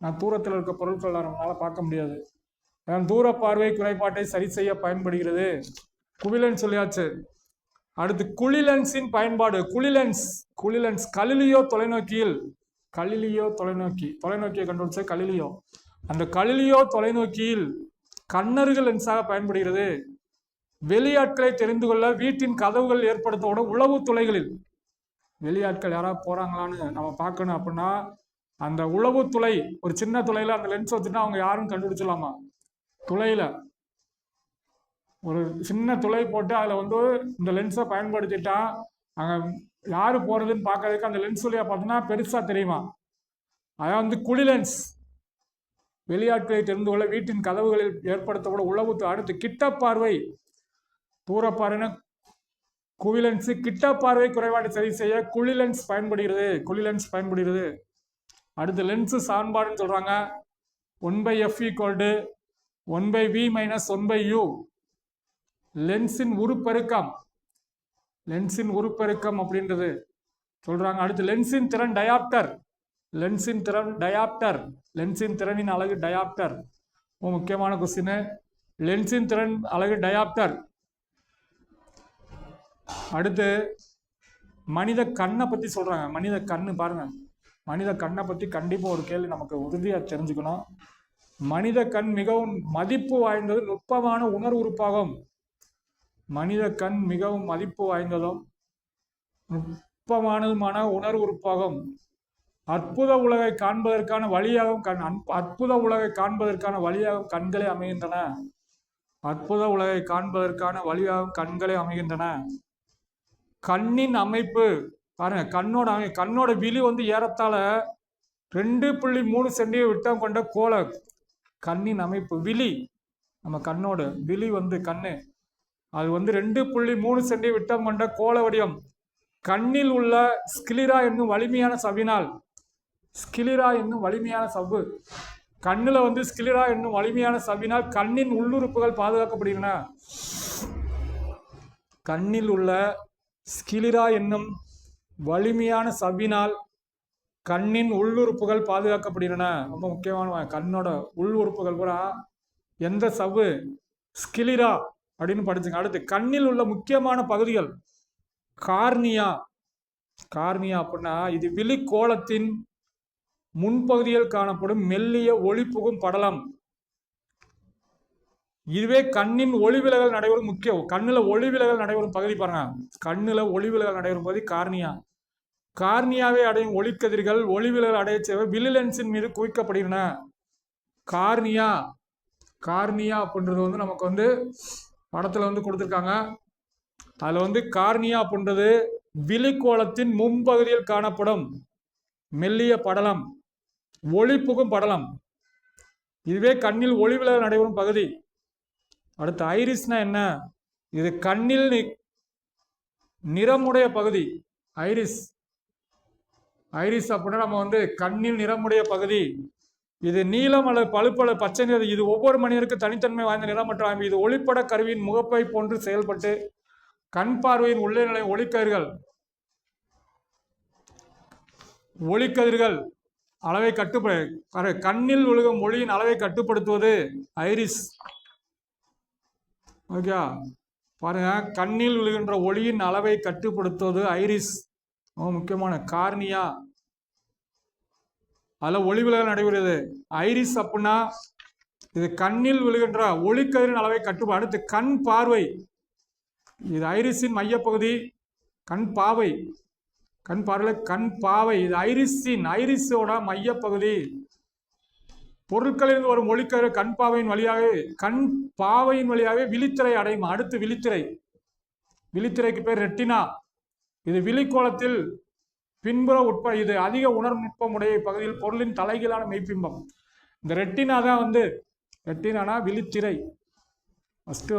நான் தூரத்தில் இருக்க பொருட்கள் நம்மளால பார்க்க முடியாது. தூரப்பார்வை குறைபாட்டை சரி செய்ய பயன்படுகிறது. குவிலென்ஸ் சொல்லியாச்சு. அடுத்து குளிலென்ஸின் பயன்பாடு. குளிலென்ஸ் கலிலியோ தொலைநோக்கியில் தொலைநோக்கியை கண்டுபிடிச்ச கலிலியோ. அந்த கலிலியோ தொலைநோக்கியில் கண்ணருகு லென்ஸாக பயன்படுகிறது. வெளியாட்களை தெரிந்து கொள்ள வீட்டின் கதவுகள் ஏற்படுத்தோட உளவு துளைகளில் வெளியாட்கள் யாராவது போறாங்களான்னு நம்ம பார்க்கணும் அப்படின்னா அந்த உளவு துளை ஒரு சின்ன துளையில அந்த லென்ஸ் வச்சுட்டா அவங்க யாரும் கண்டுபிடிச்சலாமா. துளையில ஒரு சின்ன துளை போட்டு அதில் வந்து இந்த லென்ஸை பயன்படுத்திட்டா அங்கே யாரு போறதுன்னு பார்க்கறதுக்கு அந்த லென்ஸ் வழியா பார்த்தோம்னா பெருசா தெரியுமா. அதான் வந்து குளிலென்ஸ். வெளியாட்களை தெரிந்து கொள்ள வீட்டின் கதவுகளில் ஏற்படுத்தப்பட உளவு. அடுத்து கிட்ட பார்வை. தூரப்பார்வைனா குவிலென்ஸ். கிட்ட பார்வை குறைபாடு சரி செய்ய குளிலென்ஸ் பயன்படுகிறது. அடுத்து லென்ஸ் சான்பாடுன்னு சொல்றாங்க. 1/f = 1/v - 1/u. லென்ஸின் உருப்பெருக்கம் அப்படின்றது சொல்றாங்க. அடுத்து லென்ஸின் திறன் டயாப்டர். லென்ஸின் திறனின் அலகு டயாப்டர். முக்கியமான கொஸ்டின். லென்ஸின் திறன் அலகு டயாப்டர். அடுத்து மனித கண்ணை பத்தி சொல்றாங்க. மனித கண்ணு பாருங்க. மனித கண்ணை பத்தி கண்டிப்பா ஒரு கேள்வி நமக்கு உறுதியா தெரிஞ்சுக்கணும். மனித கண் மிகவும் மதிப்பு வாய்ந்தது, நுட்பமான உணர்வு உறுப்பாகும். மனித கண் மிகவும் மதிப்பு வாய்ந்ததும் நுட்பமானதுமான உணர்வு உறுப்பாகும். அற்புத உலகை காண்பதற்கான வழியாகவும் அற்புத உலகை காண்பதற்கான வழியாகவும் கண்களே அமைகின்றன. அற்புத உலகை காண்பதற்கான வழியாகவும் கண்களே அமைகின்றன. கண்ணின் அமைப்பு பாருங்க, கண்ணோட விழி ஏறத்தாழ 2.3 சென்டிமீட்டர் விட்டம் கொண்ட கோள கண்ணின் அமைப்பு. விழி, நம்ம கண்ணோட விழி கண்ணு அது 2.3 சென்டிமீட்டர் விட்டம் கொண்ட கோள வடிவம். கண்ணில் உள்ள ஸ்கிலிரா என்னும் வலிமையான சவ்வினால், ஸ்கிலிரா என்னும் வலிமையான சவ்வு, கண்ணுல ஸ்கிலிரா என்னும் வலிமையான சவ்வினால் கண்ணின் உள்ளுறுப்புகள் பாதுகாக்கப்படுகின்றன. கண்ணில் உள்ள ஸ்கிலிரா என்னும் வலிமையான சவ்வினால் கண்ணின் உள்ளுறுப்புகள் பாதுகாக்கப்படுகின்றன. ரொம்ப முக்கியமான கண்ணோட உள் உறுப்புகள் பூரா எந்த சவ்வு? ஸ்கிலிரா அப்படின்னு படிச்சுங்க. அடுத்து கண்ணில் உள்ள முக்கியமான பகுதிகள். கார்னியா. கார்னியா அப்படின்னா இது விழிக்கோளத்தின் முன்பகுதியில் காணப்படும் மெல்லிய ஒளி புகும் படலம். இதுவே கண்ணின் ஒளிவிலகல் நடைபெறும் முக்கியம். கண்ணுல ஒளிவிலகல் நடைபெறும் பகுதி பாருங்க. கண்ணுல ஒளிவிலகல் நடைபெறும் பகுதி கார்னியா. கார்னியாவை அடையும் ஒளிக்கதிர்கள் ஒளிவிலகல் அடைய செய்வ விழிலென்ஸின் மீது குவிக்கப்படுகின்றன. கார்னியா, கார்னியா அப்படின்றது நமக்கு படத்துல கொடுத்துருக்காங்க. அதுல கார்னியா அப்படின்றது விழிக்கோளத்தின் முன்பகுதியில் காணப்படும் மெல்லிய படலம், ஒளி புகும் படலம். இதுவே கண்ணில் ஒளிவிலகல் நடைபெறும் பகுதி. அடுத்து ஐரிஸ்னா என்ன? இது கண்ணில் நிறமுடைய பகுதி. ஐரிஸ், ஐரிஸ் அப்படின்னா நம்ம கண்ணில் நிறமுடைய பகுதி. இது நீலம் அல்லது பழுப்பு அல்லது பச்சை நிறம். இது ஒவ்வொரு மனிதருக்கு தனித்தன்மை வாய்ந்த நிறமற்ற அமைப்பு. இது ஒளிப்பட கருவியின் முகப்பை போன்று செயல்பட்டு கண் பார்வையின் உள்ளே நிலை ஒளிக்கதிர்கள் அளவை கண்ணில் விழுகும் ஒளியின் அளவை கட்டுப்படுத்துவது ஐரிஸ். ஓகே, பாருங்க, கண்ணில் விழுகின்ற ஒளியின் அளவை கட்டுப்படுத்துவது ஐரிஸ். முக்கியமான கார்னியா, அதில் ஒளிவிலகல் நடைபெறுகிறது. ஐரிஸ் அப்படின்னா இது கண்ணில் விழுகின்ற ஒளிக்கதிரின் அளவை கட்டுப்பாடு. அடுத்து கண் பார்வை. இது ஐரிஸின் மையப்பகுதி. கண் பாவை, கண் பார்வையில் கண் பாவை. இது ஐரிஸோட மையப்பகுதி. பொருட்களிலிருந்து வரும் ஒளிக்கதிர் கண் பாவையின் வழியாகவே விழித்திரை அடையும். அடுத்து விழித்திரை. விழித்திரைக்கு பேர் ரெட்டினா. இது விழிக்கோளத்தில் பின்புற உட்பட இது அதிக உணர்வு நுட்பமுடைய பகுதியில் பொருளின் தலைகீழான மெய்ப்பிம்பம். இந்த ரெட்டினா தான் ரெட்டினானா விழித்திரை. ஃபர்ஸ்ட்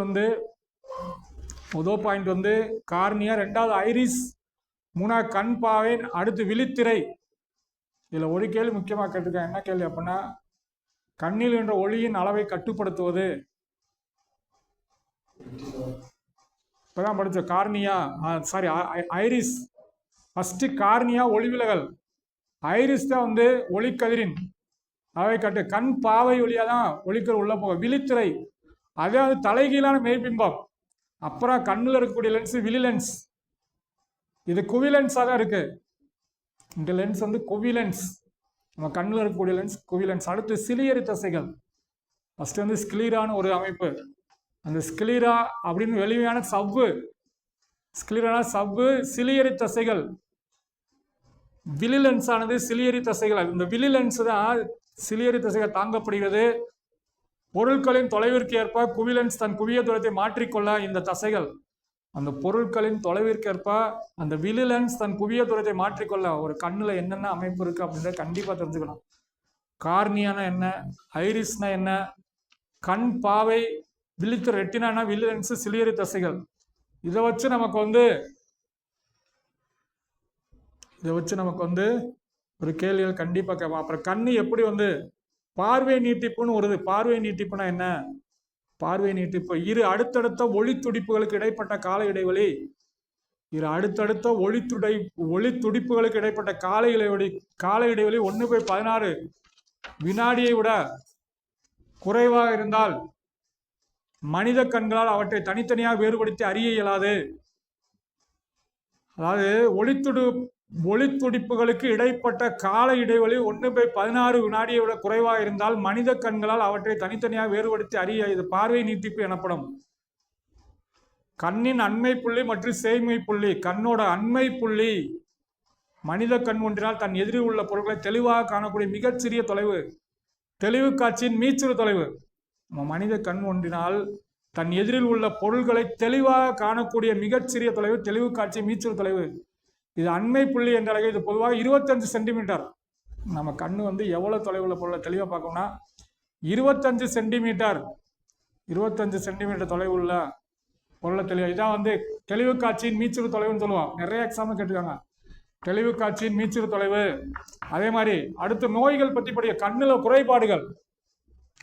முதல் பாயிண்ட் கார்னியா, ரெண்டாவது ஐரிஸ், மூணாவது கண் பாவை, அடுத்து விழித்திரை. இதுல ஒரு கேள்வி முக்கியமாக கேட்டிருக்கேன். என்ன கேள்வி அப்படின்னா, கண்ணில் என்ற ஒளியின் அளவை கட்டுப்படுத்துவது. இப்பதான் படிச்ச cornea, sorry iris. First cornea ஒளிவிலகல், ஐரிஸ் தான் ஒளிக்கதிரின் அளவை கட்டு. கண் பாவை வழியா தான் ஒளிக்கதிர் உள்ள போகும். விழித்திரை அதே தலைகீழான மெய்பிம்பம். அப்புறம் கண்ணில் இருக்கக்கூடிய லென்ஸ் விழிலென்ஸ். இது குவிலென்ஸாக தான் இருக்கு. இந்த லென்ஸ் குவிலென்ஸ். நம்ம கண்ணில் இருக்கக்கூடிய லென்ஸ் குவிலென்ஸ். அடுத்து சிலியரி தசைகள். ஃபர்ஸ்ட் ஸ்கிலீரான ஒரு அமைப்பு. அந்த ஸ்கிலீரா அப்படின்னு வெளியான சவ்வு. ஸ்கிலீரான சவ்வு, சிலியரி தசைகள். விழிலென்ஸ் ஆனது சிலியரி தசைகள். இந்த விழிலென்ஸ் தான் சிலியரி தசைகள் தாங்கப்படுகிறது. பொருட்களின் தொலைவிற்கு ஏற்ப குவிலென்ஸ் தன் குவிய தூரத்தை மாற்றிக்கொள்ள இந்த தசைகள், அந்த பொருட்களின் தொலைவிற்கேற்ப அந்த விழிலென்ஸ் தன் குவிய தூரத்தை மாற்றிக்கொள்ள ஒரு கண்ணுல என்னென்ன அமைப்பு இருக்கு அப்படின்றத கண்டிப்பா தெரிஞ்சுக்கணும். கார்னியானா என்ன, ஐரிஸ்னா என்ன, கண் பாவை, விழித்திரை, ரெட்டினா, விழிலென்ஸ், சிலியரி தசைகள். இதை வச்சு நமக்கு ஒரு கேள்விகள் கண்டிப்பா கேட்போம். அப்புறம் கண்ணு எப்படி பார்வை நீட்டிப்புன்னு வருது. பார்வை நீட்டிப்புனா என்ன? பார்வை நீட்டிப்பு இரு அடுத்தடுத்த ஒளி துடிப்புகளுக்கு இடைப்பட்ட கால இடைவெளி. இரு அடுத்தடுத்த ஒளி துடிப்புகளுக்கு இடைப்பட்ட கால இடைவெளி 1/16 வினாடியை விட குறைவாக இருந்தால் மனித கண்களால் அவற்றை தனித்தனியாக வேறுபடுத்தி அறிய இயலாது. அதாவது ஒளி துடிப்புகளுக்கு இடைப்பட்ட கால இடைவெளி 1/16 வினாடியை விட குறைவாக இருந்தால் மனித கண்களால் அவற்றை தனித்தனியாக வேறுபடுத்தி அறிய இது பார்வை நீட்டிப்பு எனப்படும். கண்ணின் அண்மை புள்ளி மற்றும் சேய்மை புள்ளி. கண்ணோட அண்மை புள்ளி மனித கண் ஒன்றினால் தன் எதிரில் உள்ள பொருட்களை தெளிவாக காணக்கூடிய மிகச்சிறிய தொலைவு தெளிவு காட்சியின் மீச்சிறு தொலைவு. நம்ம மனித கண் ஒன்றினால் தன் எதிரில் உள்ள பொருள்களை தெளிவாக காணக்கூடிய மிகச்சிறிய தொலைவு தெளிவு காட்சி மீச்சிறு தொலைவு. இது அண்மை புள்ளி என்ற அளவில் இது பொதுவாக 25 சென்டிமீட்டர். நம்ம கண்ணு வந்து எவ்வளவு தொலைவுள்ள பொருளை தெளிவாக பார்க்கணும்னா 25 சென்டிமீட்டர் 25 சென்டிமீட்டர் தொலைவுள்ள பொருளை தெளிவு. இதான் வந்து தெளிவு காட்சியின் மீச்சிறு தொலைவுன்னு சொல்லுவோம். நிறைய எக்ஸாம்பிள் கேட்டுக்காங்க. தெளிவு காட்சியின் மீச்சிறு தொலைவு. அதே மாதிரி அடுத்து நோய்கள் பற்றி படிக்க. கண்ணுல குறைபாடுகள்,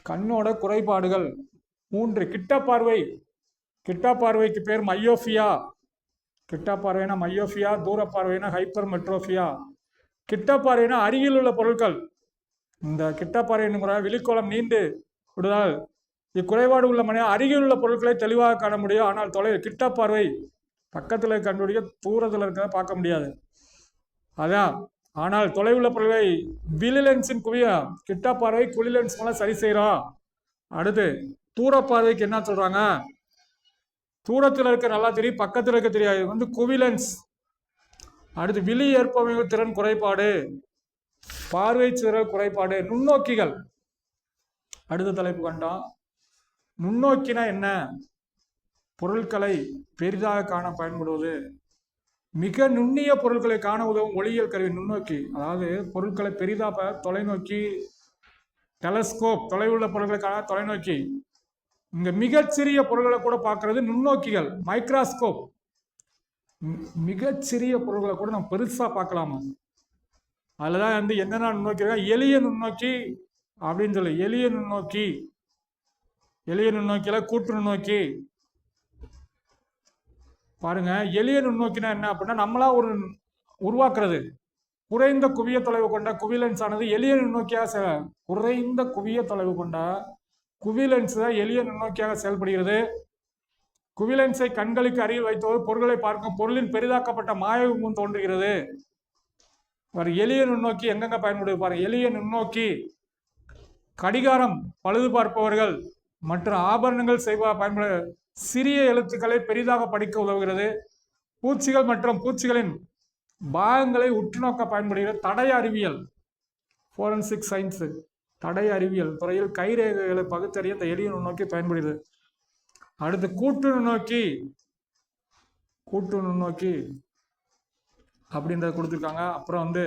கண்ணோட குறைபாடுகள் 3. கிட்ட பார்வை. கிட்ட பார்வைக்கு பேர் மையோபியா. கிட்ட பார்வைனா மையோபியா, தூர பார்வைனா ஹைப்பர் மெட்ரோபியா. கிட்ட பார்வைனா அருகில் உள்ள பொருட்கள். இந்த கிட்ட பார்வை விழிக்கோளம் நீண்டு விடுதல். இக்குறைபாடு உள்ள மனிதன் அருகில் உள்ள பொருட்களை தெளிவாக காண முடியும். ஆனால் கிட்ட பார்வை பக்கத்தில் கண்டுபிடிக்க, தூரத்தில் இருக்கிறத பார்க்க முடியாது. அதான். ஆனால் தொலைவுள்ள பொருட்களை விழிலென்ஸின் குவிய கிட்ட பார்வை குழிலென்ஸ் மூலம் சரி செய்யறோம். அடுத்து தூர பார்வைக்கு என்ன சொல்றாங்க? தூரத்தில் இருக்க நல்லா தெரியும், பக்கத்தில் இருக்க தெரியாது, வந்து குவிலென்ஸ். அடுத்து விழி ஏற்பமைவு திறன் குறைபாடு, பார்வை சிதறல் குறைபாடு. நுண்ணோக்கிகள் அடுத்த தலைப்பு கண்டோம். நுண்ணோக்கினா என்ன? பொருட்களை பெரிதாக காண பயன்படுவது. மிக நுண்ணிய பொருட்களை காண உதவும் ஒளியியல் கருவி நுண்ணோக்கி. அதாவது பொருட்களை பெரிதாக தொலைநோக்கி, டெலஸ்கோப் தொலைவுள்ள பொருட்களை காண தொலைநோக்கி. இங்க மிகச்சிறிய பொருட்களை கூட பார்க்கறது நுண்ணோக்கிகள், மைக்ராஸ்கோப். மிகச்சிறிய பொருட்களை கூட நம்ம பெருசா பார்க்கலாமா? அதுலதான் வந்து என்னென்ன நுண்ணோக்கி? எளிய நுண்ணோக்கி அப்படின்னு சொல்லு. எளிய நுண்ணோக்கி, எளிய நுண்ணோக்கியில கூட்டு நுண்ணோக்கி. பாருங்க, எளிய நுண்ணோக்கினா என்ன அப்படின்னா நம்மளா ஒரு உருவாக்குறது. குறைந்த குவிய தொலைவு கொண்ட குவிலென்ஸ் ஆனது எளிய நுண்ணோக்கியாக குறைந்த குவிய தொலைவு கொண்ட குவிலென்ஸ் தான் எளிய நுண்ணோக்கியாக செயல்படுகிறது. குவிலென்ஸை கண்களுக்கு அருகில் வைத்தோடு பொருட்களை பார்க்கும் பொருளின் பெரிதாக்கப்பட்ட மாயவு முன் தோன்றுகிறது. எளிய நுண்ணோக்கி எங்கெங்க பயன்படுது பாருங்க. எளிய நுண்ணோக்கி கடிகாரம் பழுது பார்ப்பவர்கள் மற்றும் ஆபரணங்கள் பயன்பட சிறிய எழுத்துக்களை பெரிதாக படிக்க உதவுகிறது. பூச்சிகள் மற்றும் பூச்சிகளின் பாகங்களை உற்றுநோக்க பயன்படுகிறது. தடய அறிவியல், ஃபோரன்சிக் சயின்ஸ், தடய அறிவியல் துறையில் கைரேகைகளை பகுத்தறிய இந்த எளிய நுண்ணோக்கி பயன்படுகிறது. அடுத்து கூட்டு நுண்ணோக்கி. கூட்டு நுண்ணோக்கி அப்படின்றத கொடுத்துருக்காங்க. அப்புறம் வந்து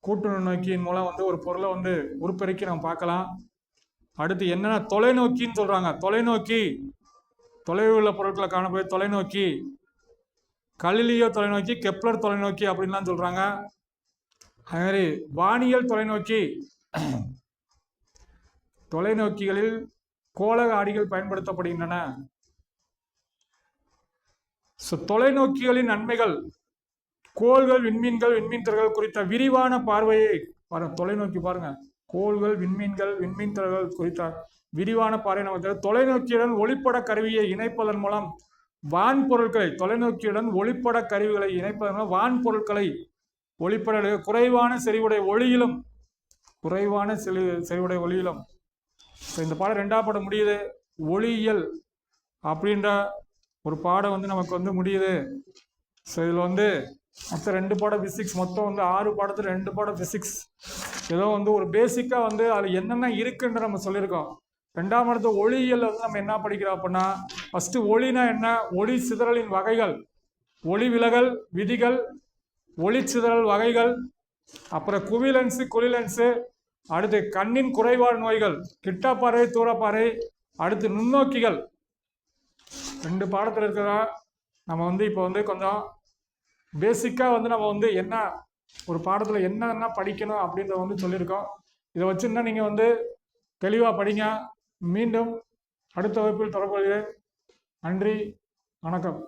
கூட்டு நுண்ணோக்கியின் மூலம் வந்து ஒரு பொருளை வந்து உருப்பெருக்கி நம்ம பார்க்கலாம். அடுத்து என்னன்னா தொலைநோக்கின்னு சொல்றாங்க. தொலைநோக்கி தொலைவில் உள்ள பொருட்களை காணப்போய் தொலைநோக்கி, கலிலியோ தொலைநோக்கி, கெப்லர் தொலைநோக்கி அப்படின்லாம் சொல்றாங்க. அதே மாதிரி வானியல் தொலைநோக்கி. தொலைநோக்கிகளில் கோளக ஆடிகள் பயன்படுத்தப்படுகின்றன. தொலைநோக்கிகளின் நன்மைகள். கோள்கள், விண்மீன்கள், விண்மீன் திறல்கள் குறித்த விரிவான பார்வையை பாருங்க. தொலைநோக்கி பாருங்க, கோள்கள், விண்மீன்கள், விண்மீன் திறல்கள் குறித்த விரிவான பார்வை நமக்கு. தொலைநோக்கியுடன் ஒளிப்பட கருவியை இணைப்பதன் மூலம் வான் பொருட்களை, தொலைநோக்கியுடன் ஒளிப்பட கருவிகளை இணைப்பதன் மூலம் வான் பொருட்களை ஒளிப்பட குறைவான செறிவுடைய ஒளியிலும், குறைவான செறிவுடைய ஒளியிலும். இந்த பாடம் 2ஆம் பாடம் முடியுது. ஒளியியல் அப்படின்ற ஒரு பாடம் வந்து நமக்கு வந்து முடியுது. ஸோ இதில் வந்து மொத்தம் 2 பாடம் பிசிக்ஸ், மொத்தம் வந்து 6 பாடத்தில் 2 பாடம் பிசிக்ஸ். ஏதோ வந்து ஒரு பேசிக்காக வந்து அதில் என்னென்ன இருக்குன்ற நம்ம சொல்லியிருக்கோம். 2ஆம் பாடத்து ஒளியியல் வந்து நம்ம என்ன படிக்கிறோம் அப்படின்னா, ஃபர்ஸ்ட் ஒளினா என்ன, ஒளி சிதறலின் வகைகள், ஒளி விலகல் விதிகள், ஒளி சிதறல் வகைகள், அப்புறம் குவிலென்ஸு குழிலென்ஸு, அடுத்து கண்ணின் குறைபாடு நோய்கள், கிட்டப்பாறை தூரப்பாறை, அடுத்து நுண்ணோக்கிகள். 2 பாடத்தில் இருக்கிறதா நம்ம வந்து இப்போ வந்து கொஞ்சம் பேசிக்காக வந்து நம்ம வந்து என்ன ஒரு பாடத்தில் என்னென்ன படிக்கணும் அப்படின்றத வந்து சொல்லியிருக்கோம். இதை வச்சுருந்தா நீங்கள் வந்து தெளிவாக படிங்க. மீண்டும் அடுத்த வகுப்பில் தொடர்பு கொள்கிறேன். நன்றி, வணக்கம்.